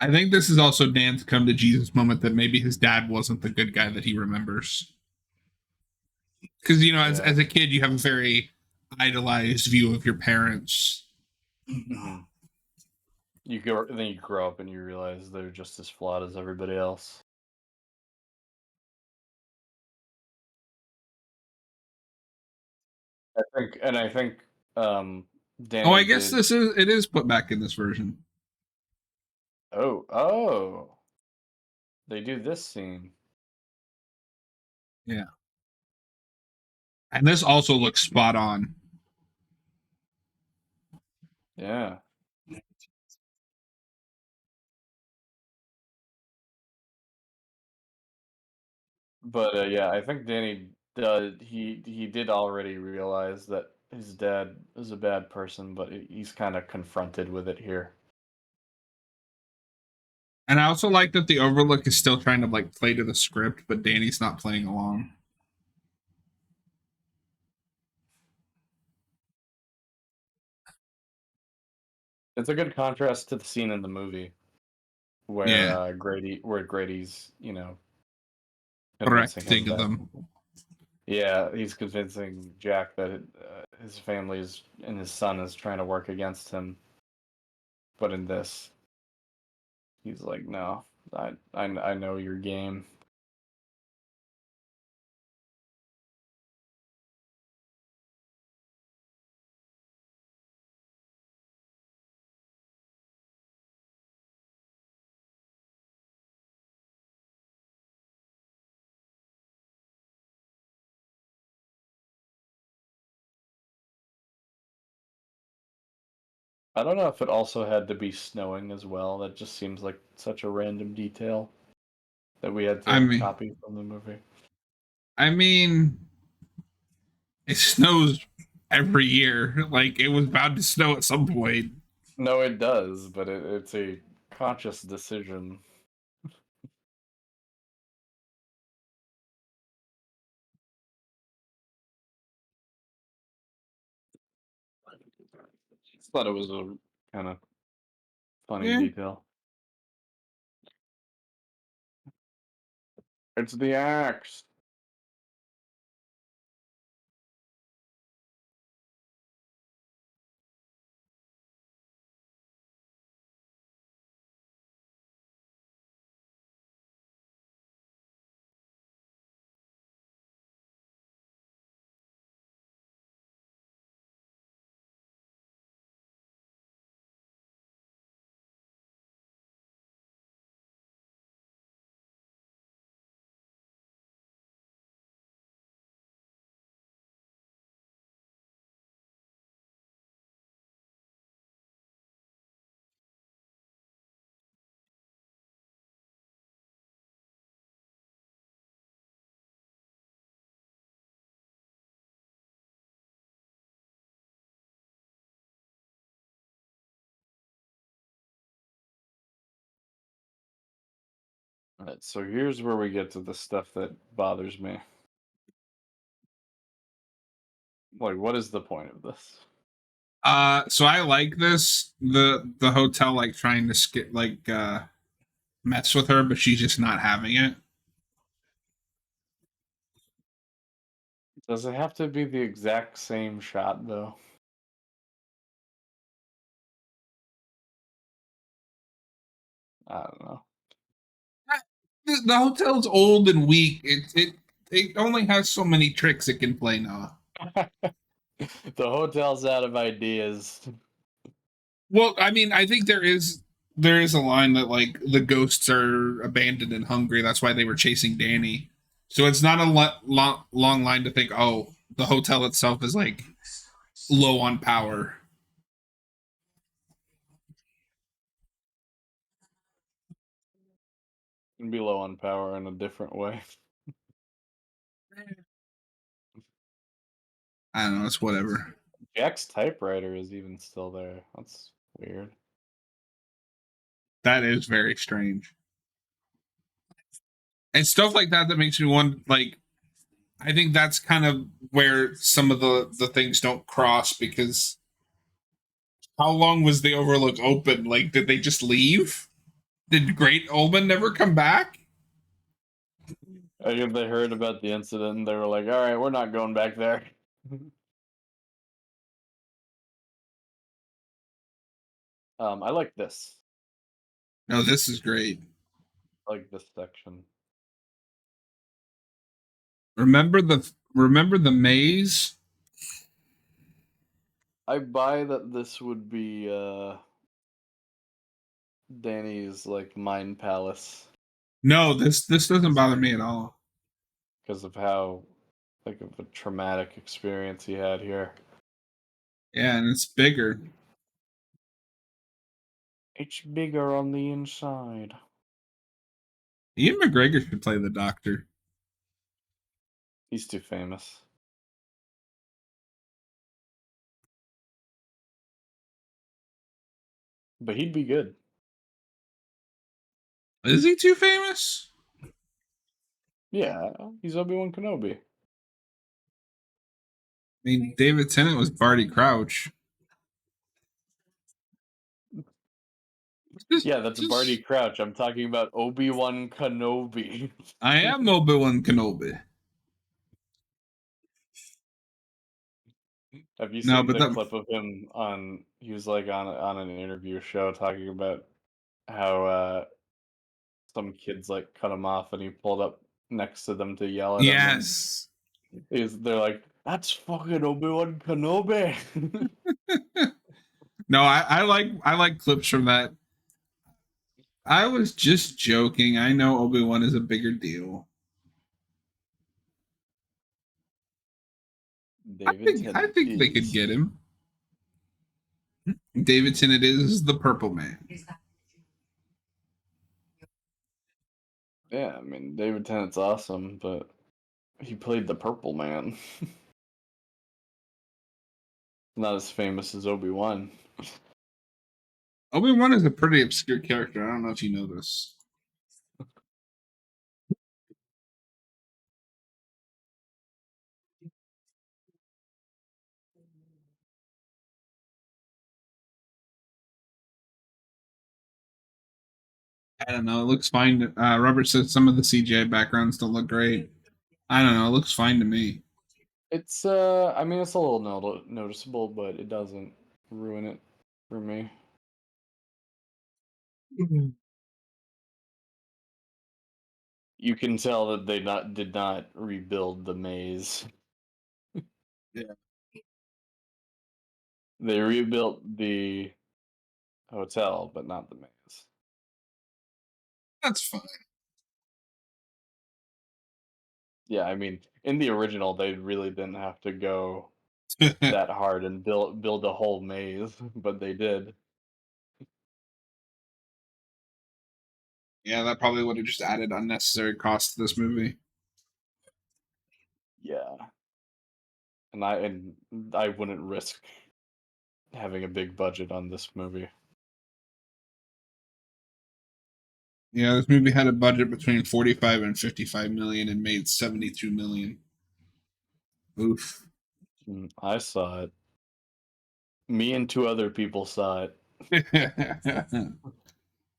I think this is also Dan's come to Jesus moment that maybe his dad wasn't the good guy that he remembers. Because Yeah. as a kid, you have a very idolized view of your parents. Hmm. Then you grow up and you realize they're just as flawed as everybody else. I think um, Oh, Danny I guess did. it is put back in this version. Oh, they do this scene. Yeah, and this also looks spot on. Yeah. But yeah, I think Danny does. He did already realize that his dad is a bad person, but he's kind of confronted with it here. And I also like that the Overlook is still trying to like play to the script, but Danny's not playing along. It's a good contrast to the scene in the movie where Yeah, Grady's convincing him correcting that them. yeah, he's convincing Jack that his family's and his son is trying to work against him. But in this, he's like, no, I know your game. I don't know if it also had to be snowing as well. That just seems like such a random detail that we had I to mean, copy from the movie. I mean, it snows every year. Like it was bound to snow at some point. No, it does, but it's a conscious decision. Just thought it was a kind of funny Yeah. detail. It's the axe. Alright, so here's where we get to the stuff that bothers me. Like, what is the point of this? So I like this. The hotel like trying to skip like mess with her, but she's just not having it. Does it have to be the exact same shot, though? I don't know. The hotel's old and weak. It only has so many tricks it can play now. The hotel's out of ideas. Well, I mean, I think there is a line that like the ghosts are abandoned and hungry. That's why they were chasing Danny. So it's not a long line to think. Oh, the hotel itself is like low on power. Can be low on power in a different way. I don't know. It's whatever. Jack's typewriter is even still there. That's weird. That is very strange. And stuff like that makes me wonder. Like, I think that's kind of where some of the things don't cross because how long was the Overlook open? Like, did they just leave? Did Great Olman never come back? I think they heard about the incident and they were like, all right, we're not going back there. I like this. No, this is great. I like this section. Remember the maze? I buy that this would be Danny's like mind palace No, this doesn't bother me at all. because of how like of a traumatic experience he had here. Yeah, and it's bigger. It's bigger on the inside. Ian McGregor should play the Doctor. He's too famous. But he'd be good. Is he too famous? Yeah, he's Obi-Wan Kenobi. I mean, David Tennant was Barty Crouch. Just, Yeah, that's Barty just, Crouch. I'm talking about Obi-Wan Kenobi. I am Obi-Wan Kenobi. Have you No, seen but the that, clip of him on? He was like on an interview show talking about how some kids like cut him off, and he pulled up next to them to yell at him, and yes. they're like, "That's fucking Obi-Wan Kenobi." No, I like clips from that. I was just joking. I know Obi-Wan is a bigger deal. I David think I Tennant think they could is. get him. David Tennant is the Purple Man. Yeah, I mean David Tennant's awesome, but he played the Purple Man. Not as famous as Obi-Wan. Obi-Wan is a pretty obscure character. I don't know if you know this. I don't know. It looks fine. Robert says some of the CGI backgrounds don't look great. I don't know. It looks fine to me. It's I mean it's a little noticeable, but it doesn't ruin it for me. You can tell that they did not rebuild the maze. Yeah, They rebuilt the hotel, but not the maze. that's fine. Yeah, I mean, in the original, they really didn't have to go that hard and build a whole maze, but they did. Yeah, that probably would have just added unnecessary cost to this movie. Yeah, and I wouldn't risk having a big budget on this movie. Yeah, this movie had a budget between 45 and 55 million and made 72 million. Oof. I saw it. Me and two other people saw it.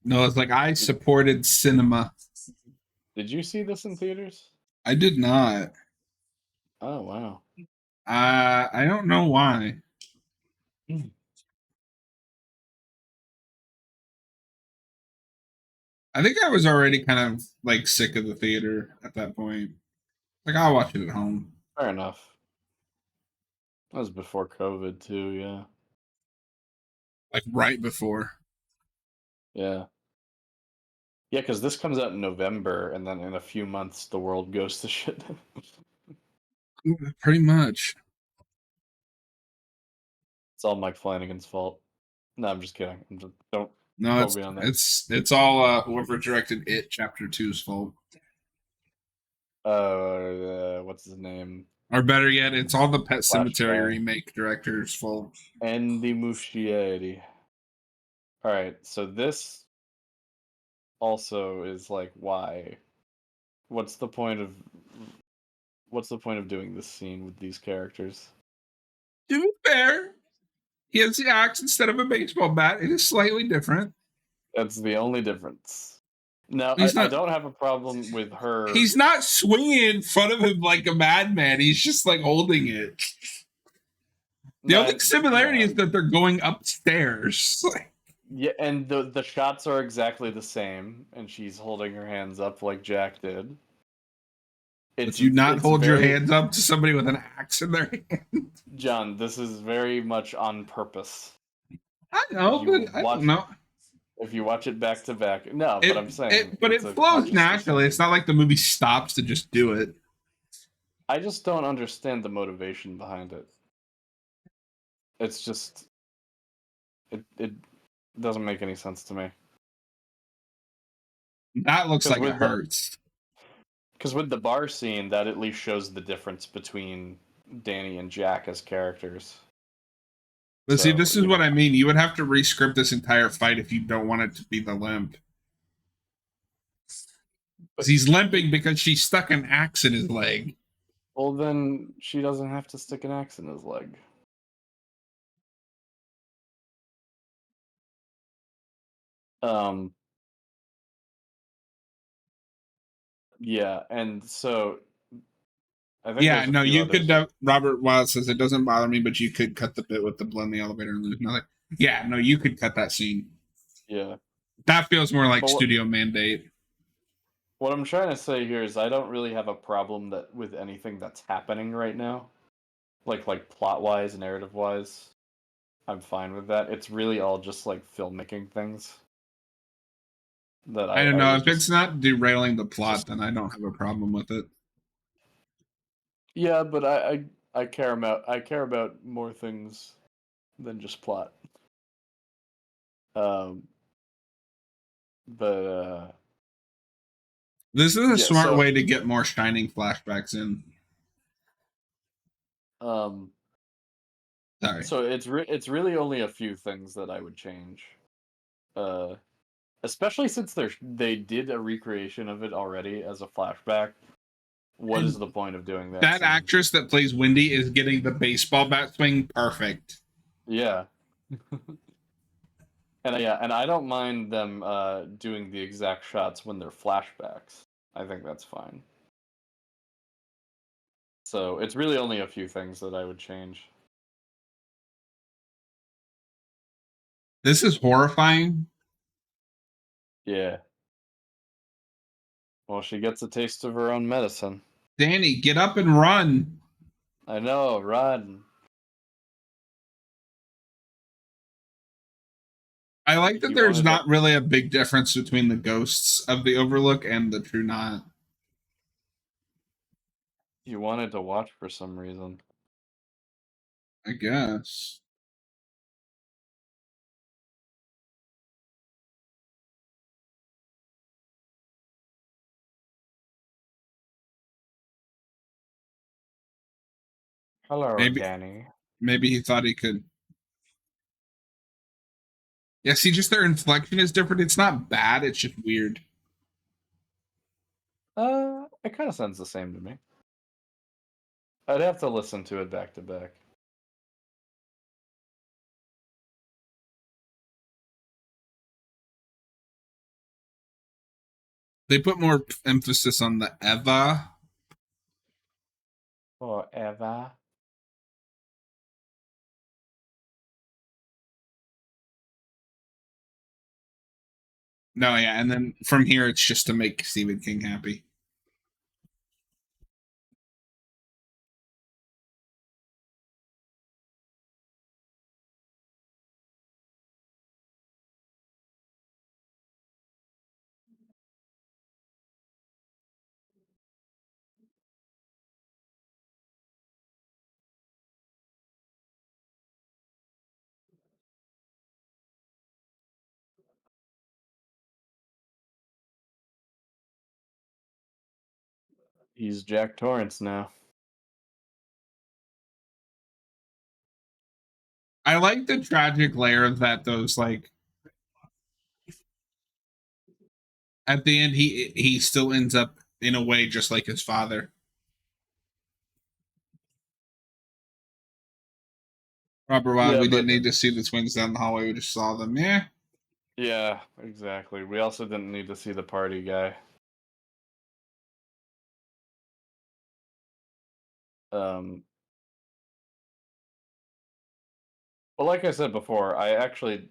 No, it's like I supported cinema. Did you see this in theaters? I did not. Oh wow. I don't know why. I think I was already kind of like sick of the theater at that point. Like I'll watch it at home. Fair enough. That was before COVID too, yeah. Like right before. Yeah. Yeah, because this comes out in November, and then in a few months the world goes to shit. Pretty much. It's all Mike Flanagan's fault. No, I'm just kidding. Don't No, quote it's me on that. it's all whoever directed it chapter two's fault. What's his name? Or better yet, it's all the Pet Cemetery Flashbang. remake director's fault. Andy Muschietti. All right, so this also is like why? What's the point of what's the point of doing this scene with these characters? To be fair, he has the axe instead of a baseball bat. It is slightly different. That's the only difference. Now, He's I not don't have a problem with her. he's not swinging in front of him like a madman. He's just like holding it. The only similarity Yeah. is that they're going upstairs. Yeah, and the shots are exactly the same, and she's holding her hands up like Jack did. But you not It's hold your very hands up to somebody with an axe in their hand. John. This is very much on purpose. I know, but I don't know. If you watch it back to back, no, but I'm saying But it's it a flows conscious naturally. decision. It's not like the movie stops to just do it. I just don't understand the motivation behind it. It's just it doesn't make any sense to me. That looks like it With the hurts. Because with the bar scene, that at least shows the difference between Danny and Jack as characters. But see, So, this is what I mean. You would have to rescript this entire fight if you don't want it to be the limp. He's limping because she stuck an axe in his leg. Well, then she doesn't have to stick an axe in his leg. Um. Yeah, and so I think Yeah, there's a no, few you could. others. Robert Wild says it doesn't bother me, but you could cut the bit with the blood in the elevator and lose nothing. Yeah, no, you could cut that scene. Yeah. That feels more like But studio mandate. what I'm trying to say here is I don't really have a problem that with anything that's happening right now. Like plot wise, narrative wise. I'm fine with that. It's really all just like filmmaking things that I don't I know was if it's just not derailing the plot, just then I don't have a problem with it. yeah, but I care about more things than just plot. Um, but This is a yeah, smart so way to get more Shining flashbacks in. um, Sorry. So it's really only a few things that I would change. Uh, Especially since they did a recreation of it already as a flashback. What is And the point of doing that that scene? actress that plays Wendy is getting the baseball bat swing perfect. Yeah. And yeah, and I don't mind them doing the exact shots when they're flashbacks. I think that's fine. So it's really only a few things that I would change. This is horrifying. Yeah. Well, she gets a taste of her own medicine. Danny, get up and run. I know, run. I like that You there's wanted to not really a big difference between the ghosts of the Overlook and the True Knot. you wanted to watch for some reason. I guess. Hello, Maybe Danny. maybe he thought he could. Yeah, see, just their inflection is different. It's not bad. It's just weird. It kind of sounds the same to me. I'd have to listen to it back to back. They put more emphasis on the Eva. Forever. No, yeah, and then from here it's just to make Stephen King happy. He's Jack Torrance now. I like the tragic layer of that. Those like at the end, he still ends up in a way just like his father. Robert, Wild, Yeah, we but didn't need to see the twins down the hallway. We just saw them. Yeah, yeah, exactly. We also didn't need to see the party guy. Um, but like I said before, I actually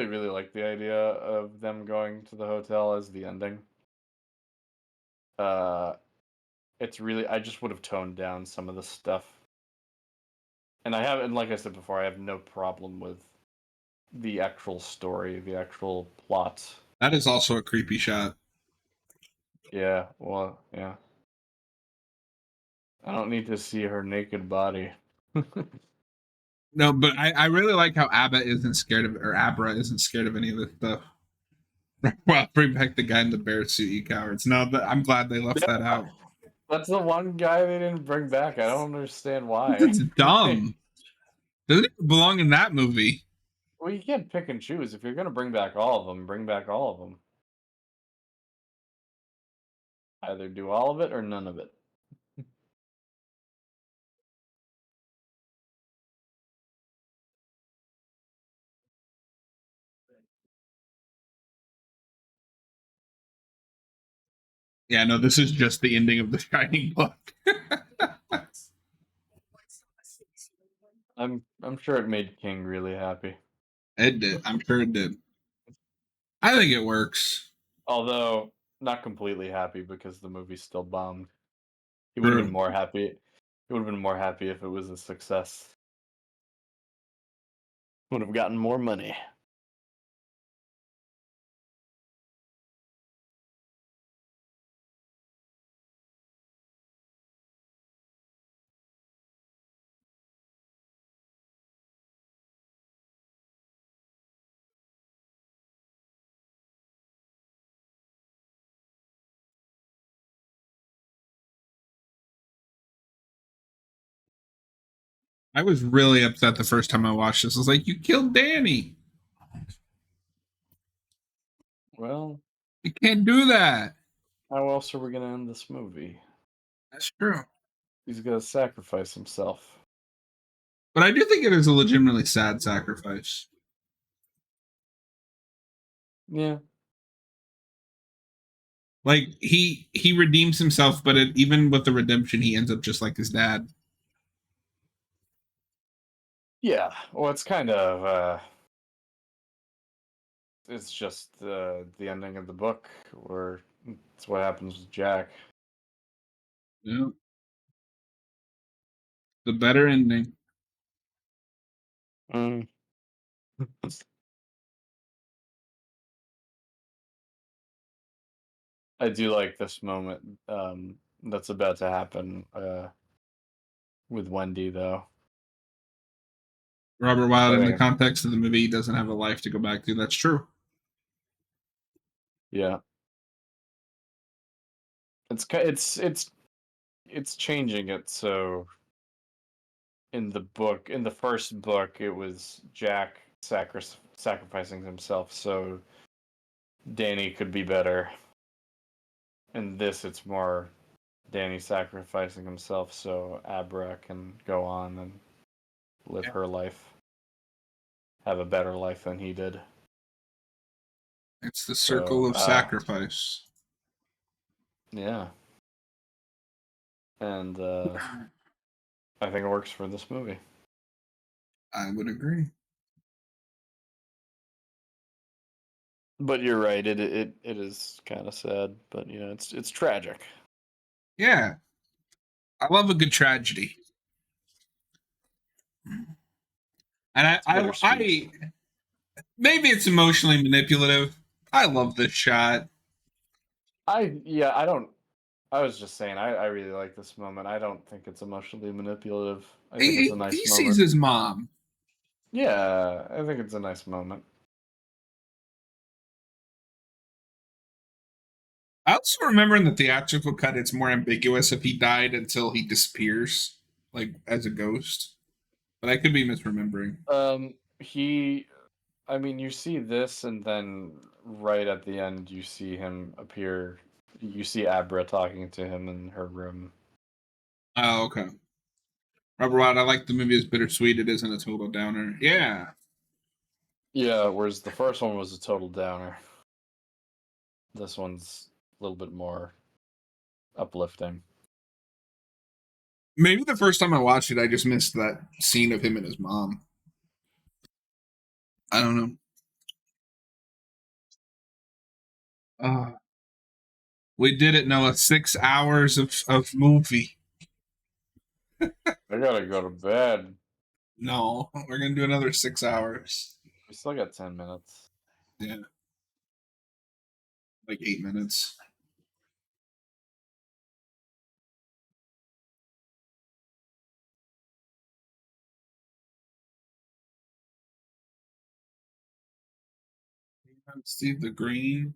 really like the idea of them going to the hotel as the ending. Uh, it's really I just would have toned down some of the stuff. And like I said before, I have no problem with the actual story, the actual plot. that is also a creepy shot. Yeah, well, yeah. I don't need to see her naked body. No, but I really like how Abba isn't scared of or Abra isn't scared of any of this stuff. Well, bring back the guy in the bear suit, you cowards. No, but I'm glad they left that Yeah, out. that's the one guy they didn't bring back. I don't understand why. It's dumb. Doesn't even belong in that movie. Well, you can't pick and choose. If you're gonna bring back all of them, bring back all of them. Either do all of it or none of it. Yeah, no, this is just the ending of the Shining book. I'm sure it made King really happy. It did. I'm sure it did. I think it works. Although not completely happy because the movie still bombed. He would have been True. more happy. He would have been more happy if it was a success. Would have gotten more money. I was really upset the first time I watched this. I was like, "You killed Danny. Well, You can't do that." how else are we gonna end this movie? That's true. He's gonna sacrifice himself. But I do think it is a legitimately sad sacrifice. Yeah. Like he redeems himself, but even with the redemption, he ends up just like his dad. Yeah. Well, it's kind of it's just the ending of the book where it's what happens with Jack. Yeah, the better ending. Mm. I do like this moment that's about to happen with Wendy, though. Robert Wilde, I in the think, context of the movie, he doesn't have a life to go back to. That's true. yeah, it's changing it. So in the first book, it was Jack sacrificing himself so Danny could be better. In this, it's more Danny sacrificing himself so Abra can go on and live Yeah. her life, have a better life than he did. It's the circle So, of sacrifice. yeah, and I think it works for this movie. I would agree. But you're right. It is kind of sad, but it's tragic. Yeah, I love a good tragedy, and It's bittersweet. I maybe it's emotionally manipulative. I love this shot. I don't. I was just saying. I really like this moment. I don't think it's emotionally manipulative. I think it's a He nice sees moment. his mom. Yeah, I think it's a nice moment. I also remember in the theatrical cut, it's more ambiguous if he died until he disappears, like as a ghost. But I could be misremembering. He. I mean, you see this, and then right at the end, you see him appear. You see Abra talking to him in her room. Oh, okay. Robert Wild, I like the movie is bittersweet. It isn't a total downer. Yeah. Yeah, whereas the first one was a total downer. This one's a little bit more uplifting. Maybe the first time I watched it, I just missed that scene of him and his mom. I don't know. Uh, we did it, Noah. 6 hours of movie. I gotta go to bed. No, we're gonna do another 6 hours. We still got 10 minutes. Yeah, like 8 minutes. See the green.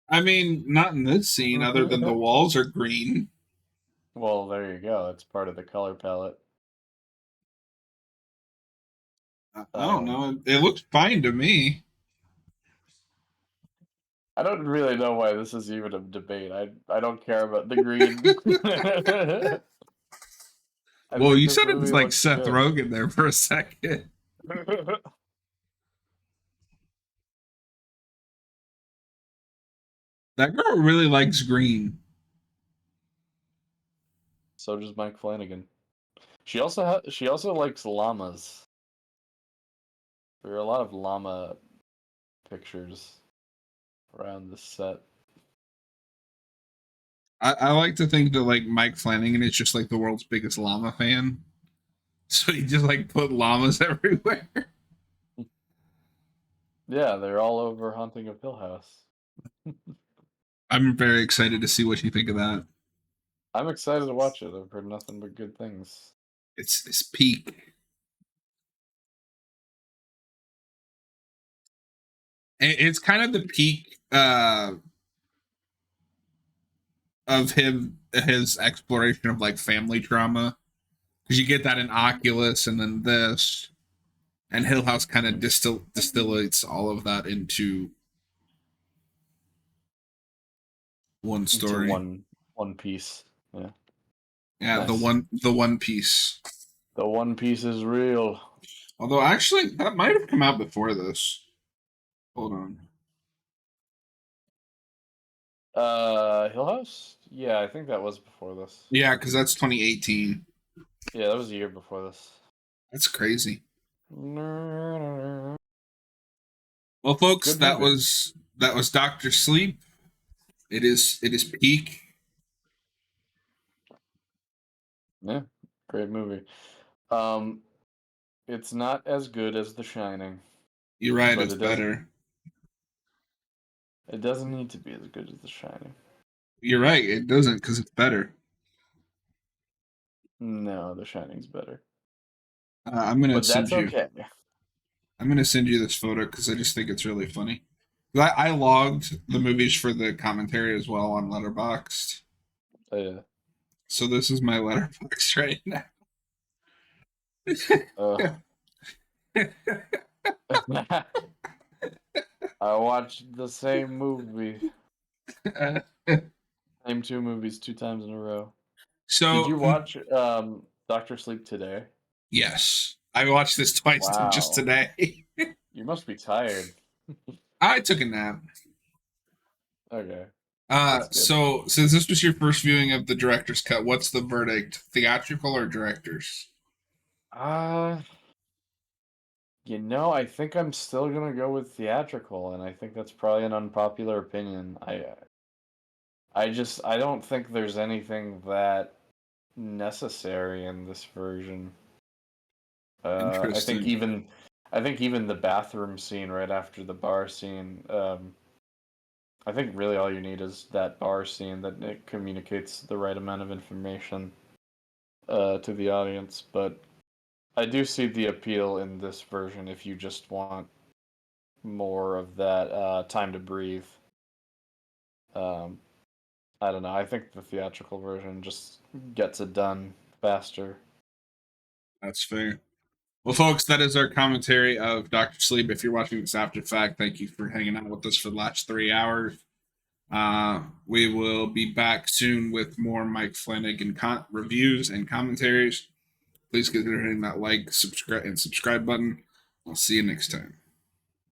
I mean, not in this scene, other than the walls are green. Well, there you go. It's part of the color palette. I don't Um, know. It looks fine to me. I don't really know why this is even a debate. I don't care about the green. I Well, think you this said it was movie like looks Seth good. Rogen there for a second. That girl really likes green. So does Mike Flanagan. She also likes llamas. There are a lot of llama pictures around this set. I like to think that like Mike Flanagan is just like the world's biggest llama fan. So he just like put llamas everywhere. Yeah, they're all over Haunting of Hill House. I'm very excited to see what you think of that. I'm excited to watch it. I've heard nothing but good things. It's peak. It's kind of the peak of his exploration of like family trauma. because you get that in Oculus, and then this, and Hill House kind of Mm. distillates all of that into one Into story. one piece. Yeah. Yeah, Nice. the One Piece. The One Piece is real. Although actually, that might have come out before this. Hold on. Hill House? Yeah, I think that was before this. Yeah, because that's 2018. Yeah, that was a year before this. That's crazy. Good Well, folks, movie. that was Doctor Sleep. It is peak. Yeah, great movie. Um, it's not as good as The Shining, You're right. but It's better. it doesn't need to be as good as The Shining. You're right. It doesn't because it's better. No, The Shining's better. I'm gonna But send that's you. okay. I'm gonna send you this photo because I just think it's really funny. I logged the movies for the commentary as well on Letterboxd. Yeah. So this is my Letterboxd right now. Uh, I watched the same movie, same two movies 2 times in a row. Did so you watch Doctor Sleep today? yes, I watched this twice just Wow, today. you must be tired. I took a nap. Okay, that's good. So since this was your first viewing of the director's cut, what's the verdict? Theatrical or director's? Uh, I think I'm still gonna go with theatrical, and I think that's probably an unpopular opinion. I don't think there's anything that necessary in this version. Uh, I think Interesting. even I think even the bathroom scene right after the bar scene, I think really all you need is that bar scene that it communicates the right amount of information to the audience. But I do see the appeal in this version if you just want more of that time to breathe. Um, I don't know. I think the theatrical version just gets it done faster. That's fair. Well, folks, that is our commentary of Doctor Sleep. If you're watching this after fact, thank you for hanging out with us for the last 3 hours. We will be back soon with more Mike Flanagan reviews and commentaries. Please consider hitting that like, subscribe, and subscribe button. I'll see you next time.